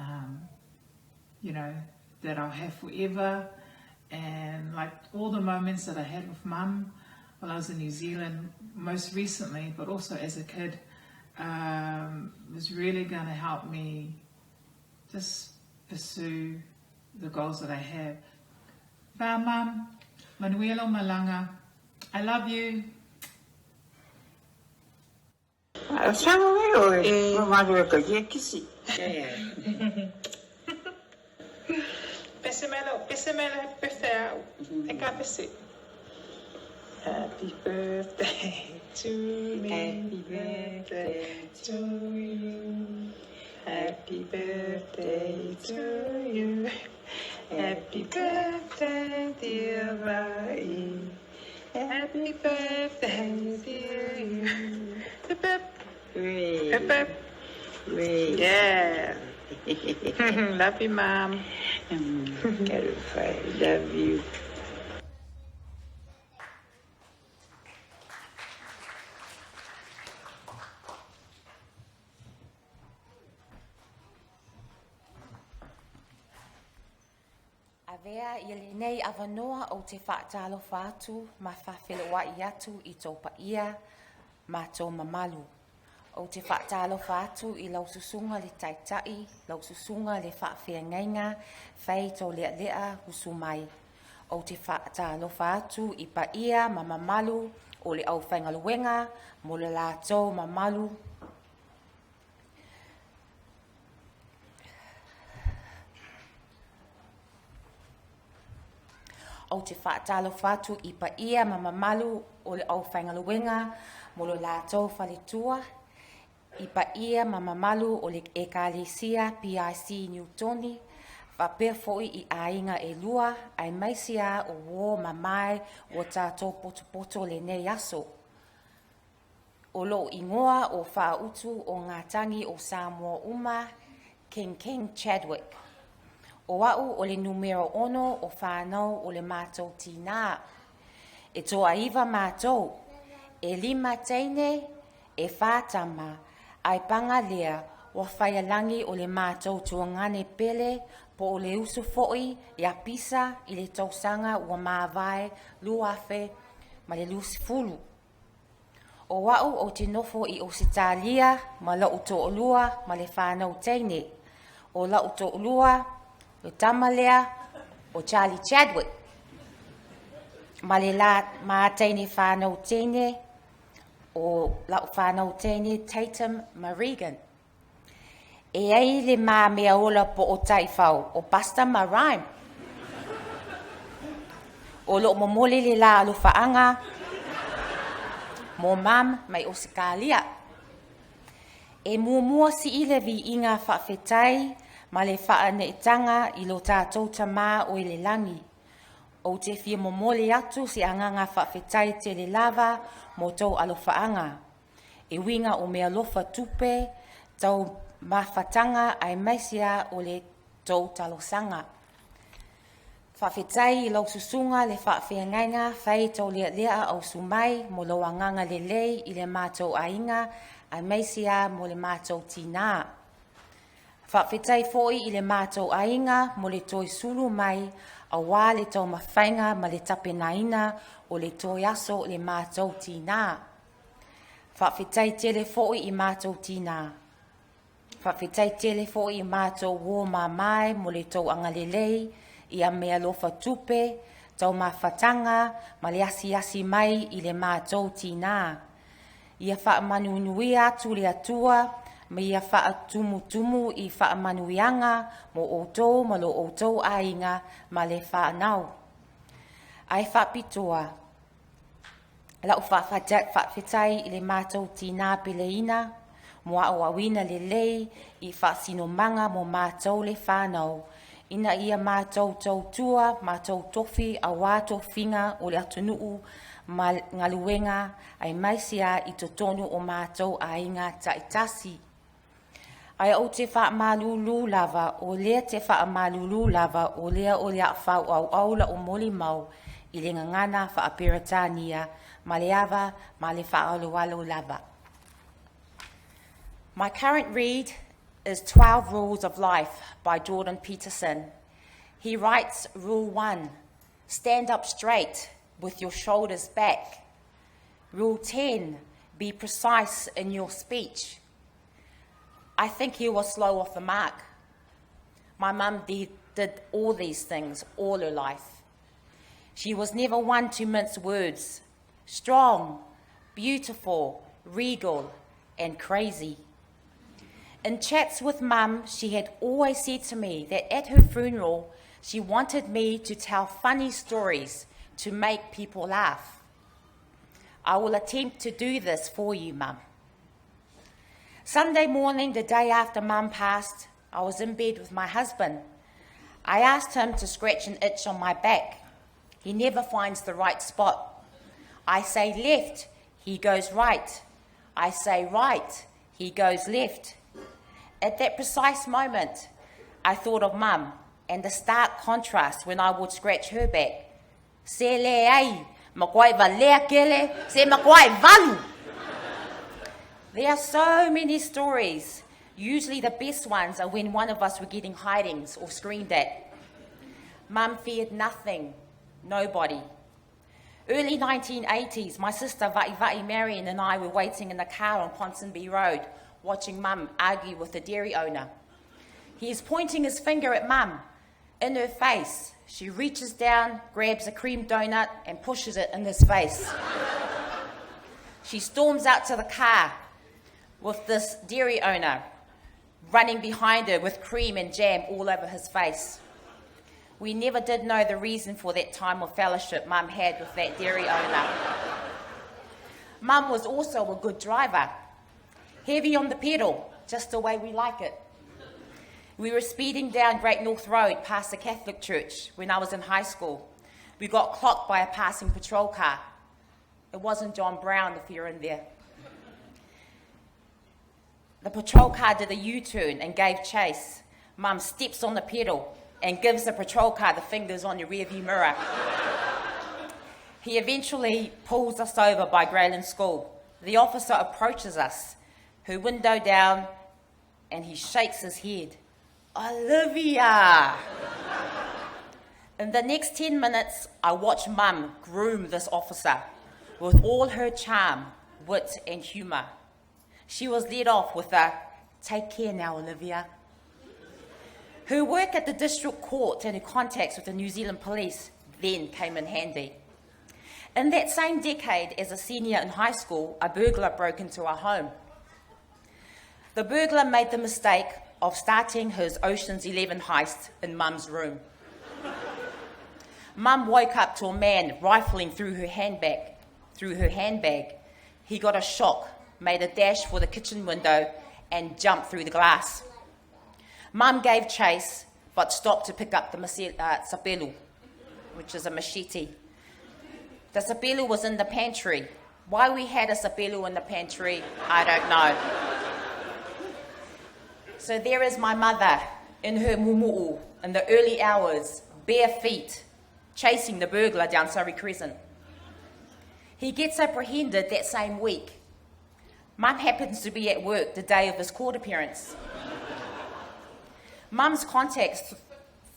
you know, that I'll have forever. And like all the moments that I had with Mum while I was in New Zealand, most recently, but also as a kid, was really going to help me just pursue the goals that I have. Ba Mum, Manuelo Malanga, I love you. Pesemelo, birthday. I got this. Happy birthday to me. Happy birthday to you. Happy birthday to you. Happy birthday, dear Rai. Happy birthday, dear you. Hip hip. Hip hip. Yeah. Love you, Mom. Love you. Avea i lenei avanoa o te whaatalofa atu ma whawhilewa I atu I tō paia ma tō mamalu. O te whaatalofa atu I lau susunga le taitai, lau susunga le whaawhiangainga, whai tō lea lea husu mai. O te whaatalofa atu I paia ma mamalu o le au whaingaluenga mo le la tō mamalu. O te whaatalofa atu I paia ma mamalu o le au whaingaluenga mo le la tō whaletua. I paia ma mamalu o le ekalesia PIC Newtoni, whapea foi I ainga e lua, ai maisia o wō mamai o tātō potopoto le nei aso. O lo ingoa o whautu o ngā tangi o Samoa Uma, King Chadwick. O au o le numero 1 o whanau o le mātou tīnā. E toa iwa mātou, e 5 teine, e whātama, ai panga lea wa whaialangi o le mātou tuangane pele po o le usu foi ia pisa I le tausanga ua māwai luafe ma le lusi fulu. O wau o te nofo I Ositalia ma lau to olua ma le whanau teine. O lau to olua o tamalea o Charlie Chadwick. Ma le la ma teine whanau teine o lau whanau teine Tatum Marigan. E ai le mā mea ola po o taifau o Pasta Marime. O lo momole le la alu whaanga mo mam mai o sikalia. E mua si ile vi inga whawhetai ma le whaanetanga I lo tātou tamā o le langi. O te fia momole atu si anganga whawhetai te le lava mo tau alu whaanga. E winga o mea lofa tupe tau mawhatanga ai maisia o le tau talosanga. Whawhetai I lau susunga le whawhiangainga whai tau lea au sumai mo lo anganga le lei I le mātou ainga ai maisia mo le mātou tīnā. Whawhetai foi I le mātou ainga mo le toi sulu mai a wā le tau mawhainga ma le tapenaina o le toi aso le mātou tīnā. Whawhetai tele foi I mātou tīnā. Whawhetai tele foi I mātou wō mai mo le tau angalelei I a mea lofa tupe, tau mawhatanga ma le asi mai I le mātou tīnā. Ia whaamanuinui atu le atua, ma ia whaatumutumu I whaamanuianga mo outou ma lo outou ainga ma le whaanau. Ai whapitoa, lau whawhetai I le mātou tīnā peleina, mo au awina le lei I whaasinomanga mo mātou le whanau. Ina ia mātou tautua, mātou tofi a wātou whinga o le atunuu ma ngā luenga ai maisia I to tonu o mātou ainga taitasi. Ai o te whaamalulu lava, o lea te whaamalulu lava, o lea whau au aula o moli mau, I le ngangana whaaperatania, ma le awa, ma le whaalualu lava. My current read is 12 Rules of Life by Jordan Peterson. He writes Rule 1, stand up straight with your shoulders back. Rule 10, be precise in your speech. I think he was slow off the mark. My mum did all these things all her life. She was never one to mince words. Strong, beautiful, regal, and crazy. In chats with Mum, she had always said to me that at her funeral, she wanted me to tell funny stories to make people laugh. I will attempt to do this for you, Mum. Sunday morning, the day after Mum passed, I was in bed with my husband. I asked him to scratch an itch on my back. He never finds the right spot. I say left, he goes right. I say right, he goes left. At that precise moment, I thought of Mum and the stark contrast when I would scratch her back. Se le ai, makwai va lea kele, se makwai valu. There are so many stories. Usually the best ones are when one of us were getting hidings or screamed at. Mum feared nothing, nobody. Early 1980s, my sister Vai Marion and I were waiting in the car on Ponsonby Road, watching Mum argue with the dairy owner. He is pointing his finger at Mum. In her face, she reaches down, grabs a cream donut and pushes it in his face. She storms out to the car with this dairy owner running behind her with cream and jam all over his face. We never did know the reason for that time of fellowship Mum had with that dairy owner. Mum was also a good driver. Heavy on the pedal, just the way we like it. We were speeding down Great North Road past the Catholic church when I was in high school. We got clocked by a passing patrol car. It wasn't John Brown if you're in there. The patrol car did a U-turn and gave chase. Mum steps on the pedal and gives the patrol car the fingers on your rearview mirror. He eventually pulls us over by Grayland School. The officer approaches us, her window down, and he shakes his head. Olivia! In the next 10 minutes, I watched Mum groom this officer with all her charm, wit, and humour. She was led off with a, "Take care now, Olivia." Her work at the district court and her contacts with the New Zealand police then came in handy. In that same decade, as a senior in high school, a burglar broke into our home. The burglar made the mistake of starting his Ocean's 11 heist in Mum's room. Mum woke up to a man rifling through her handbag. He got a shock, made a dash for the kitchen window, and jumped through the glass. Mum gave chase, but stopped to pick up the sapelu, which is a machete. The sapelu was in the pantry. Why we had a sapelu in the pantry, I don't know. So there is my mother in her mumu'u in the early hours, bare feet, chasing the burglar down Surrey Crescent. He gets apprehended that same week. Mum happens to be at work the day of his court appearance. Mum's contacts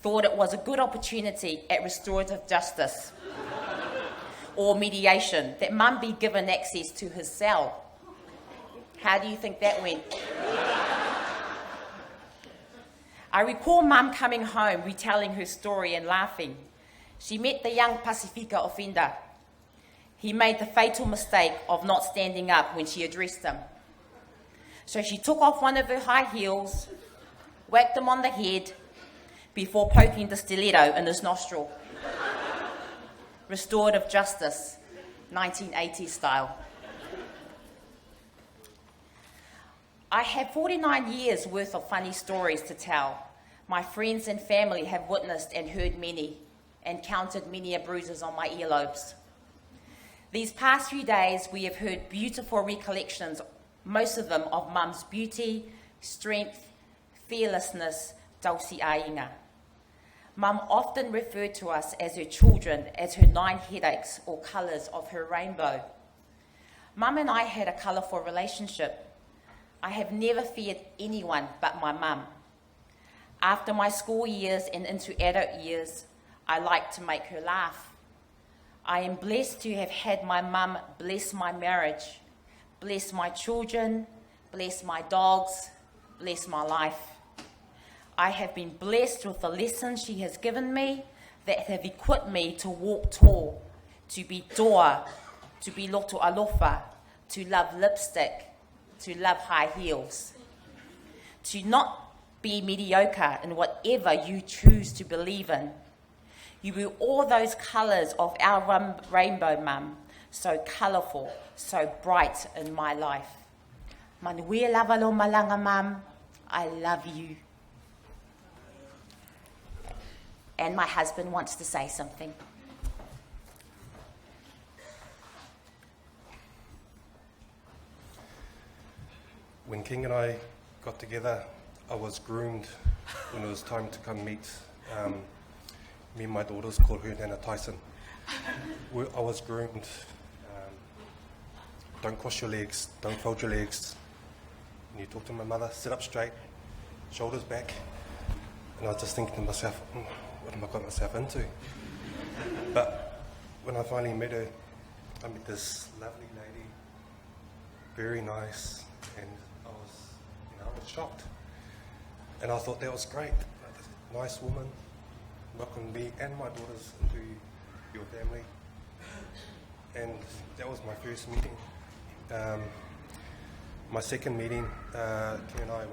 thought it was a good opportunity at restorative justice or mediation that Mum be given access to his cell. How do you think that went? I recall Mum coming home, retelling her story and laughing. She met the young Pacifica offender. He made the fatal mistake of not standing up when she addressed him. So she took off one of her high heels, whacked him on the head before poking the stiletto in his nostril. Restorative justice, 1980s style. I have 49 years worth of funny stories to tell. My friends and family have witnessed and heard many, and counted many a bruises on my earlobes. These past few days, we have heard beautiful recollections, most of them of Mum's beauty, strength, fearlessness, tausi ainga. Mum often referred to us as her children as her 9 headaches or colours of her rainbow. Mum and I had a colourful relationship. I have never feared anyone but my mum. After my school years and into adult years, I like to make her laugh. I am blessed to have had my mum bless my marriage, bless my children, bless my dogs, bless my life. I have been blessed with the lessons she has given me that have equipped me to walk tall, to be toa, to be loto alofa, to love lipstick, to love high heels, to not be mediocre in whatever you choose to believe in. You were all those colours of our rainbow, Mum, so colourful, so bright in my life. Manuia lava lo malanga, Mum, I love you. And my husband wants to say something. When King and I got together, I was groomed when it was time to come meet me and my daughters, called her Nana Tyson. I was groomed, don't cross your legs, don't fold your legs. When you talk to my mother, sit up straight, shoulders back. And I was just thinking to myself, what am I got myself into? But when I finally met her, I met this lovely lady, very nice, and I was shocked. And I thought that was great. Nice woman, welcomed me and my daughters into your family. And that was my first meeting. My second meeting, King and I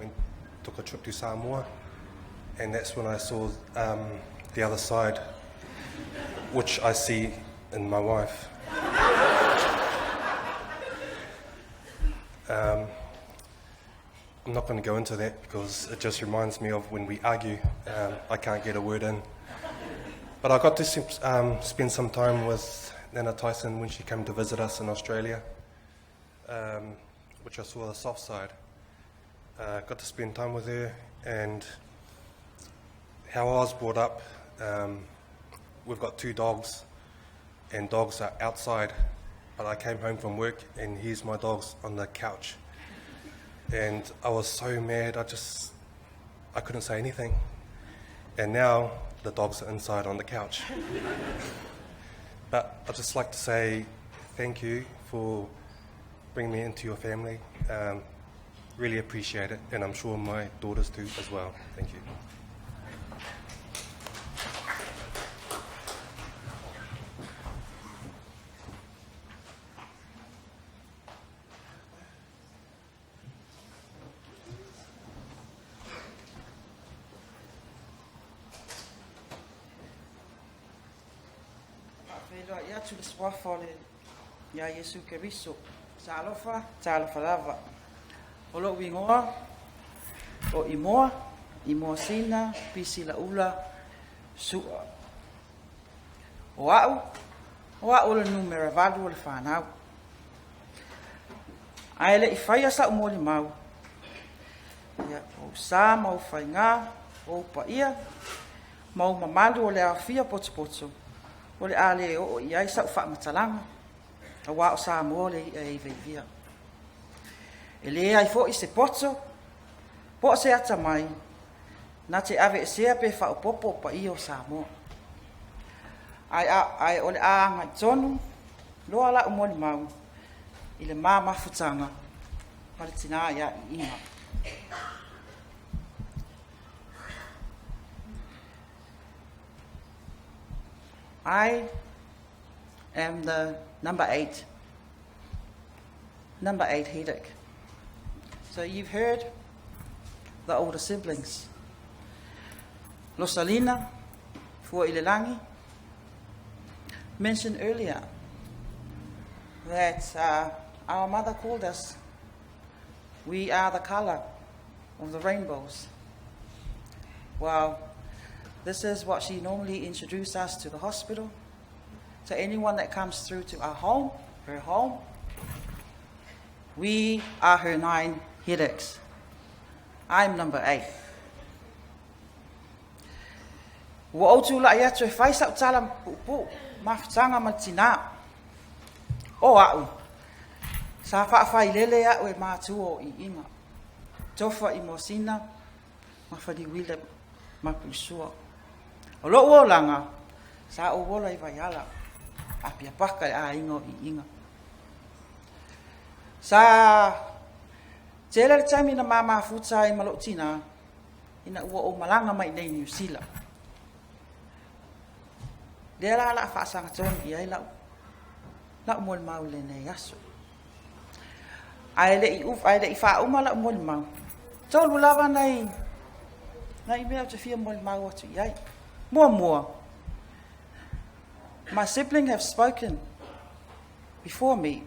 took a trip to Samoa, and that's when I saw the other side, which I see in my wife. I'm not going to go into that because it just reminds me of when we argue, I can't get a word in. But I got to spend some time with Nana Tyson when she came to visit us in Australia, which I saw the soft side. Got to spend time with her, and how I was brought up, we've got 2 dogs, and dogs are outside, but I came home from work and here's my dogs on the couch. And I was so mad, I couldn't say anything. And now the dogs are inside on the couch. But I'd just like to say thank you for bringing me into your family. Really appreciate it, and I'm sure my daughters do as well. Thank you. Ia tu le swafa o le ia Iesu Keriso. Sa alofa lava. O lo wingoa, o imoa sina, pisi la ula, sua. O au le numera valu o le whanau. Aele I whaia sa umoli mau. Ia o sa mau whainga, o upa ia, mau mamalu o le awhia potu. O le ale o iai sa ufa matalanga. A wa o sa mo le e veivia. E le ai fo I se poto. Po se ata mai. Na te ave e sea pe fa o popo pa I o sa mo. Ai o le a ngai tonu. Loa la umoni mau. I le maa mafutanga. Pa le tina ia I inga. I am the number 8 headache. So you've heard the older siblings. Rosalina, for Ilelangi, mentioned earlier that our mother called us, we are the color of the rainbows. Well, this is what she normally introduced us to the hospital, to anyone that comes through to our home. her home. We are her 9 headaches. I'm number 8. Ua outu la ia tu e whai sa utala pupu, mawhitanga ma tina. O au, sa whaafai lele au e mātu o Iiga. Tofa I Mosina, ma whadi wile ma pusua. O lo o langa, sa o wola I vaiala, a pia paka e a ingo Iiga. Sa tele le taimi na mama futa I malo tina, ina ua o malanga mai nei New Zealand. Dela la fa sanga toni I la mo mau le nei aso. Ai le I fa uma la mo mau. Tolu lava nei mea te fia mo mau atu iai. Mua. My siblings have spoken before me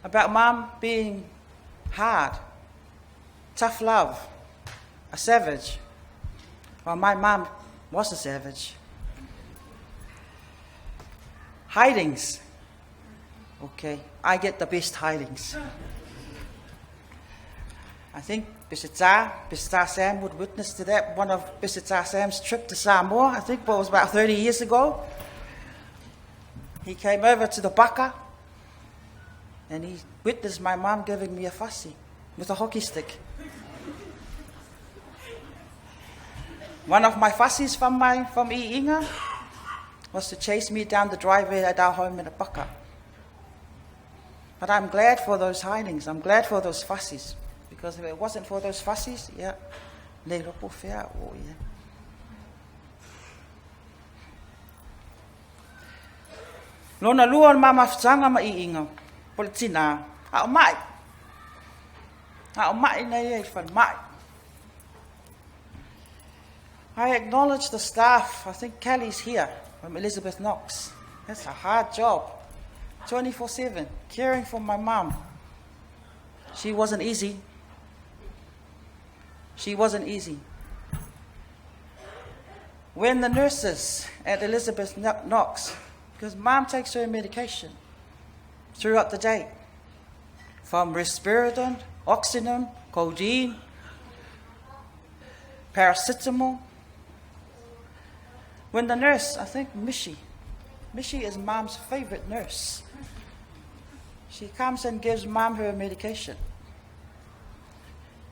about Mum being hard, tough love, a savage. Well, my mum was a savage. Hidings. Okay, I get the best hidings. I think Bisita Sam would witness to that. One of Bisita Sam's trip to Samoa, I think it was about 30 years ago. He came over to the baka and he witnessed my mum giving me a fussy with a hockey stick. One of my fussies from Iiga was to chase me down the driveway at our home in a baka. But I'm glad for those hidings. I'm glad for those fussies. Because if it wasn't for those fussies, nei ropo whea o ia. Lona lua o mama whitanga ma Iiga. Pole tina. Hao mai. Hao mai nei e whan mai. I acknowledge the staff. I think Kelly's here from Elizabeth Knox. That's a hard job. 24/7, caring for my mum. She wasn't easy. When the nurses at Elizabeth Knox, because Mum takes her medication throughout the day, from risperidone, oxygen, codeine, paracetamol. When the nurse, I think Mishi is Mum's favorite nurse. She comes and gives Mum her medication.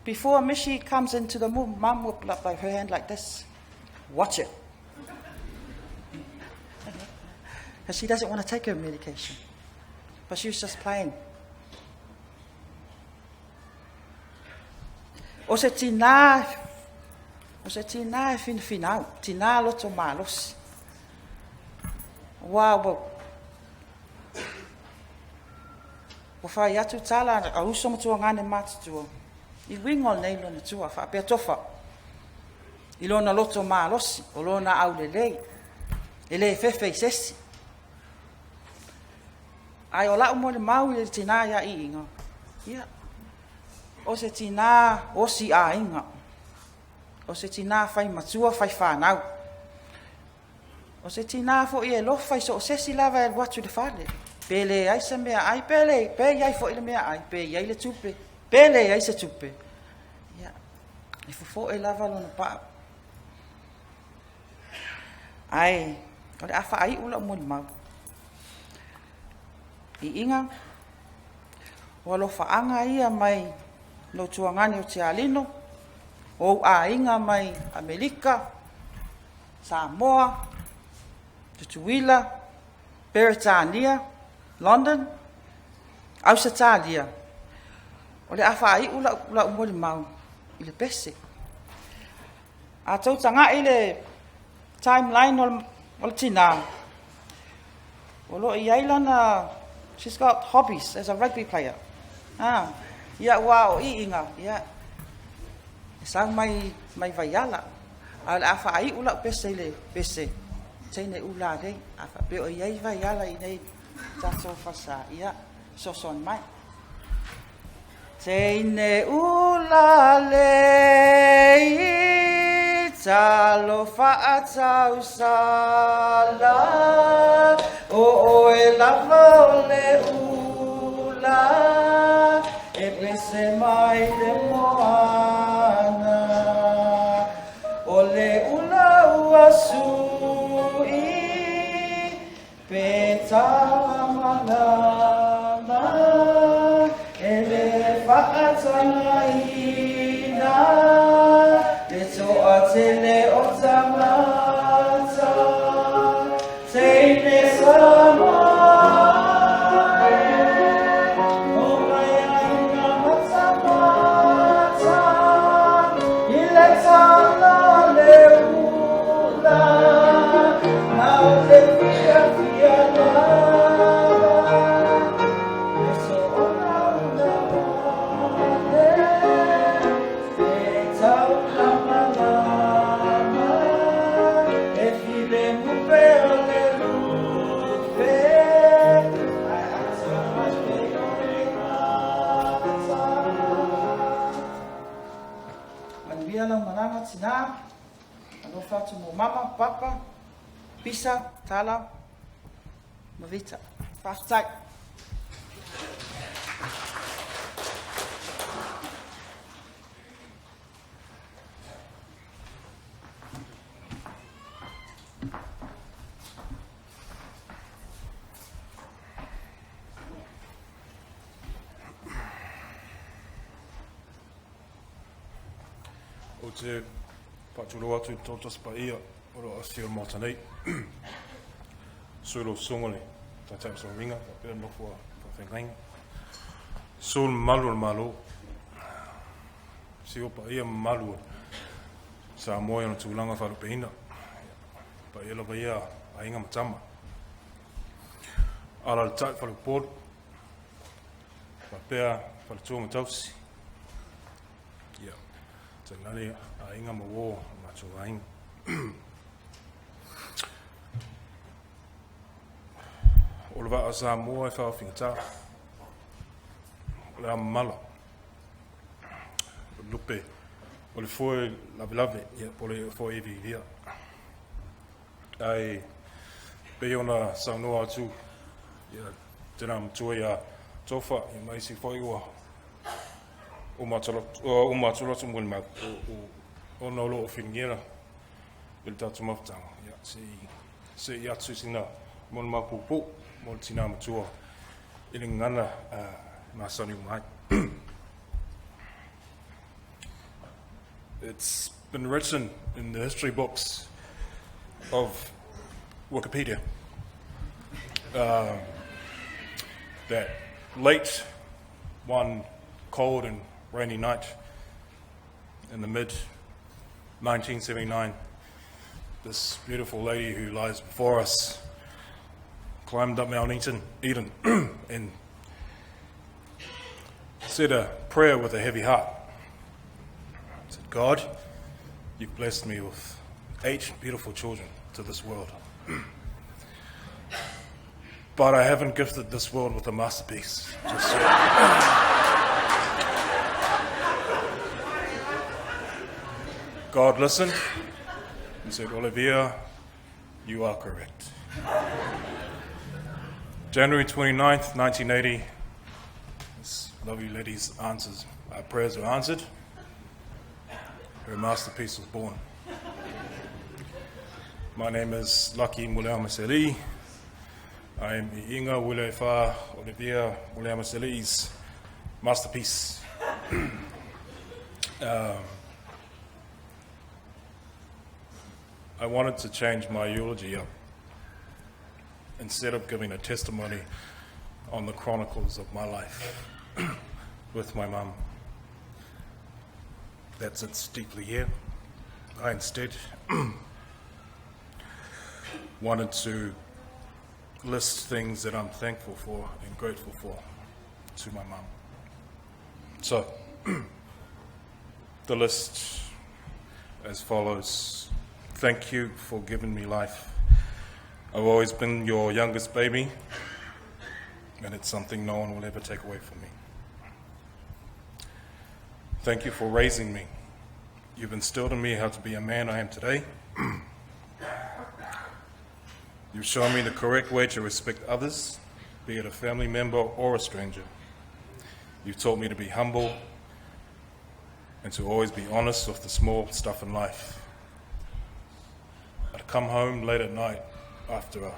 Before Mishi comes into the room, Mum will put up her hand like this. Watch it. Because she doesn't want to take her medication. But she was just playing. O se tina e finau, tina loto malos. Wow. Wa fai atu tala a uso matua ngane matutua. I wingol nei lona tua, fa pia tofa. I lona loto malosi, o lona au lelei. E le fefe I sesi. Ai o lau mo le mau I le tina ia Iiga. Ia. O se tina o si a inga. O se tina fai matua fai whanau. O se tina fo I e lo fai so o sesi lava e watu le whale. Pele ai se mea ai pele, pe iai fo I le mea ai, pe iai le tupe. Pele ai se tupe. Ia. E fo e lava lona paa. Ai, o le afa ai ula mo le mau. Iiga. O lo faanga ia mai no tuangani o te alino. O a inga mai Amerika, Samoa, Tutuila, Beretania, London, Ausitalia. O le afa ai ula mo le mau I le pese. A tau tanga I le timeline o le tina. O lo I ailana, she's got hobbies as a rugby player. Ia wa o Iiga, ia. E sang mai vaiala. A le afa ai ula pese le pese. Teine ula rei. Afa pe o iai vaiala I nei tato fasa. Ia, soson mai. Teine ula lei talo faatau sala o e lava o le ula, e pese mai le moana. O le ula ua sui, pe tamanama, e le whaatanga ina, e toa tele o tamata, teine sama. Tina, ano fatu mo mama, papa, pisa, tala, mavita. Fast tight. O te patulo atu totos pa ia oro a sio mota nei. Solo songole, ta tau so ringa, ta pera no for whengainga. Sol malu malo. Sio pa ia malu. Sa moe no tūlanga wharu peina. Pa ia lava ia a inga matama. Ala le tai wharu pōru. Pa pēr wharu tū matausi. Nani a inga mawo macho aing. Oleva asa mo e fa fingata. La mala. Lupe. Ole foi lave ya pole foi evi dia. Ai pe ona sa no atu. Ya tenam tu ya tofa i mai si foi wa. O matula tu mul mak o no lo fingira il tatu mafta ya se ya tu sina mul mapupu mul tina matua ilingana masani mai. It's been written in the history books of Wikipedia that late one cold and rainy night in the mid-1979, this beautiful lady who lies before us climbed up Mount Eden and said a prayer with a heavy heart. Said, God, you've blessed me with 8 beautiful children to this world. But I haven't gifted this world with a masterpiece just yet. God listened and said, Olevia, you are correct. January 29th, 1980, this lovely lady's prayers were answered. Her masterpiece was born. My name is Iiga Uilaefa. I am Iiga Uilaefa Olevia Muliaumasealii's masterpiece. I wanted to change my eulogy up. Instead of giving a testimony on the chronicles of my life with my mum that sits deeply here, I instead wanted to list things that I'm thankful for and grateful for to my mum. So, the list as follows. Thank you for giving me life. I've always been your youngest baby, and it's something no one will ever take away from me. Thank you for raising me. You've instilled in me how to be a man I am today. You've shown me the correct way to respect others, be it a family member or a stranger. You've taught me to be humble and to always be honest with the small stuff in life. I'd come home late at night after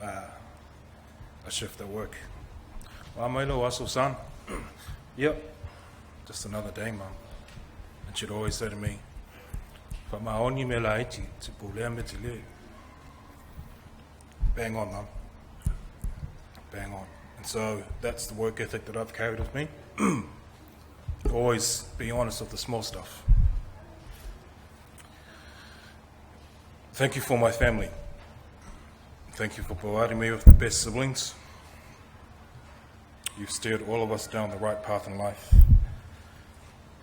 a shift at work. Mailo aso son. Yep, just another day, Mum. And she'd always say to me, "Whamaoni me la iti, te pulea me te le." Bang on, Mum. Bang on. And so that's the work ethic that I've carried with me. Always be honest with the small stuff. Thank you for my family. Thank you for providing me with the best siblings. You've steered all of us down the right path in life.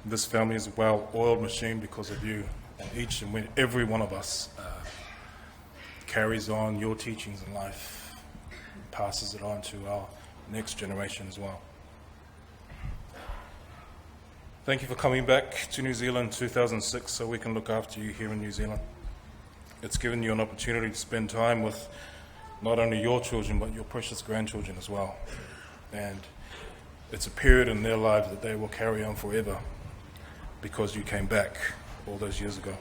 This family is a well-oiled machine because of you, and each and every one of us carries on your teachings in life, and passes it on to our next generation as well. Thank you for coming back to New Zealand in 2006 so we can look after you here in New Zealand. It's given you an opportunity to spend time with not only your children but your precious grandchildren as well. And it's a period in their lives that they will carry on forever because you came back all those years ago.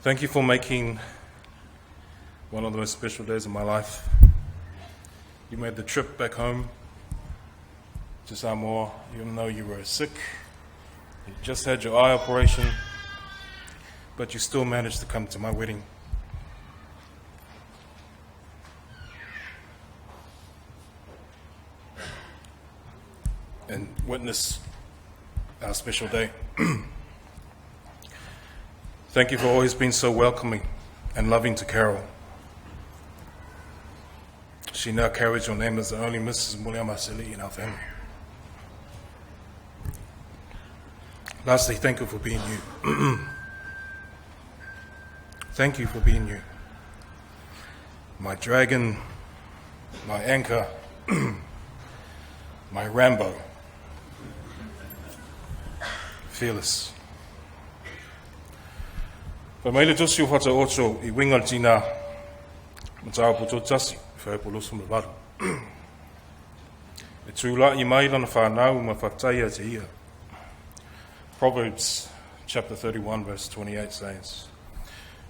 Thank you for making one of the most special days of my life. You made the trip back home to Samoa, even though you were sick. You just had your eye operation, but you still managed to come to my wedding. And witness our special day. Thank you for always being so welcoming and loving to Carol. She now carries your name as the only Mrs. Muliaumasealii in our family. Lastly, thank you for being you. Thank you for being you. My dragon, my anchor, my Rambo. Fearless. Pa mai le tosi o whata ocho I winga tina matau poto tasi whai poloso me waru. E tūla I mai lana whanau ma whataia te ia. Proverbs chapter 31 verse 28 says,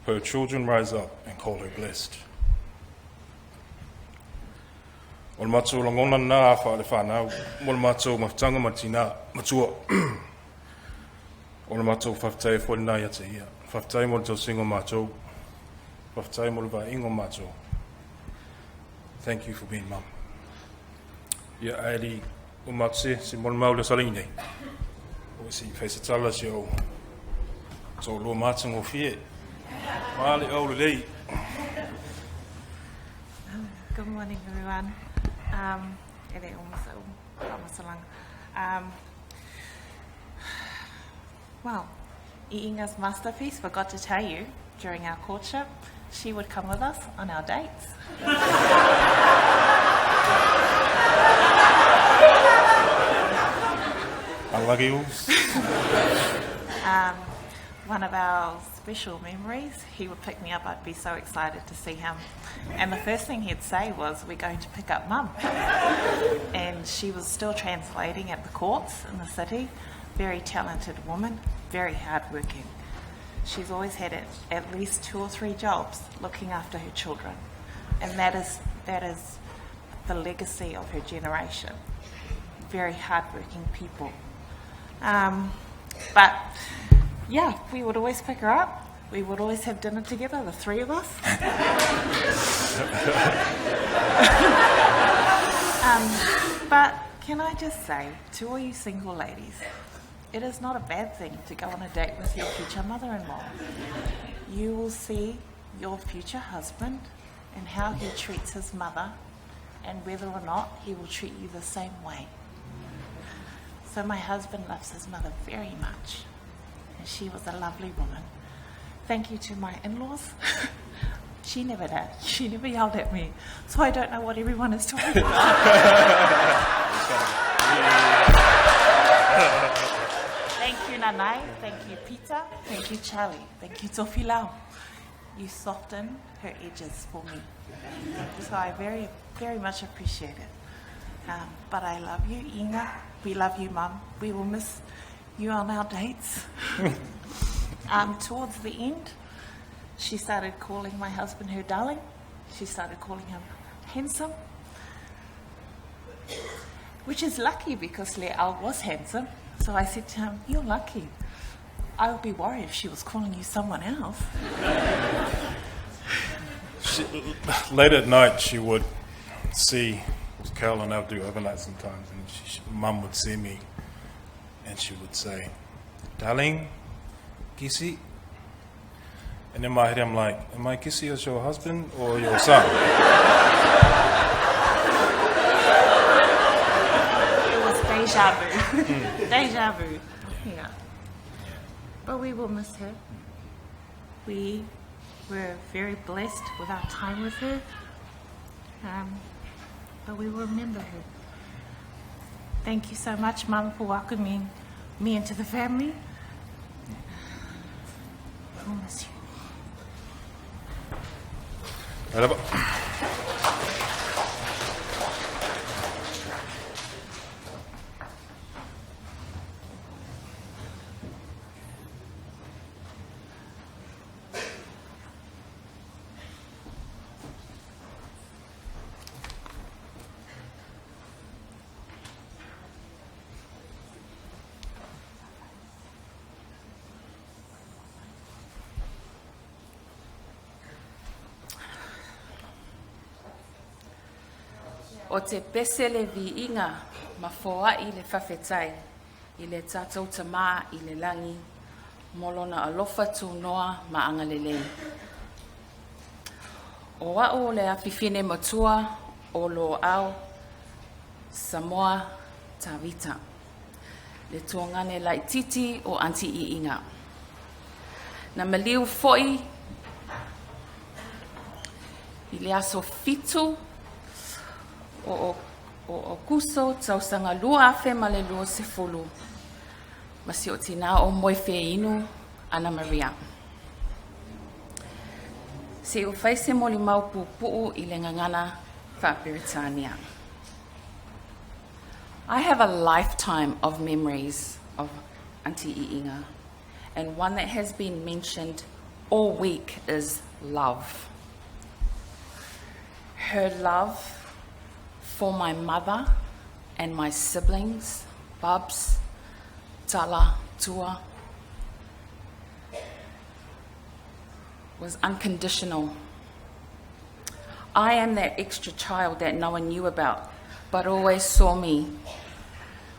"Her children rise up and call her blessed." O le matou langona nā wha le whanau, mo le matou mawhtanga matina matua. O le matou whaftai whorina ia te ia. Whaftai mo le tau singo matou. Whaftai mo le wa ingo matou. Thank you for being mum. Ia aeri o matse si mo le mau le saline. O si whaisa tala si o so lo matang o fie. Male o le lei. Good morning, everyone. Ele o well, Iiga's masterpiece forgot to tell you during our courtship, she would come with us on our dates. Unlucky. One of our special memories, he would pick me up, I'd be so excited to see him. And the first thing he'd say was, "We're going to pick up Mum." And she was still translating at the courts in the city. Very talented woman, very hardworking. She's always had at least 2 or 3 jobs looking after her children. And that is the legacy of her generation. Very hardworking people. But yeah, we would always pick her up. We would always have dinner together, the 3 of us. But can I just say to all you single ladies, it is not a bad thing to go on a date with your future mother-in-law. You will see your future husband and how he treats his mother and whether or not he will treat you the same way. So my husband loves his mother very much, and she was a lovely woman. Thank you to my in-laws. She never did. She never yelled at me, so I don't know what everyone is talking about. Thank you, Nanai. Thank you, Peter. Thank you, Charlie. Thank you, Tofilau. you soften her edges for me. So I very, very much appreciate it. But I love you, Iiga. We love you, Mum. We will miss you on our dates. Towards the end, she started calling my husband her darling. She started calling him handsome, which is lucky because Le'au was handsome. So I said to him, you're lucky. I would be worried if she was calling you someone else. Late at night, she would see Carol and I would do overnight sometimes, and Mum would see me, and she would say, "Darling, Kisi." And in my head, I'm like, "Am I Kisi as your husband or your son?" It was deja vu. Deja vu. Yeah. But we will miss her. We were very blessed with our time with her. But we will remember her. Thank you so much, Mum, for welcoming me into the family. We'll miss you. O te pese le viinga ma foa I le whawhetai I le tātou tamā I le langi molona alofa tū noa ma angalelei. O au le awhiwhine matua o lo au Samoa Tawita. Le tuangane lai titi o Auntie Iiga. Na maliu foi I le aso fitu o kuso tausanga lua afe ma le lua sefulu. Masi o tina o moefe inu Ana Maria. Se o faise mo li mau pupuu I le ngangana Whaperitania. I have a lifetime of memories of Auntie Iiga, and one that has been mentioned all week is love. Her love for my mother and my siblings, Babs, Tala, Tua, was unconditional. I am that extra child that no one knew about, but always saw me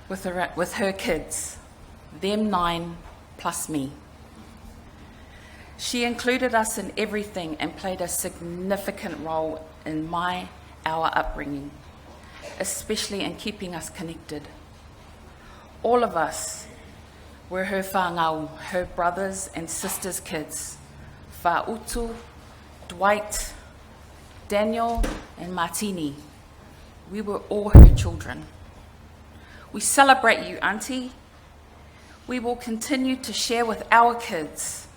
with her kids, them 9 plus me. She included us in everything and played a significant role in our upbringing, especially in keeping us connected. All of us were her whāngau, her brothers and sisters' kids, Whautu, Dwight, Daniel and Martini. We were all her children. We celebrate you, Auntie. We will continue to share with our kids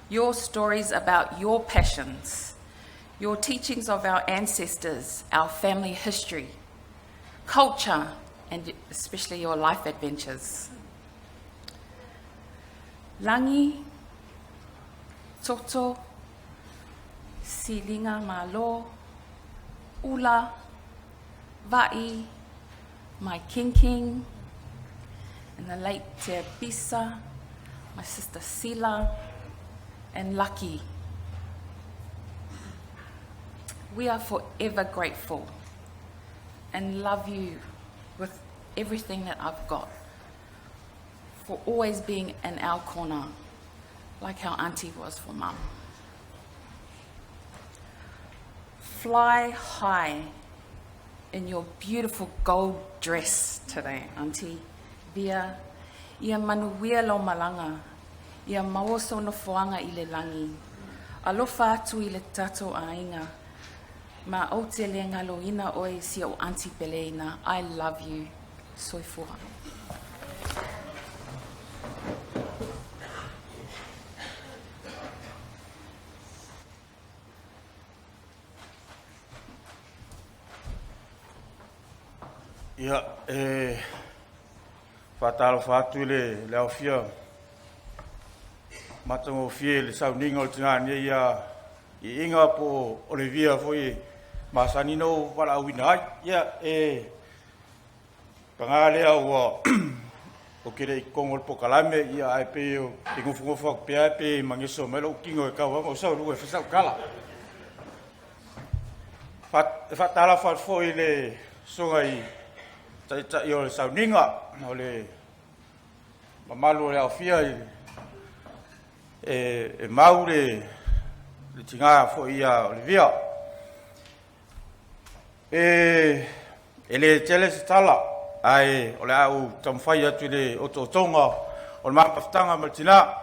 your stories about your passions, your teachings of our ancestors, our family history, culture, and especially your life adventures. Langi, Toto, Silinga Malo, Ula, Vai, my King, and the late Te Pisa, my sister Sila, and Lucky. We are forever grateful and love you with everything that I've got, for always being in our corner, like how Auntie was for Mum. Fly high in your beautiful gold dress today, Auntie. Via ia manuia lo malanga, ia maoso no foanga I le langi. Alofa atu I le tato ainga. Ma o te lenga lo ina oi si o Auntie Peleina. I love you. Soifua. Ia, whatalo whatu le leo fia. Matango fie le sauninga o tingani ia I inga po Olevia foi masanino wala wina ai. Ia, pangalea ua o kere I kongol po kalame ia ai pe o tingufungofa pe ai pe mangiso melo kingo e kawa o sau lue fisau kala. Fatala fat foi le songai ta yo le sauninga o le mamalu le afia e maure le tinga foi ia Olevia. Ele tele stala ai o le au tamfai atu le ototonga o le mapaftanga maltina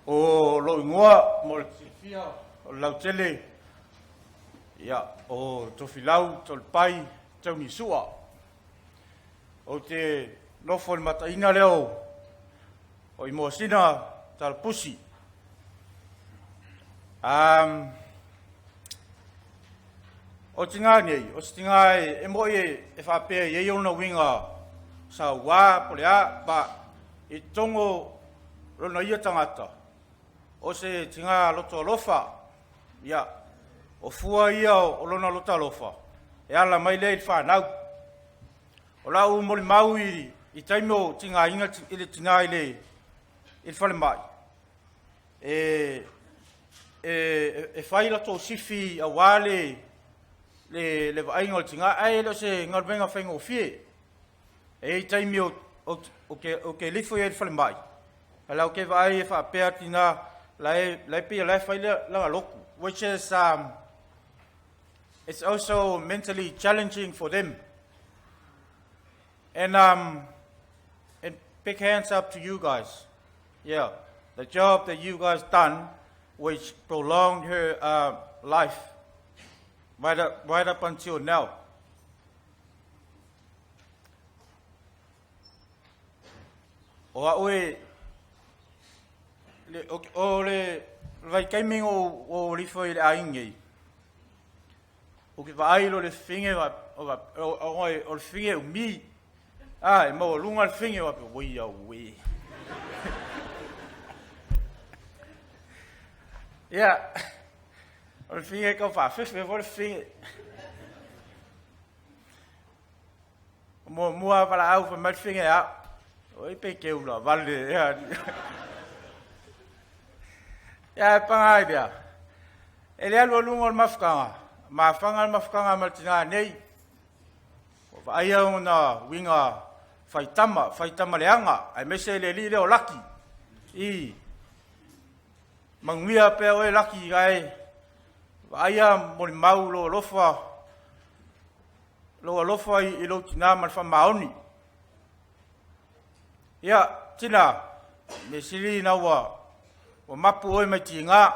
o lo ingoa mo le tifia o lau tele ia o tofilau tolpai tauni sua o te lofo le mataina leo o I mosina talpusi o tinga nei, o tinga e moi e whapea e ona winga sa wā polea ba I tongo rona ia tangata o se tinga loto alofa ia o fua ia o lona lota alofa e ala mai le I whanau o lau moli mau I taimo tinga inga ile tinga ile I whale mai e whai lato sifi a wale le vainga o tinga ai lo se ngarbenga whainga o fie e taimi o ke lifo e whale mai a lau ke vai e whapea tina lai pia lai whaile langa loku which is it's also mentally challenging for them and big hands up to you guys. Yeah, the job that you guys done, which prolonged her life right up until now. O aue le vai kaiming o rifo I le aingi. O ke vai lo le finge o le finge o mi. Ai mo lunga le finge wa pe ia we. Ja, og det fik jeg ikke op for hvor det fik. Mor var der af for mig fik jeg. Og I begge uler valgte ja. Ja, pangai dia. Ele alu lunga mafkanga. Ma fangal mafkanga maltina nei. O vai ona winga faitama leanga. Ai mese le li le o laki. I Manguia pe o laki gai aia mo mau lo lofa I lo tina mal fa maoni ia tina me sili na wa mapu o mai tinga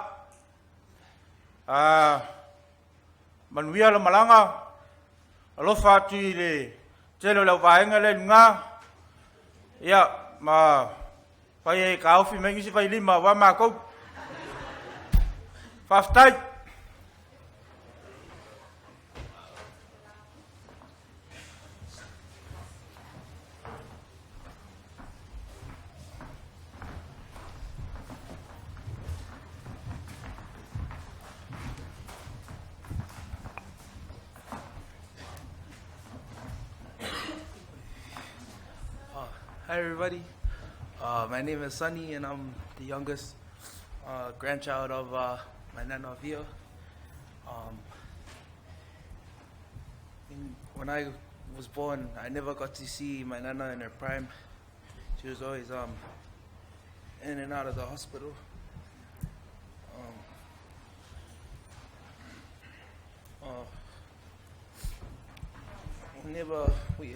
manuia lo malanga lofa tu le telo la vaenga le nga ia ma pai ka ofi mengi si pai lima wa ma ko Faftai. Hi everybody, my name is Sunny and I'm the youngest grandchild of my Nana Via. When I was born, I never got to see my Nana in her prime. She was always in and out of the hospital. Whenever we,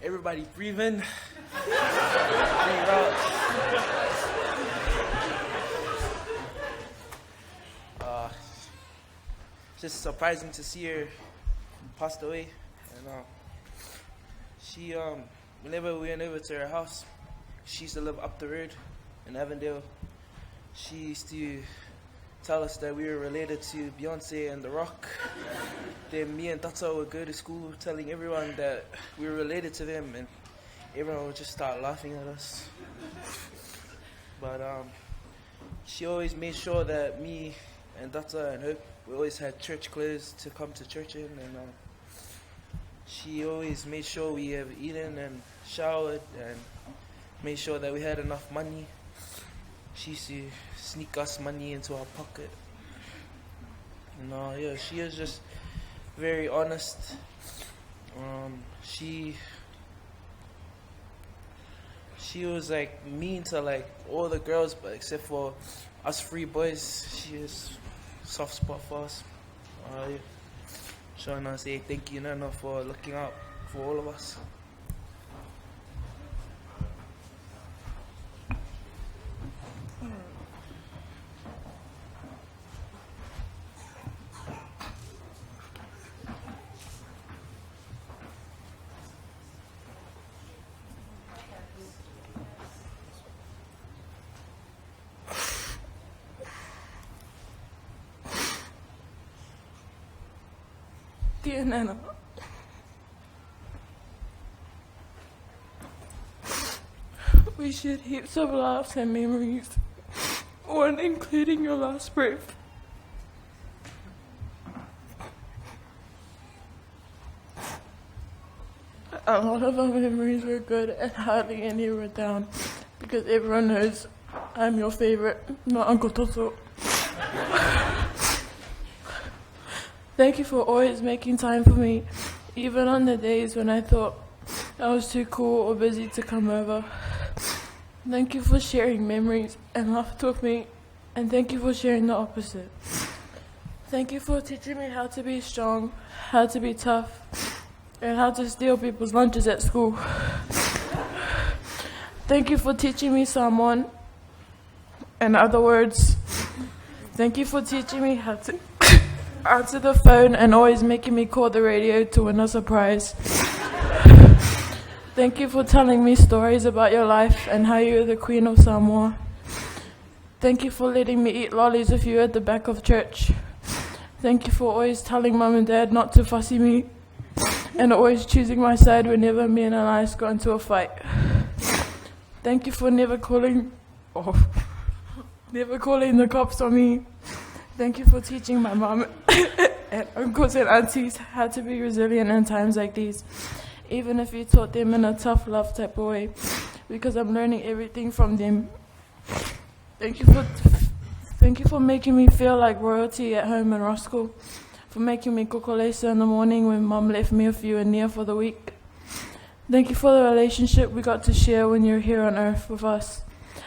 everybody breathing. Breathe out. Just surprising to see her passed away. And she, whenever we went over to her house, she used to live up the road in Avondale. She used to tell us that we were related to Beyonce and The Rock. Then me and Tata would go to school telling everyone that we were related to them, and everyone would just start laughing at us. But she always made sure that me and Tata and Hope, we always had church clothes to come to church in, and she always made sure we have eaten and showered and made sure that we had enough money. She used to sneak us money into our pocket. Yeah, she is just very honest. She was like mean to like all the girls, but except for us free boys, she is soft spot for us. Yeah. So I want to say thank you, Nana, for looking out for all of us. Dear Nana, we shared heaps of laughs and memories, one including your last breath. A lot of our memories were good and hardly any were down, because everyone knows I'm your favorite, not Uncle Toto. Thank you for always making time for me, even on the days when I thought I was too cool or busy to come over. Thank you for sharing memories and laughter with me, and thank you for sharing the opposite. Thank you for teaching me how to be strong, how to be tough, and how to steal people's lunches at school. Thank you for teaching me Samoan. In other words, thank you for teaching me how to answer the phone and always making me call the radio to win a surprise. Thank you for telling me stories about your life and how you're the Queen of Samoa. Thank you for letting me eat lollies with you at the back of church. Thank you for always telling Mum and Dad not to fussy me, and always choosing my side whenever me and Elias got into a fight. Thank you for never calling the cops on me. Thank you for teaching my mum and uncles and aunties how to be resilient in times like these, even if you taught them in a tough love type of way, because I'm learning everything from them. Thank you for making me feel like royalty at home in Roscoe, for making me kokolesa in the morning when Mum left me a few in Nia for the week. Thank you for the relationship we got to share when you're here on earth with us.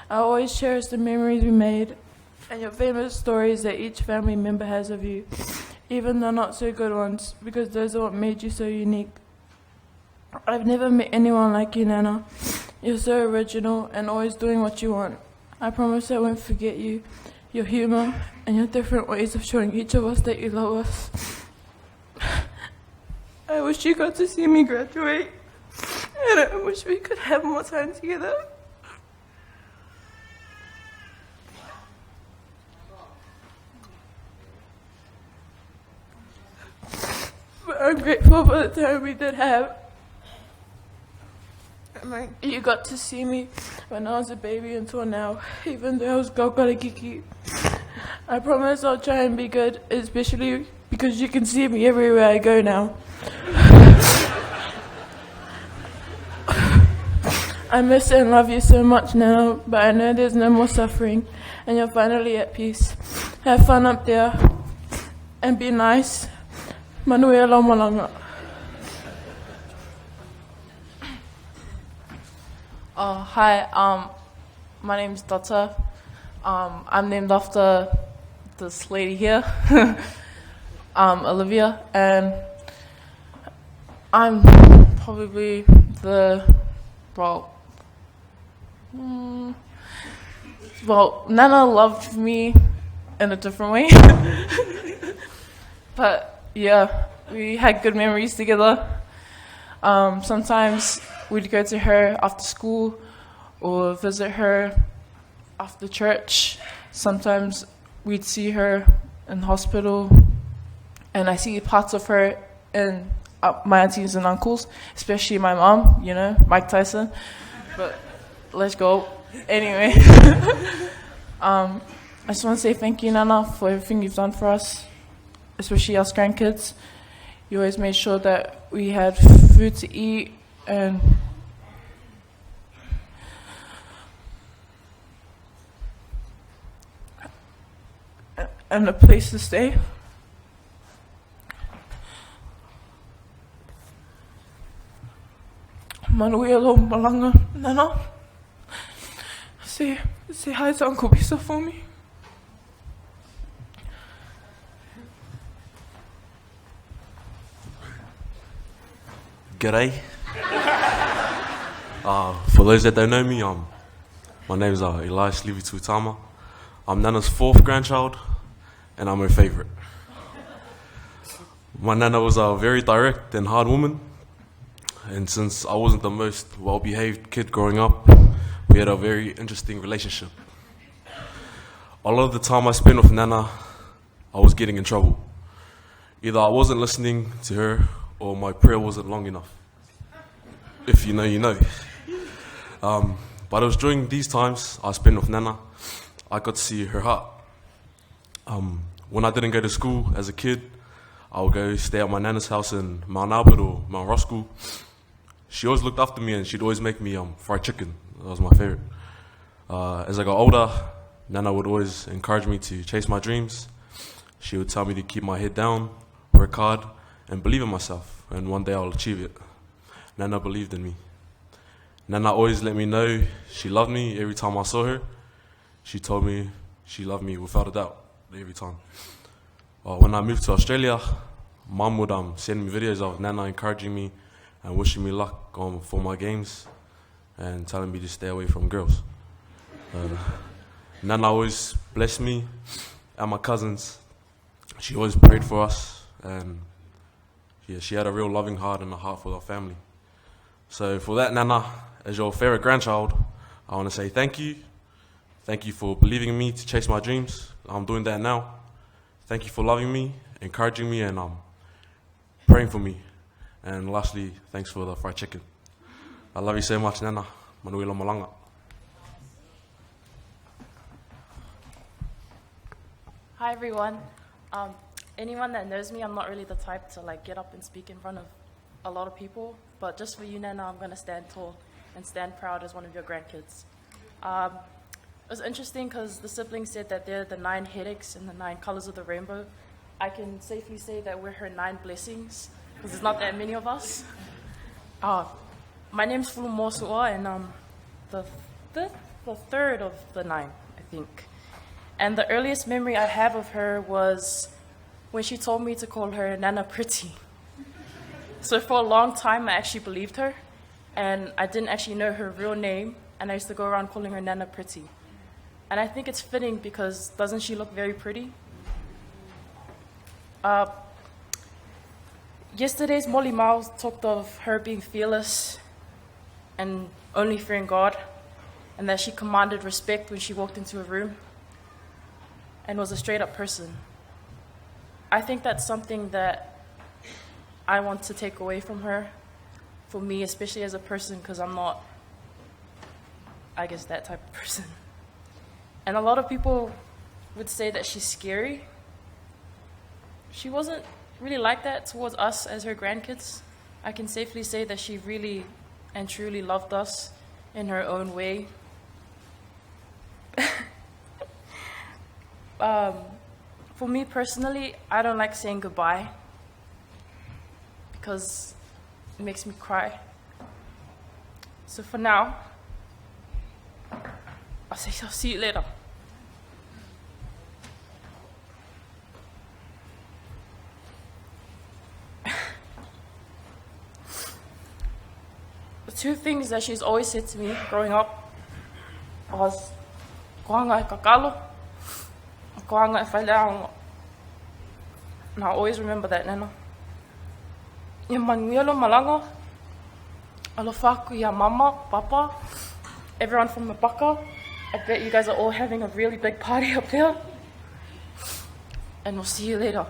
I always cherish the memories we made and your famous stories that each family member has of you, even the not so good ones, because those are what made you so unique. I've never met anyone like you, Nana. You're so original and always doing what you want. I promise I won't forget you, your humor, and your different ways of showing each of us that you love us. I wish you got to see me graduate, and I wish we could have more time together. But I'm grateful for the time we did have. And you got to see me when I was a baby until now, even though I was Gaukarikiki. I promise I'll try and be good, especially because you can see me everywhere I go now. I miss and love you so much now, but I know there's no more suffering and you're finally at peace. Have fun up there and be nice. Manuel Malanga. Hi, my name's Dota. I'm named after this lady here, Olivia, and I'm probably Nana loved me in a different way, but yeah, we had good memories together. Sometimes we'd go to her after school or visit her after church. Sometimes we'd see her in hospital, and I see parts of her in my aunties and uncles, especially my mom, you know, Mike Tyson. But let's go. Anyway, I just want to say thank you, Nana, for everything you've done for us, especially us grandkids. You always made sure that we had food to eat and a place to stay. Manuelo Malanga, Nana. Say hi to Uncle Bisa for me. G'day. For those that don't know me, my name is Iiga Uilaefa Olevia. I'm Nana's 4th grandchild, and I'm her favourite. My Nana was a very direct and hard woman, and since I wasn't the most well-behaved kid growing up, we had a very interesting relationship. A lot of the time I spent with Nana, I was getting in trouble. Either I wasn't listening to her, or my prayer wasn't long enough. If you know, you know. But it was during these times I spent with Nana, I got to see her heart. When I didn't go to school as a kid, I would go stay at my Nana's house in Mount Albert or Mount Roskill. She always looked after me, and she'd always make me fried chicken. That was my favourite. As I got older, Nana would always encourage me to chase my dreams. She would tell me to keep my head down, work hard, and believe in myself, and one day I'll achieve it. Nana believed in me. Nana always let me know she loved me every time I saw her. She told me she loved me without a doubt, every time. When I moved to Australia, Mum would send me videos of Nana encouraging me and wishing me luck for my games and telling me to stay away from girls. Nana always blessed me and my cousins. She always prayed for us, and yeah, she had a real loving heart and a heart for our family. So for that, Nana, as your favourite grandchild, I want to say thank you. Thank you for believing in me to chase my dreams. I'm doing that now. Thank you for loving me, encouraging me, and praying for me. And lastly, thanks for the fried chicken. I love you so much, Nana. Manuela Malanga. Hi everyone. Anyone that knows me, I'm not really the type to get up and speak in front of a lot of people, but just for you, Nana, I'm going to stand tall and stand proud as one of your grandkids. It was interesting because the siblings said that they're the 9 headaches and the 9 colors of the rainbow. I can safely say that we're her 9 blessings, because there's not that many of us. My name's Fulu Mosua, and I'm the third of the 9, I think. And the earliest memory I have of her was when she told me to call her Nana Pretty. So for a long time, I actually believed her, and I didn't actually know her real name, and I used to go around calling her Nana Pretty. And I think it's fitting because doesn't she look very pretty? Yesterday's Molly Miles talked of her being fearless and only fearing God, and that she commanded respect when she walked into a room and was a straight up person. I think that's something that I want to take away from her, for me, especially as a person, because I'm not, I guess, that type of person. And a lot of people would say that she's scary. She wasn't really like that towards us as her grandkids. I can safely say that she really and truly loved us in her own way. For me personally, I don't like saying goodbye because it makes me cry. So for now, I'll say I'll see you later. The 2 things that she's always said to me growing up was "Koanga e kakalo, koanga e whaileanga." And I always remember that, Nana. Ia Manuelo Malanga, alofa ia mama, papa, everyone from the baka. I bet you guys are all having a really big party up there. and we'll see you later.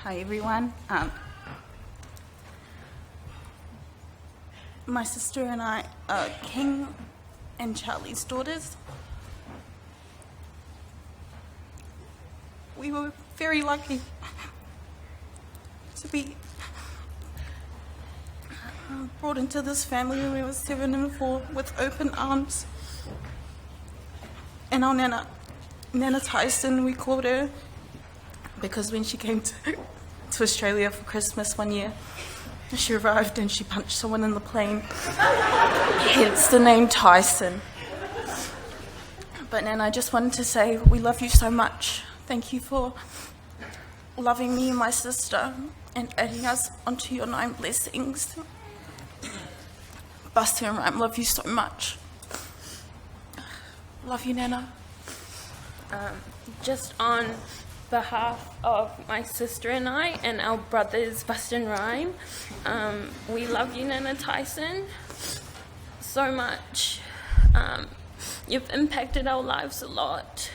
Hi everyone. My sister and I are King and Charlie's daughters. We were very lucky to be brought into this family when we were 7 and 4 with open arms. And our Nana Tyson, we called her, because when she came to Australia for Christmas one year, she arrived and she punched someone in the plane, hence the name Tyson. But Nana, I just wanted to say we love you so much. Thank you for loving me and my sister and adding us onto your 9 blessings. Buster and Rhyme, love you so much. Love you, Nana. Just on behalf of my sister and I and our brothers Buster and Rhyme, we love you, Nana Tyson, so much. You've impacted our lives a lot,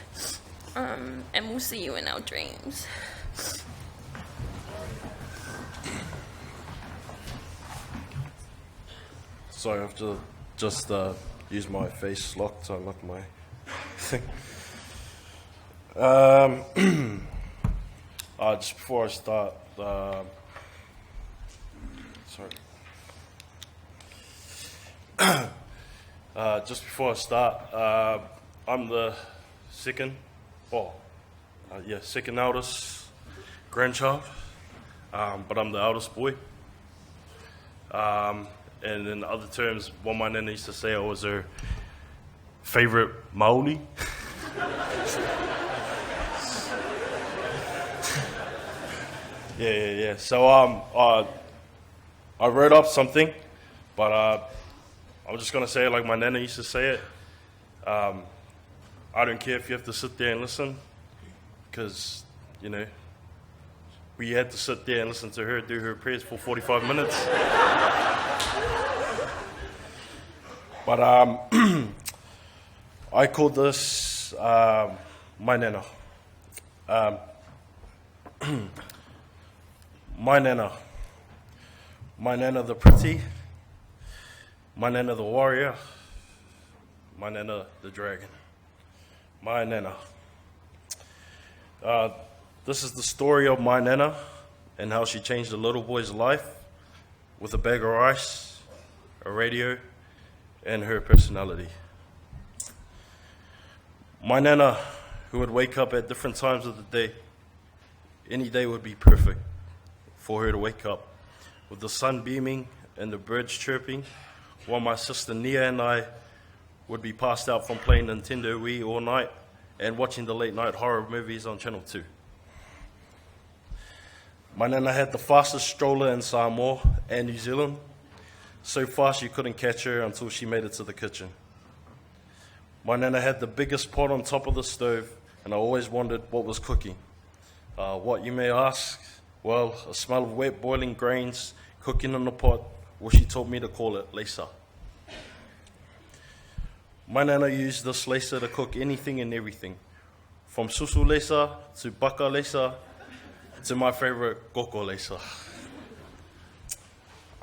and we'll see you in our dreams. Sorry, I have to just use my face lock to unlock my thing. Just before I start, I'm the second eldest grandchild, but I'm the eldest boy. And in other terms, what my nana used to say, I was her favorite Maoli. Yeah. So I wrote up something, but I'm just gonna say it like my nana used to say it. I don't care if you have to sit there and listen, because we had to sit there and listen to her do her prayers for 45 minutes. But I call this my nana. My nana. My nana the pretty. My nana the warrior. My nana the dragon. My nana. This is the story of my nana and how she changed a little boy's life with a bag of rice, a radio, and her personality. My nana, who would wake up at different times of the day. Any day would be perfect for her to wake up with the sun beaming and the birds chirping, while my sister Nia and I would be passed out from playing Nintendo Wii all night and watching the late night horror movies on Channel 2. My nana had the fastest stroller in Samoa and New Zealand, so fast you couldn't catch her until she made it to the kitchen. My nana had the biggest pot on top of the stove, and I always wondered what was cooking. What, you may ask? Well, a smell of wet boiling grains cooking in the pot, or she told me to call it leisa. My nana used this leisa to cook anything and everything, from susu leisa to baka leisa to my favorite koko leisa.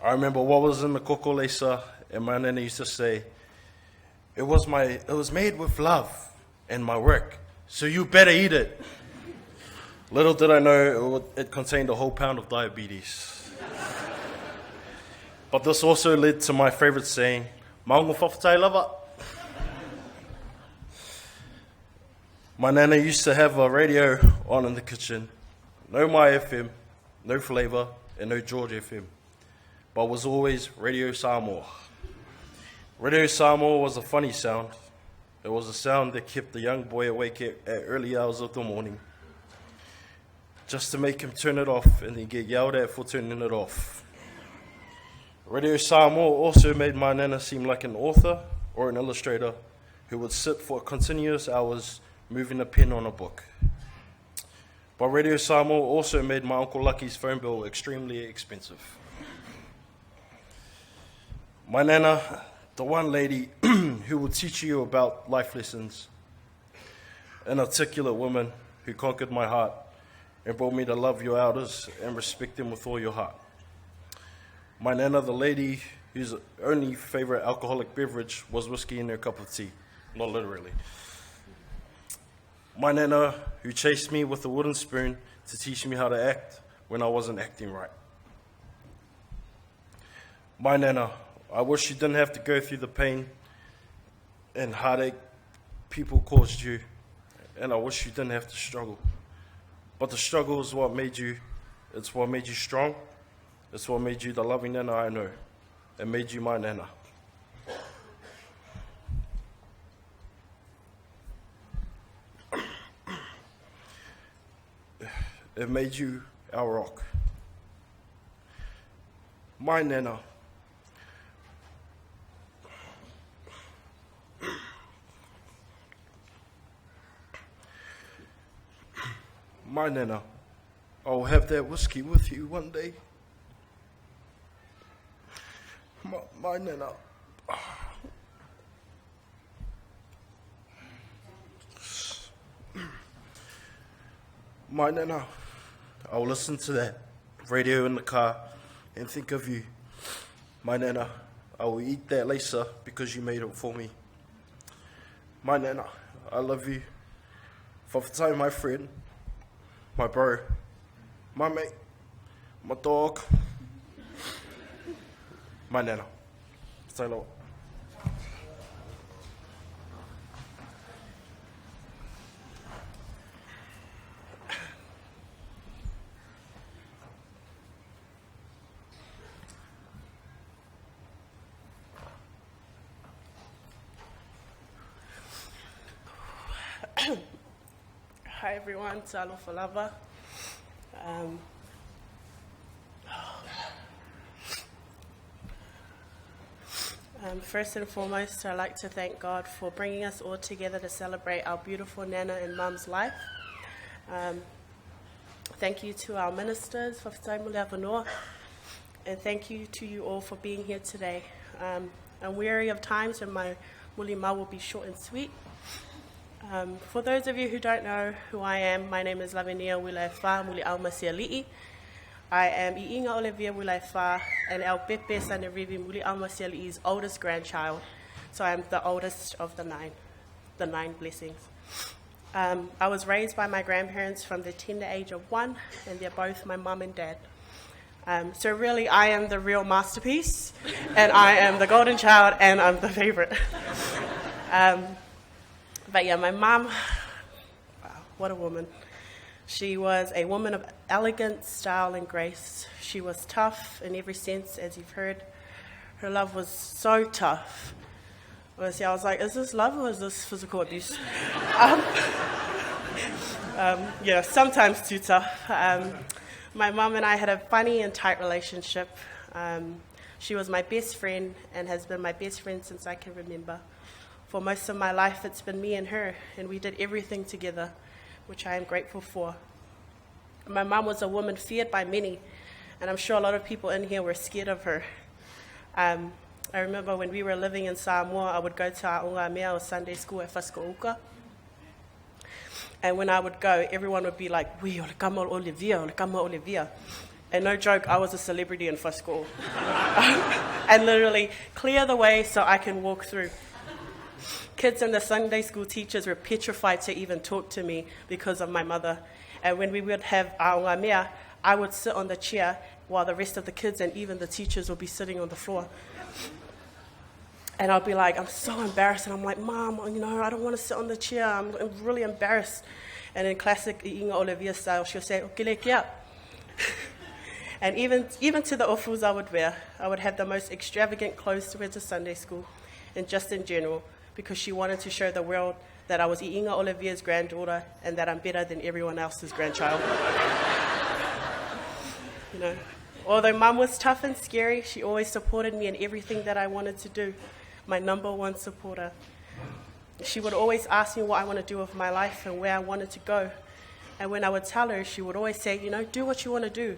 I remember what was in the koko leisa, and my nana used to say, it was made with love and my work, so you better eat it. Little did I know it contained a whole pound of diabetes. But this also led to my favorite saying, maungo whawhatai lava. My nana used to have a radio on in the kitchen. No My FM, no Flavour, and no George FM. But was always Radio Samoa. Radio Samoa was a funny sound. It was a sound that kept the young boy awake at early hours of the morning, just to make him turn it off and then get yelled at for turning it off. Radio Samoa also made my nana seem like an author or an illustrator who would sit for continuous hours moving a pen on a book. But Radio Samoa also made my Uncle Lucky's phone bill extremely expensive. My nana The one lady who will teach you about life lessons. An articulate woman who conquered my heart and brought me to love your elders and respect them with all your heart. My nana, the lady whose only favorite alcoholic beverage was whiskey in her cup of tea, not literally. My nana, who chased me with a wooden spoon to teach me how to act when I wasn't acting right. My nana, I wish you didn't have to go through the pain and heartache people caused you, and I wish you didn't have to struggle. But the struggle is what made you, it's what made you strong, it's what made you the loving nana I know. It made you my nana. It made you our rock. My nana. My nana. I'll have that whiskey with you one day. My nana. My nana. I'll listen to that radio in the car and think of you. My nana. I will eat that laser because you made it for me. My nana. I love you. Whawhatai, my friend, my bro, my mate, my dog, my nana. Stay low. Hi everyone, it's Uilaefa Olevia. First and foremost, I'd like to thank God for bringing us all together to celebrate our beautiful Nana and Mum's life. Thank you to our ministers, Whawhatai Mulia Vanua, and thank you to you all for being here today. I'm weary of times when my muli mau will be short and sweet. For those of you who don't know who I am, my name is Iiga Uilaefa Muliaumasealii. I am Iiga Olevia Muliaumasealii and our Pepe Sanerivi Muliaumasealii's oldest grandchild. So I'm the oldest of the nine blessings. I was raised by my grandparents from the tender age of 1, and they're both my mum and dad. So really, I am the real masterpiece, and I am the golden child, and I'm the favorite. But yeah, my mum, wow, what a woman. She was a woman of elegance, style, and grace. She was tough in every sense, as you've heard. Her love was so tough. Honestly, I was like, is this love or is this physical abuse? Yeah, sometimes too tough. My mum and I had a funny and tight relationship. She was my best friend and has been my best friend since I can remember. For most of my life, it's been me and her, and we did everything together, which I am grateful for. My mum was a woman feared by many, and I'm sure a lot of people in here were scared of her. I remember when we were living in Samoa, I would go to our Onga Mea or Sunday school at Whaskauka. And when I would go, everyone would be like, "We Uilaefa Olevia, Uilaefa Olevia." And no joke, I was a celebrity in Whaskauka. And literally clear the way so I can walk through. Kids and the Sunday school teachers were petrified to even talk to me because of my mother. And when we would have our Onga Mea, I would sit on the chair while the rest of the kids and even the teachers would be sitting on the floor. And I'd be like, I'm so embarrassed. And I'm like, Mom, I don't want to sit on the chair. I'm really embarrassed. And in classic Iiga Olevia style, she'll say, "Okele kia." And even to the ofus I would wear, I would have the most extravagant clothes to wear to Sunday school, and just in general, because she wanted to show the world that I was Iiga Olevia's granddaughter and that I'm better than everyone else's grandchild. Although Mum was tough and scary, she always supported me in everything that I wanted to do. My number one supporter. She would always ask me what I want to do with my life and where I wanted to go. And when I would tell her, she would always say, do what you want to do.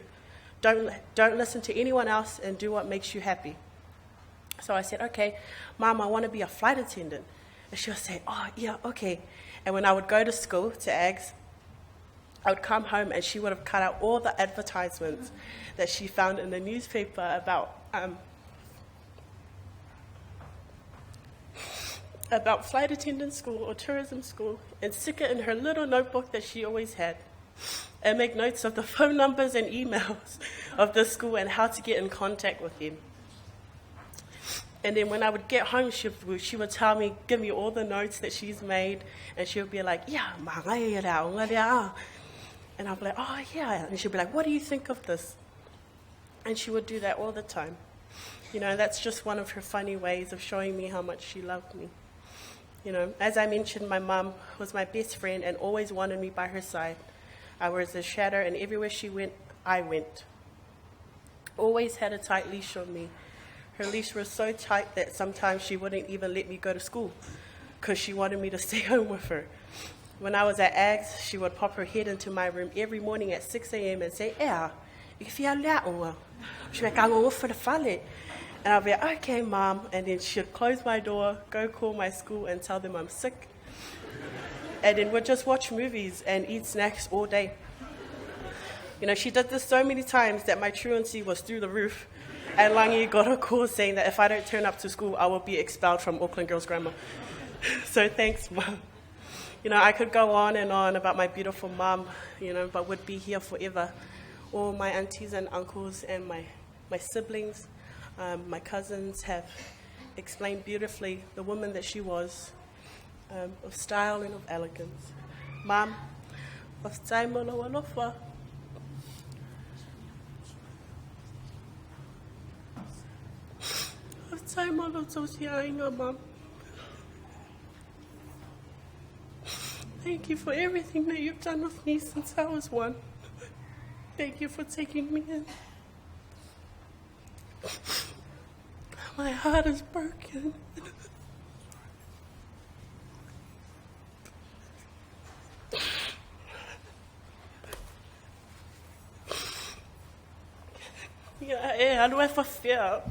Don't listen to anyone else and do what makes you happy. So I said, okay, Mom, I want to be a flight attendant. And she would say, oh, yeah, okay. And when I would go to school, to AGS, I would come home and she would have cut out all the advertisements that she found in the newspaper about flight attendant school or tourism school and stick it in her little notebook that she always had and make notes of the phone numbers and emails of the school and how to get in contact with them. And then when I would get home, she would tell me, give me all the notes that she's made, and she would be like, yeah, and I'd be like, oh, yeah. And she'd be like, what do you think of this? And she would do that all the time. You know, that's just one of her funny ways of showing me how much she loved me. You know, as I mentioned, my mom was my best friend and always wanted me by her side. I was a shadow, and everywhere she went, I went. Always had a tight leash on me. Her leash was so tight that sometimes she wouldn't even let me go to school because she wanted me to stay home with her. When I was at AGS, she would pop her head into my room every morning at 6 a.m. and say, if you're out, she'd be like, I'm going for the fale. And I'll be like, okay, Mom. And then she'd close my door, go call my school and tell them I'm sick. And then we'd just watch movies and eat snacks all day. You know, she did this so many times that my truancy was through the roof. And Langi got a call saying that if I don't turn up to school, I will be expelled from Auckland Girls Grammar. So thanks, Mom. You know, I could go on and on about my beautiful mom, you know, but would be here forever. All my aunties and uncles and my siblings, my cousins have explained beautifully the woman that she was, of style and of elegance. Mom, of taimolo alofa. Of taimolo tosiainga, Mom. Thank you for everything that you've done with me since I was 1. Thank you for taking me in. My heart is broken. Yeah, I don't have a fear.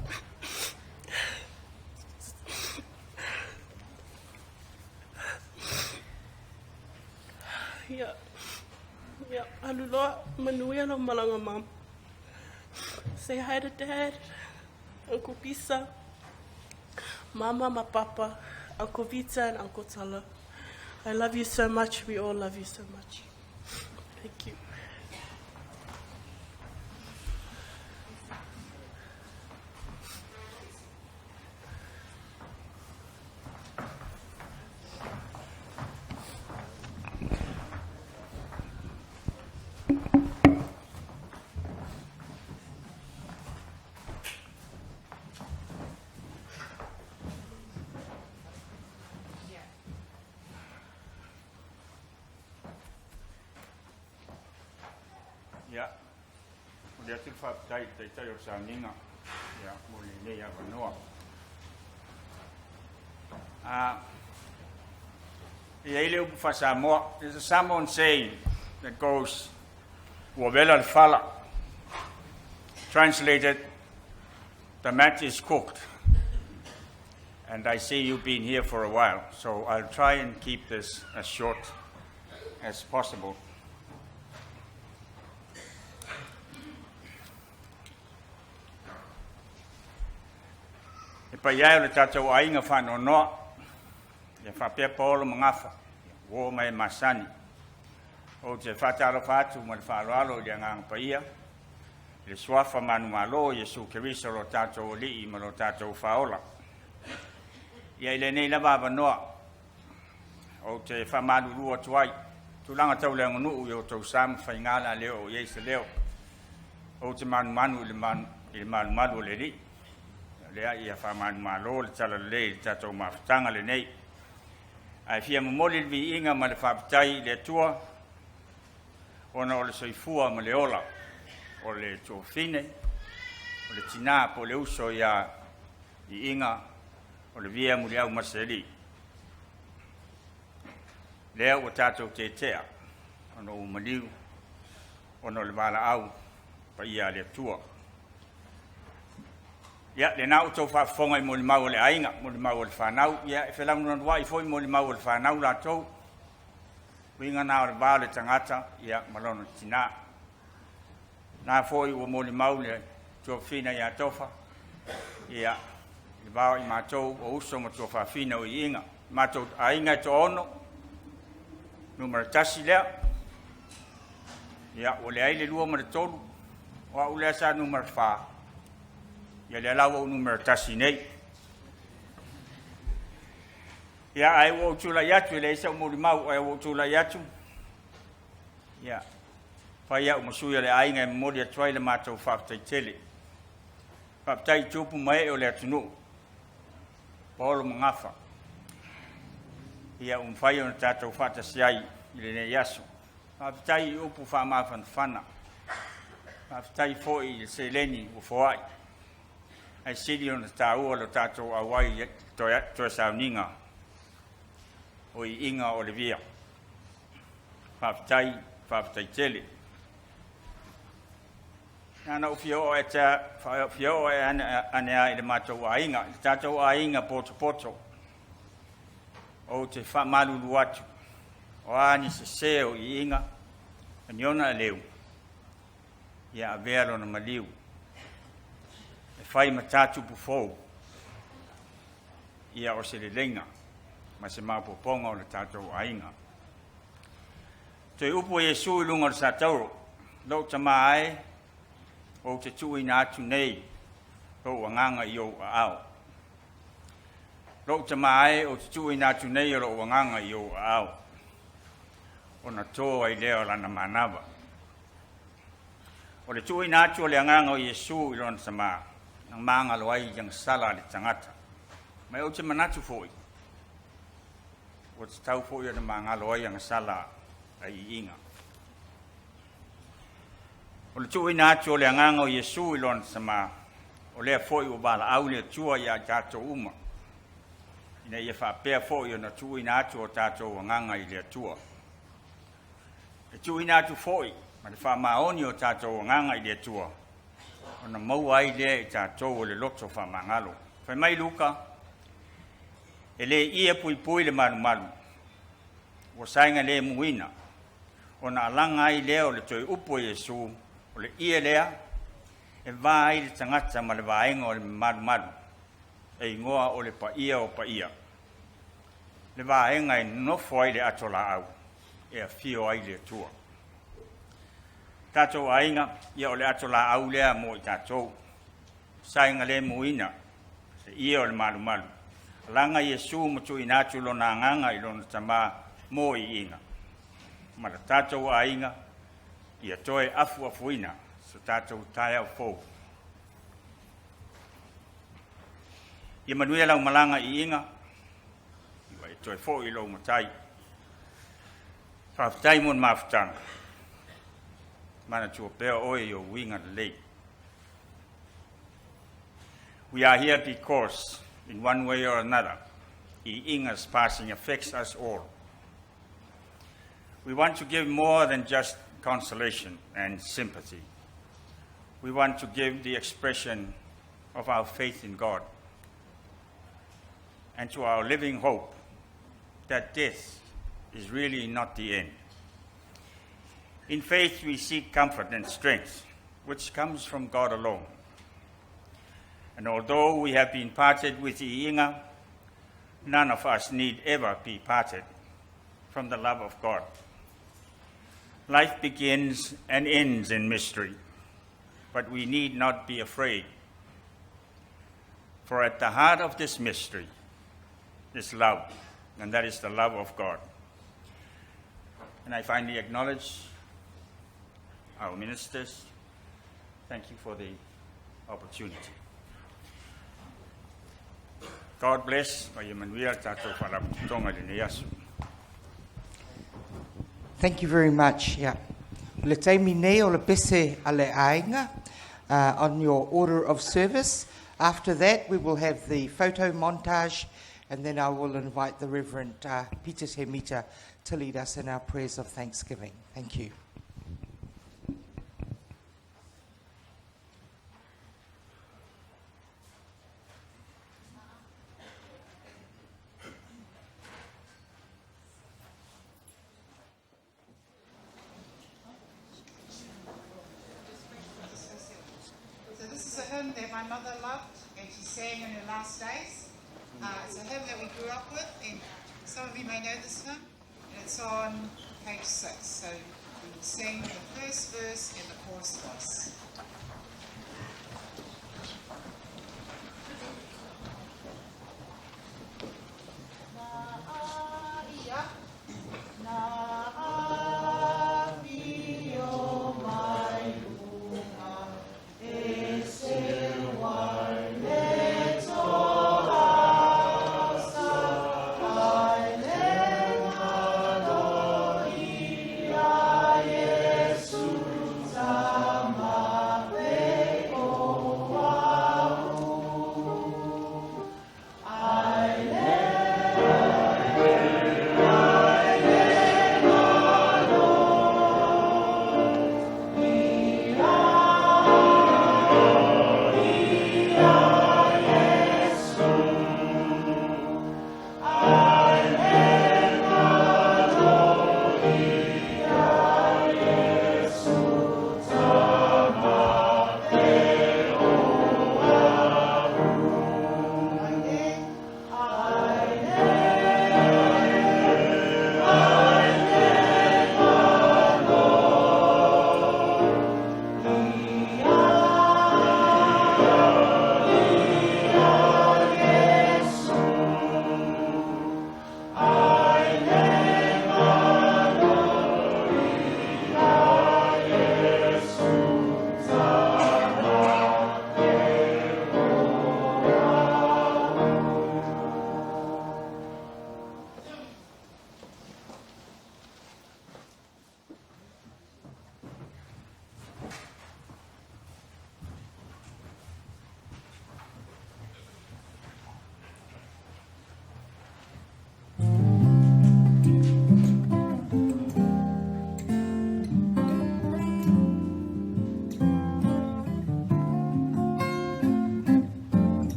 Yeah, Alula, Manuel, Malanga, Mom. Say hi to Dad, Uncle Pisa, Mama, my Papa, Uncle Vita, and Uncle Tala. I love you so much. We all love you so much. Thank you. Ja, dia tu fa tai o sa ninga. Ja, mo le ya no. Ele fa Samoa. There's a Samoan saying that goes, "Wabela fala." Translated, the mat is cooked. And I see you've been here for a while, so I'll try and keep this as short as possible. E pa ia le tātou ainga whāno noa, e whapea pōlo mangafa, wō mai masani. O te whātaro whātu ma le whāroalo i anganga pa ia, le swafa manu malo Yesu Keriso lo tātou li'i ma lo tātou whaola. Ia i le nei la baba noa, o te whamanu rua tuai, tūlanga tau leo nuu i o tau samu whaingala leo o Yesu leo, o te manu i le manu le li'i. Lea ia whamanu malo le tala le tātou mawhitanga le nei. Ai fia mamoli le vi inga ma le whapitai le tua, ona o le soifua ma le ola, o le tōwhine, o le tina po le uso ia i inga Olevia Muliaumasealii. Lea o tātou te tea, ono o maliu, ono le wala au, pa ia le tua. Ia, le nau tau whaafonga I mo le mau le ainga, mo le mau le whanau. Ia, e whelau nuna wai foi mo le mau le whanau la tau. Winga nā o le wā le tangata, ia, malona tina. Nā foi ua mo le mau le tua whina ia tofa. Ia, le wā I mātou o uso ma tua whawhina o I inga. Mātou ainga I to ono. Numera tasi lea. Ia, o le aile lua ma le tolu. Wa ulea sa numera wha. Ia le alawa o numera tasi nei. Ia ai wo tula yatu le isa mo mau ai wo tula yatu. Ia. Pa ia mo suia le ainga mo dia twai le matou fa tai tele. Pa tai tupu mai o le tunu. Polo ngafa. Ia fai on tatou fa ta siai le ne yasu. Pa tai upu fa ma fan fana. Pa tai foi se leni o foi. Ai sidi on tau o le tatou awai to sauninga. O Iiga Olevia. Whaafitai tele. Nana ufio e ta, ufio e anea I le mātou ainga. Le tātou ainga poto. O te whamalulu atu. O ani se seo I Iiga. Aniona leu. Ia a vero na maliu. E whai matatu pufou. Ia o se le lenga. Ma se mapoponga o le tātou ainga. Te upo Yesu I lunga o sa tauro. Lau tamae o te tui na atu nei. Lau wanganga I o a ao. Lau tamae o te tui na atu nei o lau wanganga I o a ao. O na tō ai leo lana manawa. O le tui na atu o le anganga o Yesu I lona sama. Nang maanga loai yang sala le tangata. Mai o te manatu foi. O te tau fōia na mangalo ai ang sala ai Iiga. O le tui na atu o le anganga o Yesu I lona sama. O lea fōi o bala au le tua ia tātou uma. Ina ia whapea fōi o na tui na atu o tātou anganga I le tua. Le tui na atu fōi, ma le whamaoni o tātou anganga I le tua. O na mau ai lea I tātou o le loto whamangalo. Whai mai luka, e le ia pui le malu. O sainga le muina. O na alanga ai lea o le toi upo Yesu. O le ia lea. E vā ai le tangata ma le vāenga o le malu. E ingoa o le paia o paia. Le vāenga e nofo ai le atola au. E a fio ai le tua. Tātou ainga, ia o le atola au lea mo I tātou. Sainga le muina. Se ia o le malu. Langa Yesu mo tu inatu lo na nganga I lona tama mo I Iiga. Ma le tātou ainga ia toe afuina so tātou tai au fōu. Ia manuia lau malanga I Iiga. Iwa I toe fōu I lau matai. Whaafitai mon mawhitanga. Mana tua pēr oe o winga le lei. We are here because in one way or another, Iiga's passing affects us all. We want to give more than just consolation and sympathy. We want to give the expression of our faith in God and to our living hope that death is really not the end. In faith, we seek comfort and strength, which comes from God alone. And although we have been parted with Iiga, none of us need ever be parted from the love of God. Life begins and ends in mystery, but we need not be afraid. For at the heart of this mystery is love, and that is the love of God. And I finally acknowledge our ministers. Thank you for the opportunity. God bless. Thank you very much. Yeah. Le taimi nei o le pese a le ainga on your order of service. After that, we will have the photo montage, and then I will invite the Reverend Peter Temita to lead us in our prayers of thanksgiving. Thank you. hymn that my mother loved and she sang in her last days. It's a hymn that we grew up with, and some of you may know this hymn, and it's on page 6. So we will sing the first verse and the chorus twice.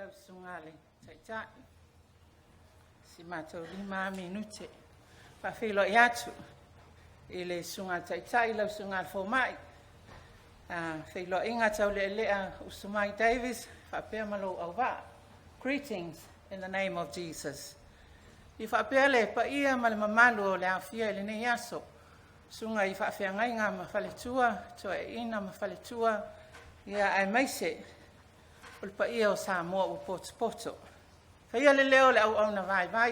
lau sungale tai si mātou 5 minute whawhilo i atu i le sunga tai lau sunga fo mai whilo inga tau le lea Usumai Davis whapea malo au wā. Greetings in the name of Jesus. I whapea le pa ia ma le mamalu o le awhia le nei aso sunga i whawhia ngainga ma whaletua toa e ina ma whaletua ia ai maise o le pa ia o Samoa u poto. Whaia le leo le au na vai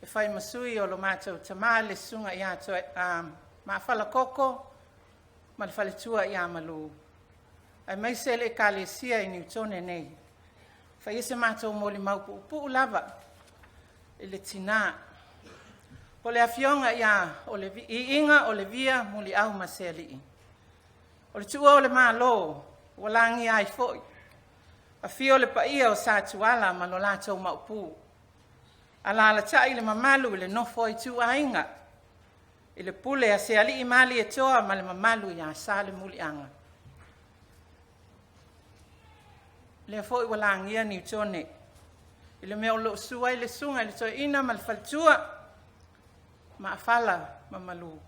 e whai masui o lo mātou tamā le sunga i ato ma whala koko ma le whaletua i amalu. Ai maise le kalesia i Newtone nei. Whai se mātou mo le maupu upu lava i le tina. Po le awhionga i Iiga Uilaefa Muliaumasealii. O le tua o le mālo, walangi ai foi. A fio le paia o sa tuala ma lo lātou maupu. Ala la tai le mamalu le nofo i tu ainga. I le pule a se ali i mali e toa ma le mamalu i a sa le mulianga. Le foi walangi a Newtone. I le meo lo sua i le sunga i le toa ina ma le faltua. Ma fala mamalu.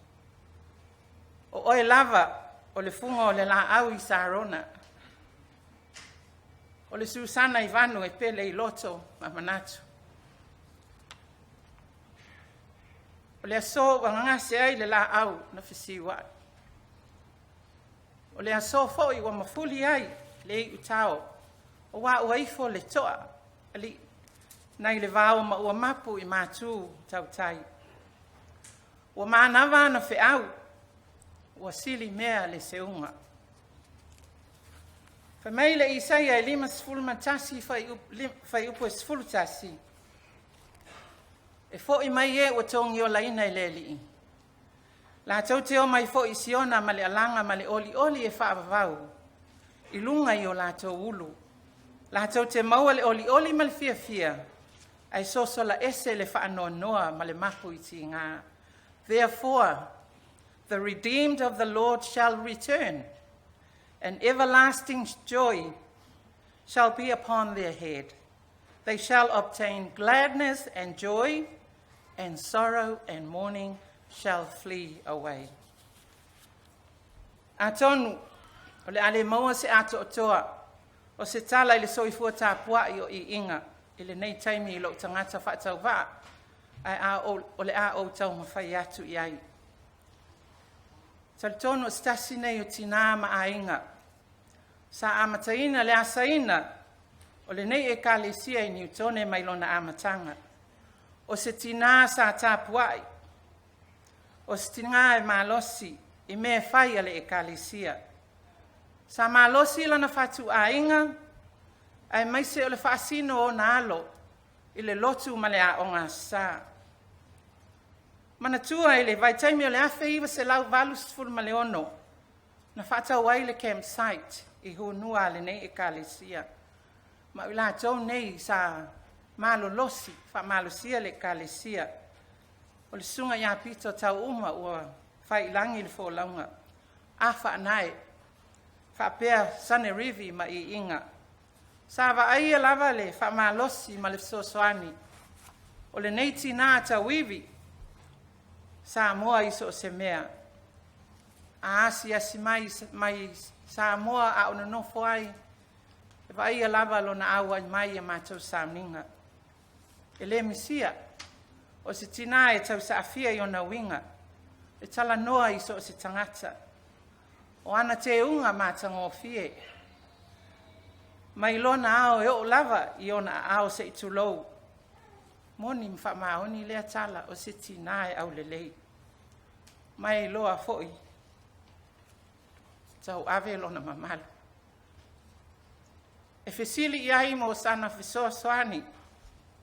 O oe lava o le funga o le la au i Sarona. O le Susana Ivanu e pele i loto ma manatu. O le aso wangangase ai le la au na fisiwa. O le aso fo i wa mafuli ai le i utao. O wa uaifo le toa ali nai le vao ma ua mapu i matu tautai. Ua maanawa na fe au. Ua sili mea le seunga. Famaile Isaia e 5 matasi fai upo e 10 tasi. E fo i mai e ua tongi o laina i leli. La tau te o mai fo i siona ma le alanga ma le oli e whaavavau. I lunga i o la tau ulu. La tau te maua le oli ma le fia. Ai soso la ese le whaanoa noa ma le mapu i ti ngā. Therefore, the redeemed of the Lord shall return, and everlasting joy shall be upon their head. They shall obtain gladness and joy, and sorrow and mourning shall flee away. Atonu, o le ale maua se ato o toa, o se tala i le soifua tāpua i o Iiga, i le nei taimi i lo tangata whaatau wā, ai o le a o tau mawhai atu i ai. Talitono stasi nei o tina ma ainga. Sa amataina le asaina, o le nei e kalesia i Newtone mai lona amatanga. O se tina sa tapuai. O se tina e malosi, i me fai ale e kalesia. Sa malosi lana fatu ainga, ai maise o le faasino o na alo, i le lotu ma le a o ngā sa. Manatua i le vai taimi o le afe iwa se lau valus ful ma le ono, na whaatau ai le campsite i hunua le nei e kalesia. Ma ila tau nei sa malo losi, wha malo sia le kalesia. O le sunga ia pito tau uma ua whai langi le fo launga. A wha anai, wha pēr sane rivi ma i Inga. Sa wa aia lava le wha malosi ma le sosoani. O le nei tina tau iwi, sa moa iso se mea. A asi mai sa moa a ona no foai. E vai a lava lo na awa mai e mātou sa minga. E le misia. O se tina e tau sa afia i ona winga. E tala noa iso se tangata. O ana te unga mātanga o fie. Mai lona ao e o lava i ona ao se itulou. Moni mwha maoni lea tala o se tina e au lelei. Mai loa foi. Tau ave lona mamalu. E fesili i ai mo sana fisoa soani.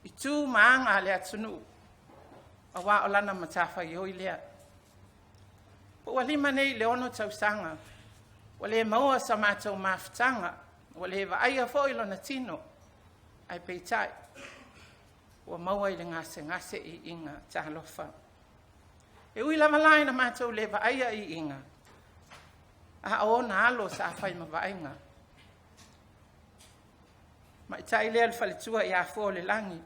I tū maanga lea tunu. A wā o lana matafa i hoi lea. Po walima nei le ono tau sanga. Wale maua sa mātou mafutanga. Wale wa aia foi lona tino. Ai peitai. Ua maua i le ngase i Inga tahalofa. E ui lama lai na mātou le wa aia i Inga. A o na alo sa awhai ma wa inga. mai tai lea le faletua ia fo le langi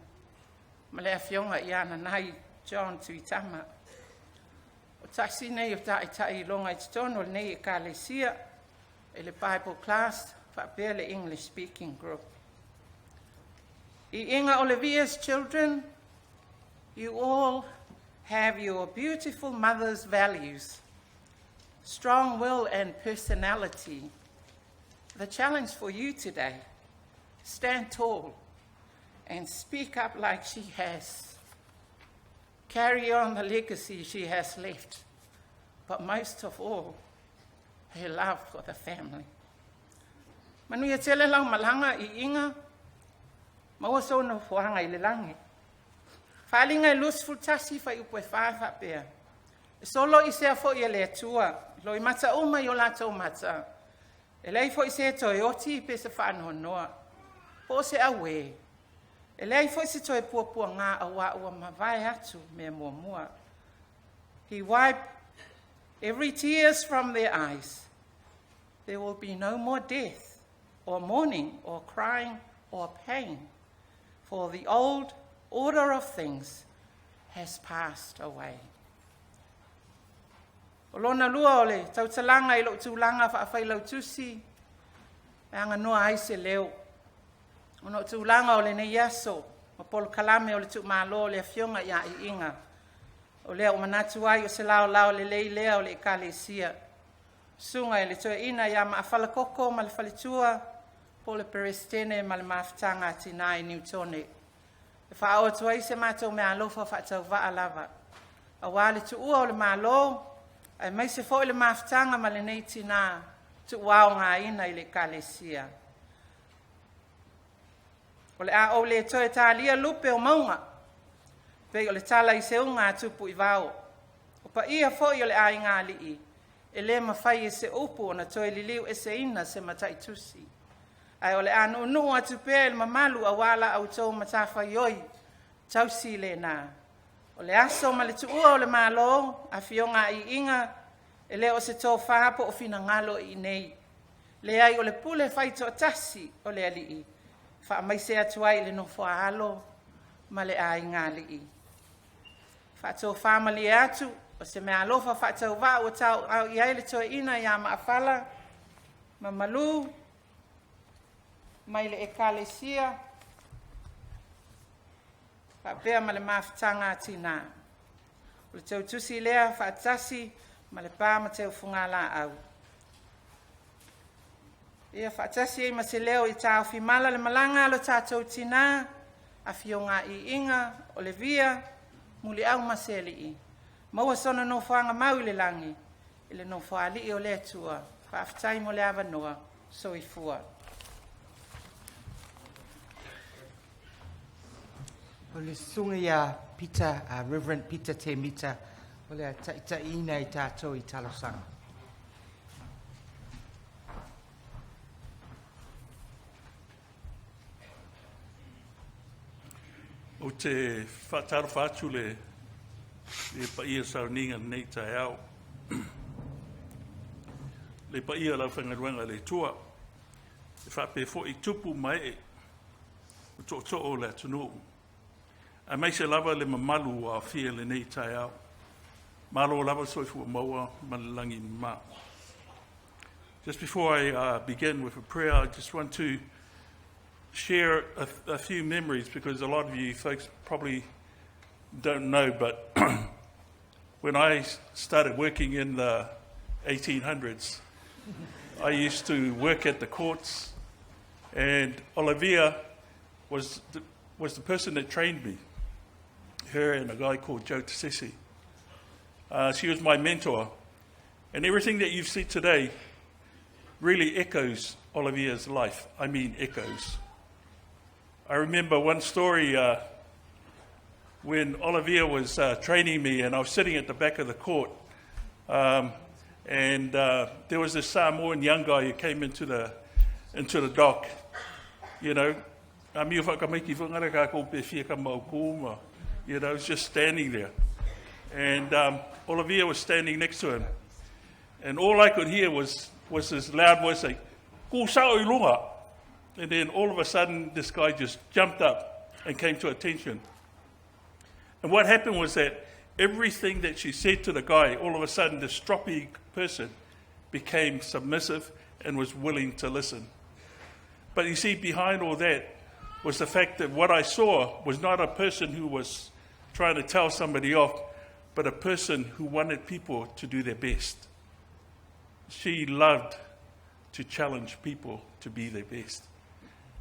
ma le afionga ia na nai John tuitama o tasi nei o tai longa i tono nei e kalesia e le Bible class fa le English speaking group. Iiga Uilaefa's children, you all have your beautiful mother's values, strong will and personality. The challenge for you today, stand tall and speak up like she has. Carry on the legacy she has left, but most of all, her love for the family. Manuia tele lau malanga Iiga, maua sona fuanga I le langi. Whalinga I lusful tasi whai upo e whawha pēr. E solo I sea fo I le atua, lo I mata uma I o lato mata. E lei fo I se toi oti I pesa whanoa noa. Po se awe. E lei fo I se toi puapua ngā awa ua mawai atu me mua mua. He wiped every tears from their eyes. There will be no more death, or mourning, or crying, or pain, for the old order of things has passed away. O lona lua o le tautalanga I lo tūlanga whaafai lau tusi, e anga noa ai se leo. O no tūlanga o le nei aso, o polo kalame o le tūmalo o le afionga ia Iiga. O lea o manatu ai o se lao le lei lea o le ekalesia. Sunga e le toe ina ia maafala koko ma le falitua, po le perestene ma le maafitanga tina I Newtone. E wha tua I se mātou mea alofa whaatau waa lava. A wā le tuua o le mālo, ai mai se fo le maafitanga ma le nei tina, tuua o ngā ina I le kalesia. O le a o le toe tālia lupe o maunga, pei o le tala I se unga tupu I vau. O pa ia fo I o le a I ngā lii, e le mawhai e se upu o na toe liliu e se ina se matai tusi. Ai o le anu nuu atu pēr le mamalu a wala au tau matafa ioi, tausi le nā. O le aso ma le tuua o le malo, a fionga Iiga, e le o se tō whahapo o fina ngalo I nei. Le ai o le pule whai tō tasi o le alii, wha mai se atu ai le no whaalo, ma le ai ngā lii. Wha tō whamali atu, o se mea alofa wha tau wā o tau au I aile tō ina ia maafala, ma malu, mai le ekalesia, wha pēr ma le maafitanga tina. O le tau tusi lea wha atasi, ma le pā ma tau whungala au. Ia wha atasi ma se leo I tāu whimala le malanga lo tātou tina, a fionga Iiga Olevia Muliaumasealii. Maua sona no whanga mau le langi, ile no whaali o le atua, wha aftai mo le awanoa, so I fua. O le sunga ia Peter, Reverend Peter Te Mita, o le ta ina I tātou I talosanga. O te whataro whātu le pa ia sauninga nei tai au. Le pa ia lau whangaruanga le tua. E whape fo I tupu mai e. O to o le tunu. A mai se lava le mamalu a fia le nei tai au. Malo lava soifu maua malalangi ma. Just before I begin with a prayer, I just want to share a few memories because a lot of you folks probably don't know, but when I started working in the 1800s, I used to work at the courts, and Olevia was the person that trained me, her and a guy called Joe Tassisi. She was my mentor, and everything that you've seen today really echoes Olevia's life. I mean echoes. I remember one story when Olevia was training me, and I was sitting at the back of the court, and there was this Samoan young guy who came into the dock. You know, you know, was just standing there, and Olevia was standing next to him, and all I could hear was this loud voice saying, "Ku sao I lunga." And then all of a sudden, this guy just jumped up and came to attention. And what happened was that everything that she said to the guy, all of a sudden, this stroppy person became submissive and was willing to listen. But you see, behind all that was the fact that what I saw was not a person who was trying to tell somebody off, but a person who wanted people to do their best. She loved to challenge people to be their best.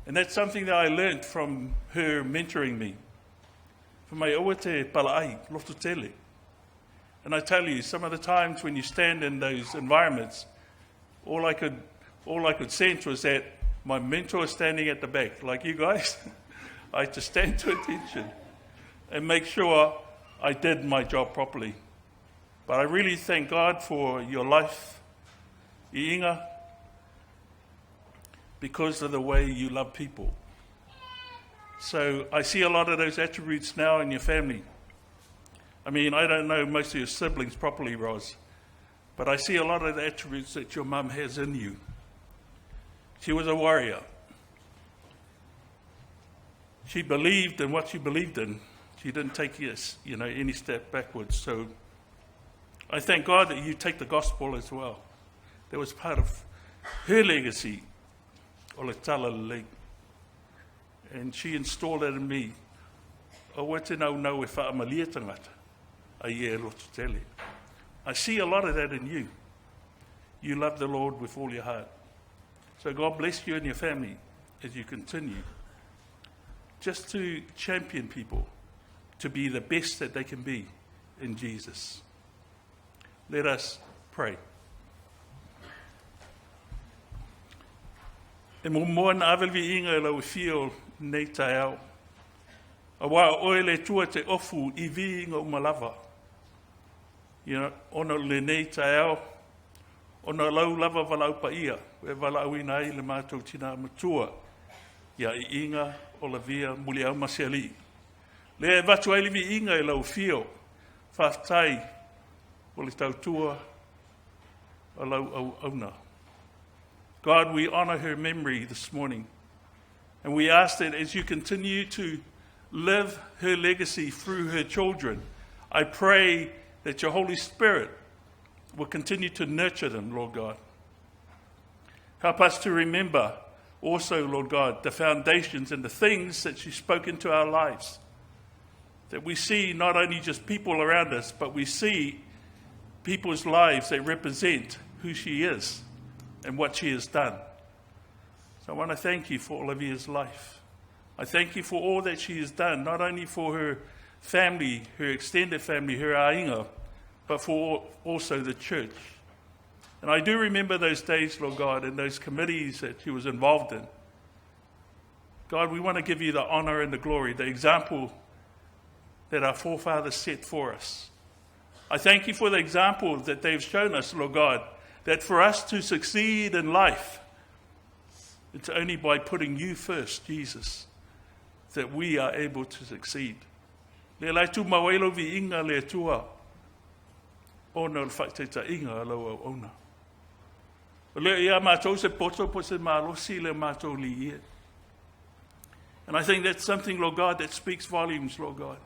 And that's something that I learned from her mentoring me. From my oa te palaai, loto tele. And I tell you, some of the times when you stand in those environments, all I could sense was that my mentor is standing at the back, like you guys. I had to stand to attention and make sure I did my job properly. But I really thank God for your life, Iiga, because of the way you love people. So I see a lot of those attributes now in your family. I mean, I don't know most of your siblings properly, Roz, but I see a lot of the attributes that your mum has in you. She was a warrior. She believed in what she believed in. She didn't take any step backwards. So I thank God that you take the gospel as well. That was part of her legacy. And she installed that in me. I see a lot of that in you. You love the Lord with all your heart. So God bless you and your family as you continue just to champion people to be the best that they can be in Jesus. Let us pray. E mo moa na awelwi inga lau fio nei tai au. A wā oe le tua te ofu I vi inga umalava. Ono le nei tai au. Ono lau lava walau pa ia. E walau ina ai le mātou tina matua. Ia Iiga Olevia Muliaumasealii. Le e watu ai liwi inga lau fio. Whaftai o le tautua a lau au auna. God, we honor her memory this morning. And we ask that as you continue to live her legacy through her children, I pray that your Holy Spirit will continue to nurture them, Lord God. Help us to remember also, Lord God, the foundations and the things that she spoke into our lives. That we see not only just people around us, but we see people's lives that represent who she is and what she has done. So I want to thank you for Olivia's life. I thank you for all that she has done, not only for her family, her extended family, her ainga, but for also the church. And I do remember those days, Lord God, and those committees that she was involved in. God, we want to give you the honor and the glory, the example that our forefathers set for us. I thank you for the example that they've shown us, Lord God, that for us to succeed in life, it's only by putting you first, Jesus, that we are able to succeed. Le lai tu mawelo vi inga le tua, ona le whaiteta inga alo au ona. Le ia mātou se poto po se malosi le mātou li ia. And I think that's something, Lord God, that speaks volumes, Lord God.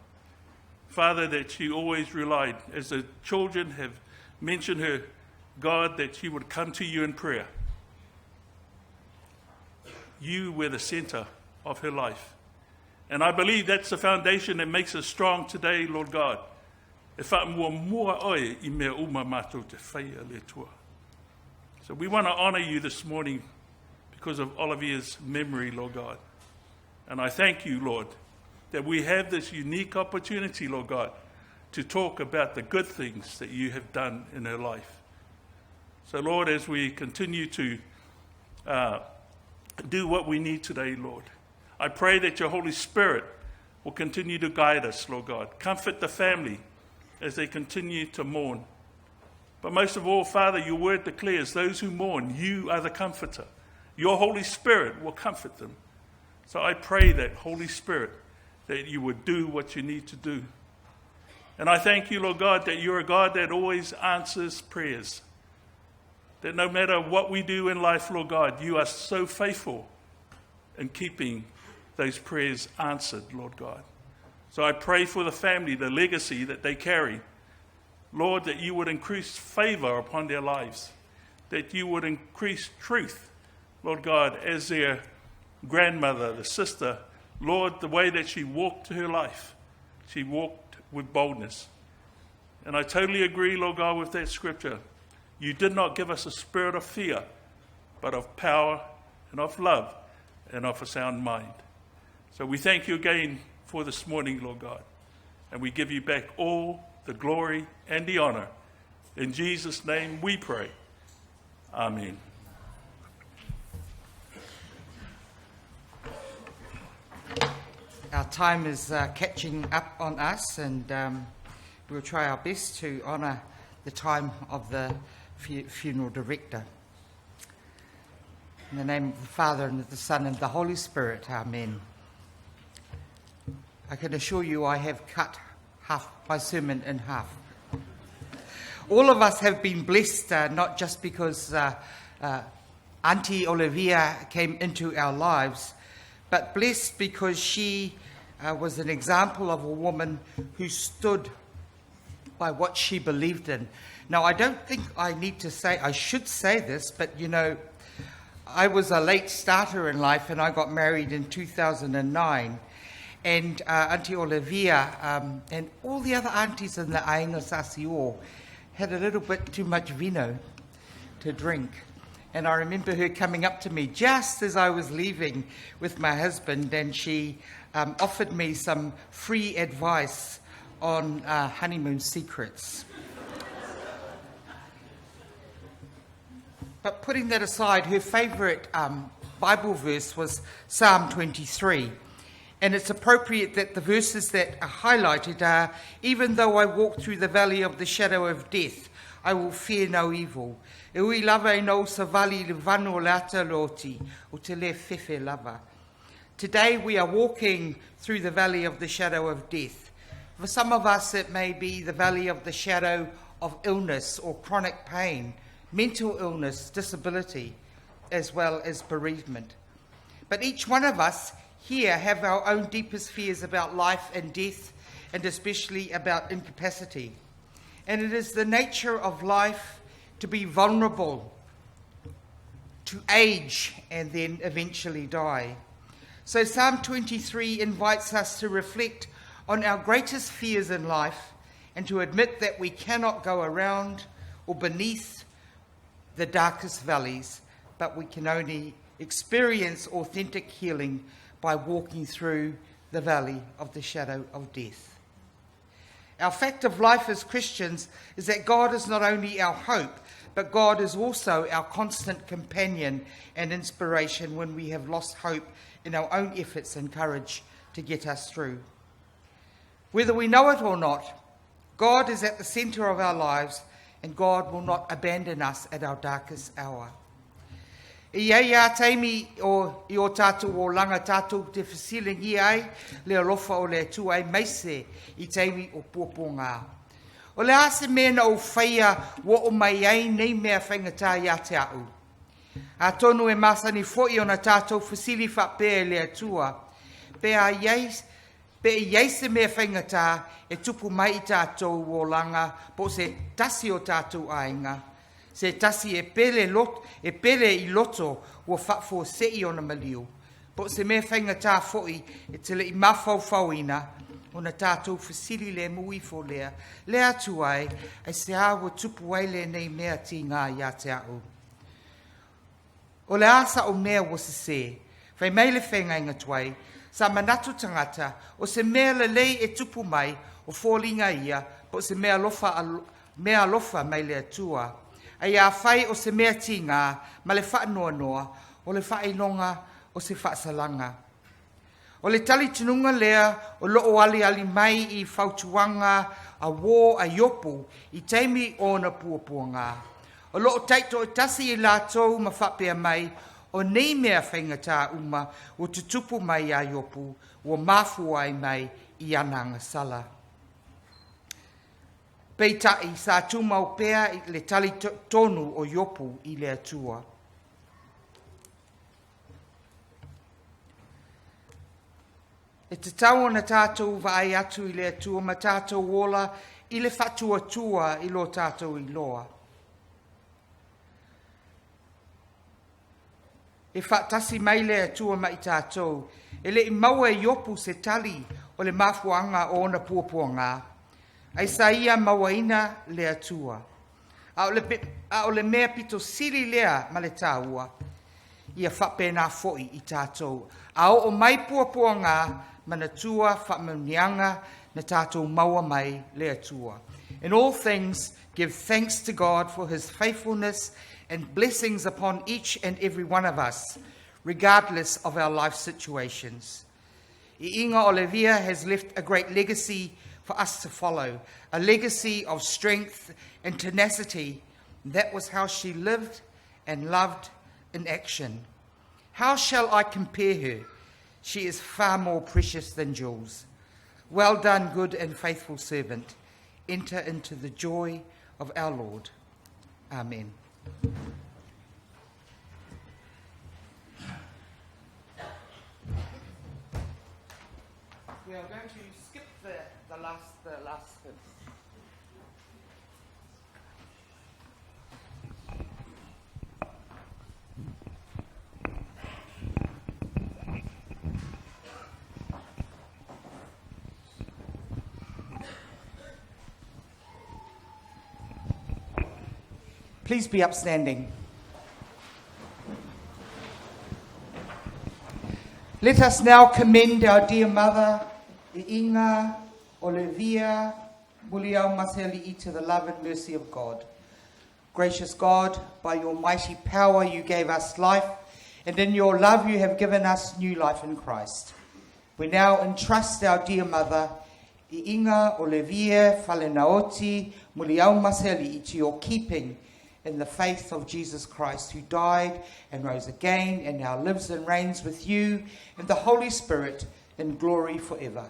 Father, that she always relied, as the children have mentioned her, God, that she would come to you in prayer. You were the center of her life. And I believe that's the foundation that makes us strong today, Lord God. So we want to honor you this morning because of Olivia's memory, Lord God. And I thank you, Lord, that we have this unique opportunity, Lord God, to talk about the good things that you have done in her life. So, Lord, as we continue to do what we need today, Lord, I pray that your Holy Spirit will continue to guide us, Lord God. Comfort the family as they continue to mourn. But most of all, Father, your word declares those who mourn, you are the comforter. Your Holy Spirit will comfort them. So I pray that, Holy Spirit, that you would do what you need to do. And I thank you, Lord God, that you're a God that always answers prayers. That no matter what we do in life, Lord God, you are so faithful in keeping those prayers answered, Lord God. So I pray for the family, the legacy that they carry. Lord, that you would increase favor upon their lives, that you would increase truth, Lord God, as their grandmother, the sister, Lord, the way that she walked her life, she walked with boldness. And I totally agree, Lord God, with that scripture. You did not give us a spirit of fear, but of power and of love and of a sound mind. So we thank you again for this morning, Lord God, and we give you back all the glory and the honor. In Jesus' name we pray. Amen. Our time is catching up on us, and we'll try our best to honour the time of the funeral director. In the name of the Father, and of the Son, and the Holy Spirit, amen. I can assure you I have cut half my sermon in half. All of us have been blessed, not just because Auntie Olivia came into our lives, but blessed because she was an example of a woman who stood by what she believed in. Now, I don't think I should say this, but you know, I was a late starter in life, and I got married in 2009. And Auntie Olivia and all the other aunties in the Ainga Sasio had a little bit too much vino to drink. And I remember her coming up to me just as I was leaving with my husband, and she offered me some free advice on honeymoon secrets. But putting that aside, her favourite Bible verse was Psalm 23. And it's appropriate that the verses that are highlighted are, even though I walk through the valley of the shadow of death, I will fear no evil. E ui lava e no sa vali le vano lata loti, o te le fefe lava. Today we are walking through the valley of the shadow of death. For some of us it may be the valley of the shadow of illness or chronic pain, mental illness, disability, as well as bereavement. But each one of us here have our own deepest fears about life and death, and especially about incapacity. And it is the nature of life to be vulnerable, to age, and then eventually die. So Psalm 23 invites us to reflect on our greatest fears in life and to admit that we cannot go around or beneath the darkest valleys, but we can only experience authentic healing by walking through the valley of the shadow of death. Our fact of life as Christians is that God is not only our hope, but God is also our constant companion and inspiration when we have lost hope in our own efforts and courage to get us through. Whether we know it or not, God is at the centre of our lives, and God will not abandon us at our darkest hour. Ia ia taimi i o tātou o langa tātou te whasilingi ai, le alofa o le atu ai meise i taimi o puaponga. O le ase mena o whaia wa o mai ai nei mea whaingatā ia te au. A tonu e masani fwoi o na tātou whasili whapea le atua. Pe i eise mea whaingatā e tupu mai i tātou o langa po se tasi o tātou ainga. Se tasi e pele i loto ua whafo sei o na maliu. Po se mea whaingatā fwoi e tele i mawhauwhauina o na tātou whasili le mui fo lea. Le atu ai se awa tupu ai le nei mea ti ngā ia te au. O le asa o mea wa se se, whai mai le whenga inga tuai, sa manatu tangata o se mea le lei e tupu mai o fōlinga ia, po se mea lofa mai le atua. Ai a whai o se mea ti ngā, ma le wha noa noa, o le wha inonga o se wha salanga. O le tali tununga lea o loo ali mai i whautuanga a wō a yopu i teimi o na puapuanga. O loo taito e tasi i lātou ma whapea mai o nei mea whaingatā uma o tutupu mai a yopu o mafu ai mai i ananga sala. Peitai sa tumau pea i le tali tonu o yopu i le atua. te tau na tātou vai atu I le atua ma tātou wola I le whatua tua I lo tātou I loa. E whaatasi mai le atua ma I tātou, e le I maua I opu se tali o le mafuanga o na puapuanga. Ai sa ia mawaina le atua. A o le mea pito siri lea ma le tāua. Ia whapena foi I tātou. A o mai puapuanga ma na tua whamunianga na tātou maua mai le atua. In all things, give thanks to God for his faithfulness and blessings upon each and every one of us, regardless of our life situations. Iiga Olevia has left a great legacy for us to follow, a legacy of strength and tenacity. That was how she lived and loved in action. How shall I compare her? She is far more precious than jewels. Well done, good and faithful servant. Enter into the joy of our Lord. Amen. We are going to skip the last verse. Please be upstanding. Let us now commend our dear mother, Iiga Uilaefa Muliaumasealii, to the love and mercy of God. Gracious God, by your mighty power you gave us life, and in your love you have given us new life in Christ. We now entrust our dear mother, Iiga Uilaefa Muliaumasealii, to your keeping in the faith of Jesus Christ, who died and rose again and now lives and reigns with you and the Holy Spirit in glory forever.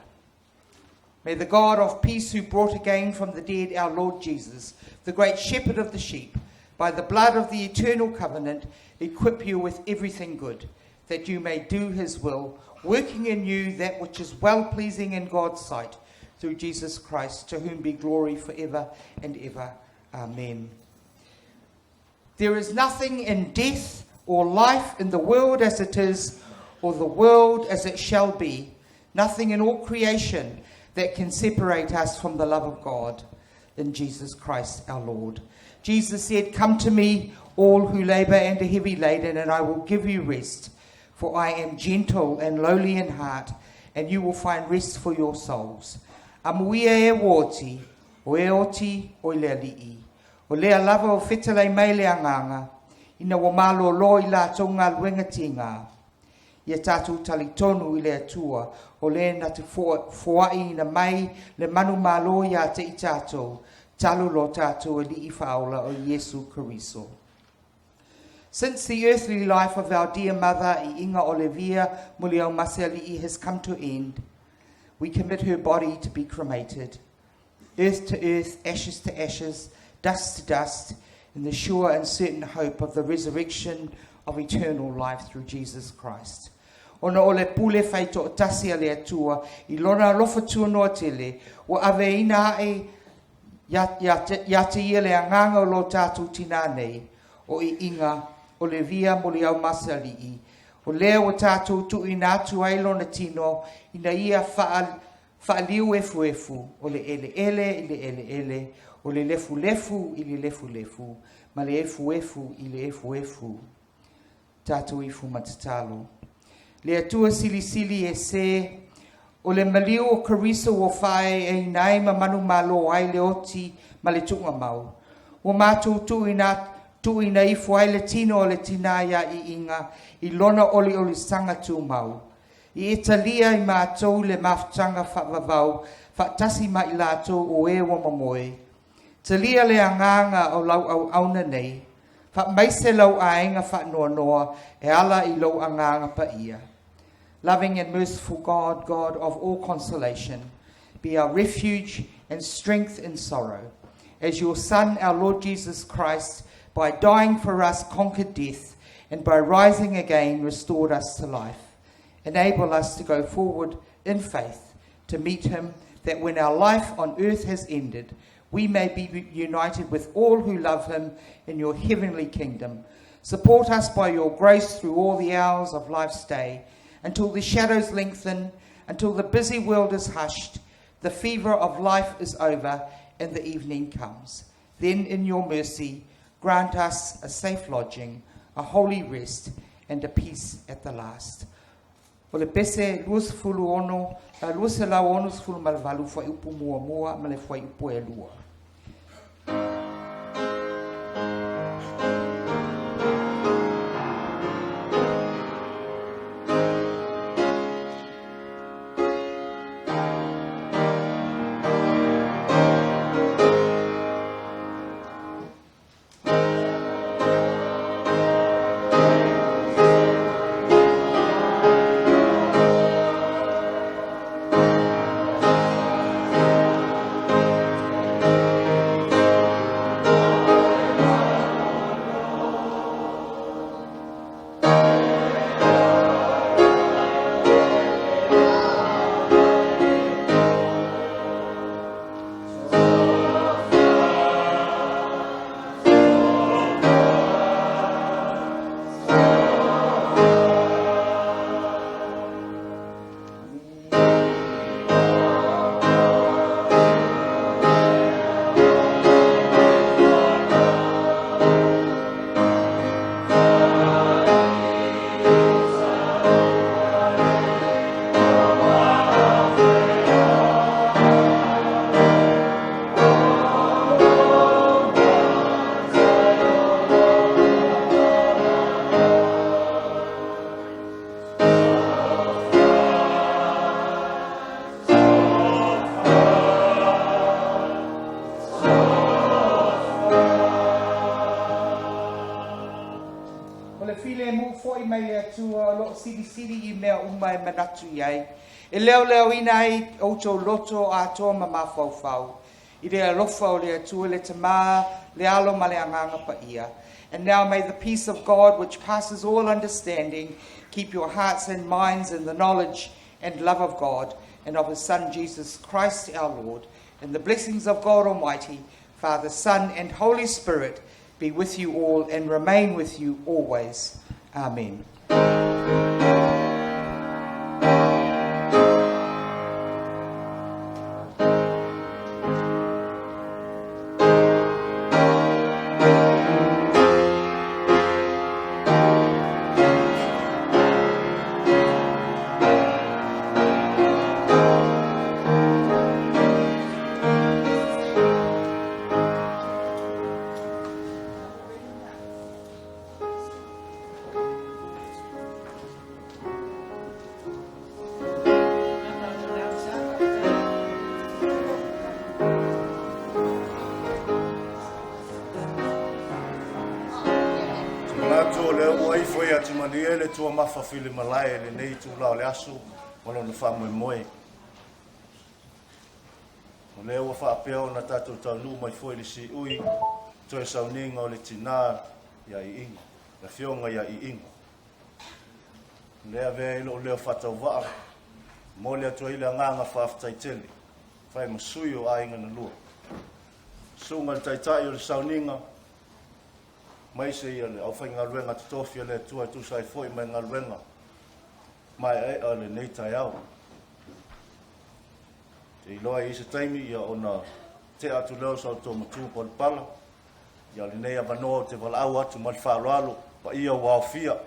May the God of peace, who brought again from the dead our Lord Jesus, the great shepherd of the sheep, by the blood of the eternal covenant, equip you with everything good, that you may do his will, working in you that which is well-pleasing in God's sight, through Jesus Christ, to whom be glory forever and ever. Amen. There is nothing in death or life in the world as it is, or the world as it shall be, nothing in all creation that can separate us from the love of God in Jesus Christ our Lord. Jesus said, "Come to me, all who labor and are heavy laden, and I will give you rest. For I am gentle and lowly in heart, and you will find rest for your souls." Amuia e woti, o e oti o le alii. O lea lava o whetalai mai le anganga, ina wa malo lo I la tonga luenga tinga. Ia tātou tali tonu I le atua, o le na te fuai ina mai le manu malo ia te I tātou, talu lo tātou e li I whaola o Yesu Kariso. Since the earthly life of our dear mother, Iiga Olevia Muliaumasealii, has come to end, we commit her body to be cremated. Earth to earth, ashes to ashes, dust to dust, in the sure and certain hope of the resurrection of eternal life through Jesus Christ. Ona ole pule fai to tasi ale atua, I lona lofa tua noa tele, o aveina e ya te ia le anganga o lo tātou tina nei, o Iiga Olevia Muliaumasealii, o lea o tātou tu ina atu ai lona tino, ina ia whaaliu efu, o le ele, o le lefu I le lefu, ma le efu I le efu, tātou ifu matatalo. Le atua sili e se, o le maliu o Kariso o whae e nai ma manu malo ai le oti ma le tunga mau. O mātou tu ina ifu ai le tino o le tina ia Iiga, I lona oli sanga tu mau. I etalia I mātou le maftanga whavavau, whaatasi ma I lātou o e wa mamoe. Talia le anganga o lau au auna nei, wha maise lau ainga wha noa, e ala I lau anganga pa ia. Loving and merciful God, God of all consolation, be our refuge and strength in sorrow. As your Son, our Lord Jesus Christ, by dying for us conquered death, and by rising again restored us to life. Enable us to go forward in faith to meet him, that when our life on earth has ended, we may be united with all who love him in your heavenly kingdom. Support us by your grace through all the hours of life's day, until the shadows lengthen, until the busy world is hushed, the fever of life is over, and the evening comes. Then in your mercy, grant us a safe lodging, a holy rest, and a peace at the last. O le pese luas fulu ono, luas la ono fulu malvalu fo upu mua mua, male fo upu e lua. Siri I mea umai manatu iai. E leo leo ina ai outou loto a toa ma mawhauwhau. I rea lofa o lea tua le tamaa, le alo ma le anganga pa ia. And now may the peace of God, which passes all understanding, keep your hearts and minds in the knowledge and love of God and of his Son Jesus Christ our Lord. And the blessings of God Almighty, Father, Son, and Holy Spirit be with you all and remain with you always. Amen. Le tua mawhawhile malai le nei tu lao le asu wala na whamoe moe. O leo wa whaapeo na tātou taunu mai foi le si ui toe sauninga o le tina ia I inga, le fionga ia I inga. Lea vea ilo o leo whatau waa, mo lea tua ile nganga whaaftaitele, whai masui o ainga na lua. Sunga le taitai o le sauninga, mai se ia le au whai ngā ruenga tutofia le tua tu sai foi mai ngā ruenga mai e a le nei tai au. Te iloa I se taimi ia ona te atu leo sa o tō matu po le pala ia le nei avanoa te wala au atu ma le whaaloalo pa ia wao fia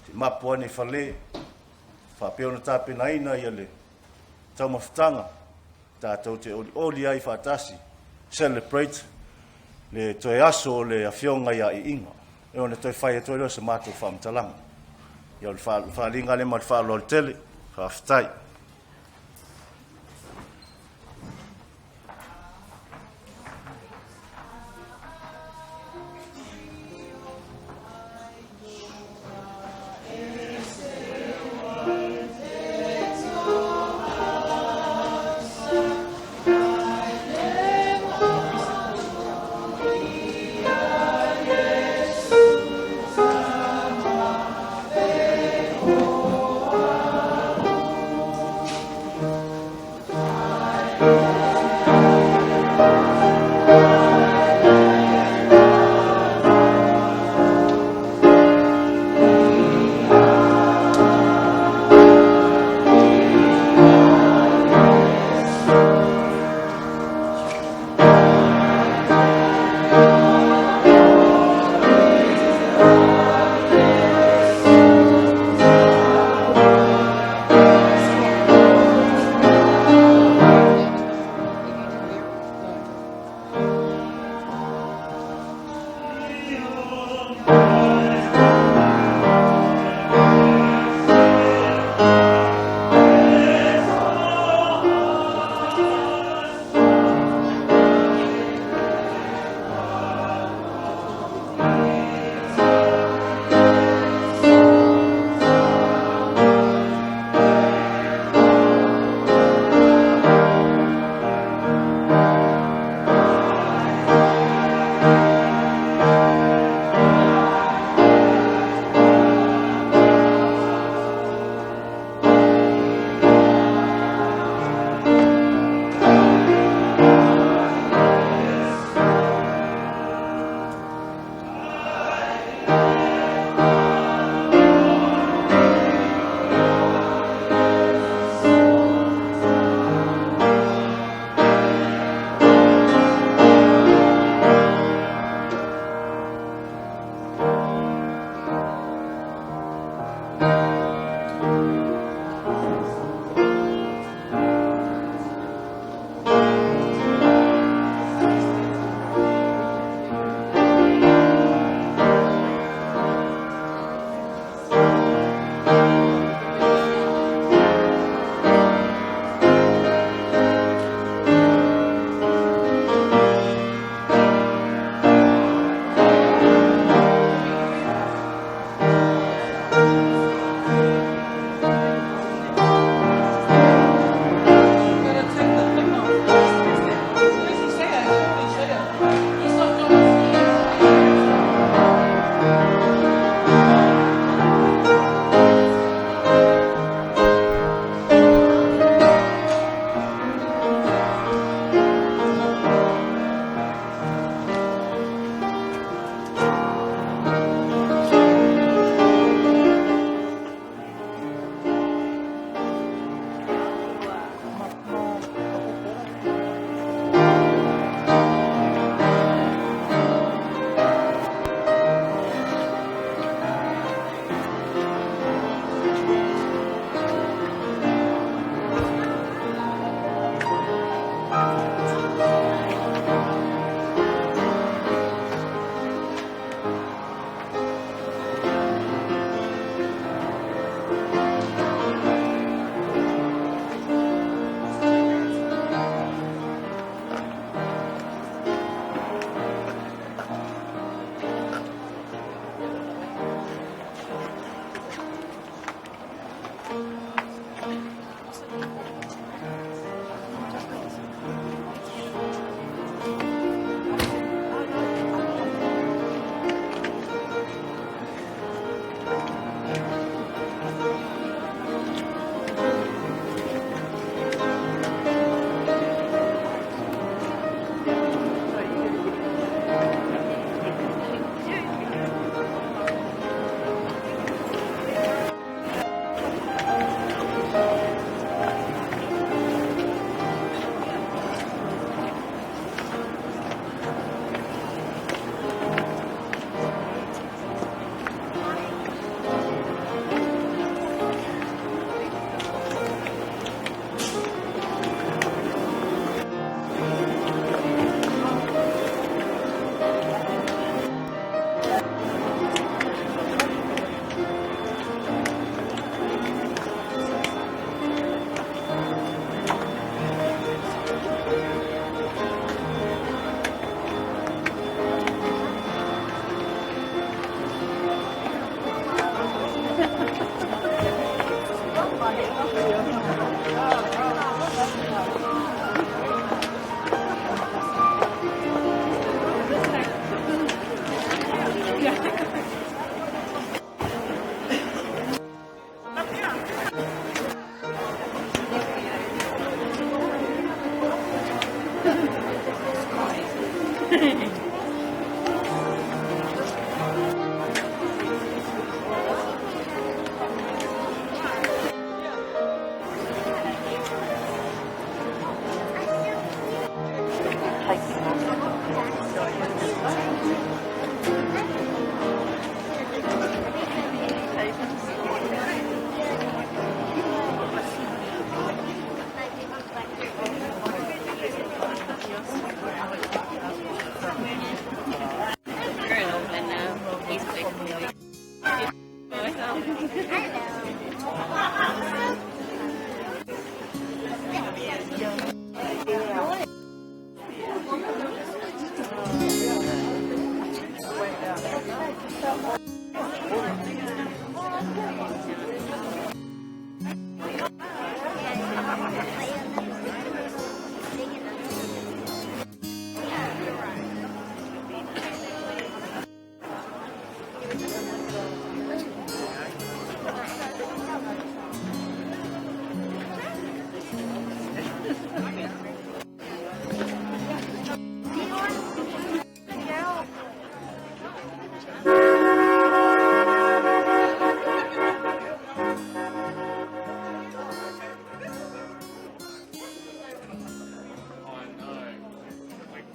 te mapu ane whale whapeo na tāpena ina ia le tau mawhitanga tātou te oli ai whaatasi celebrate le toe aso le afionga ia I inga. E ona toe whai e toe leo se mātou whaamtalanga. Ia le whaalinga le ma le whaalo le tele, whaaftai.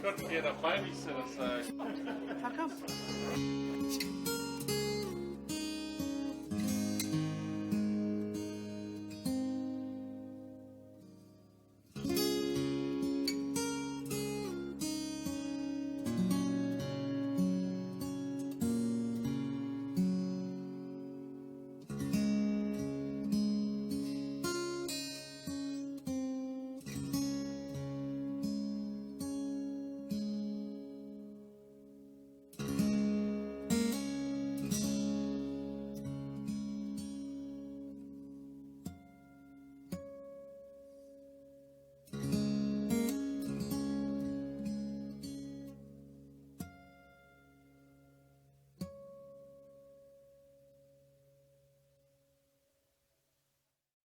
Couldn't get a babysitter, so. How come?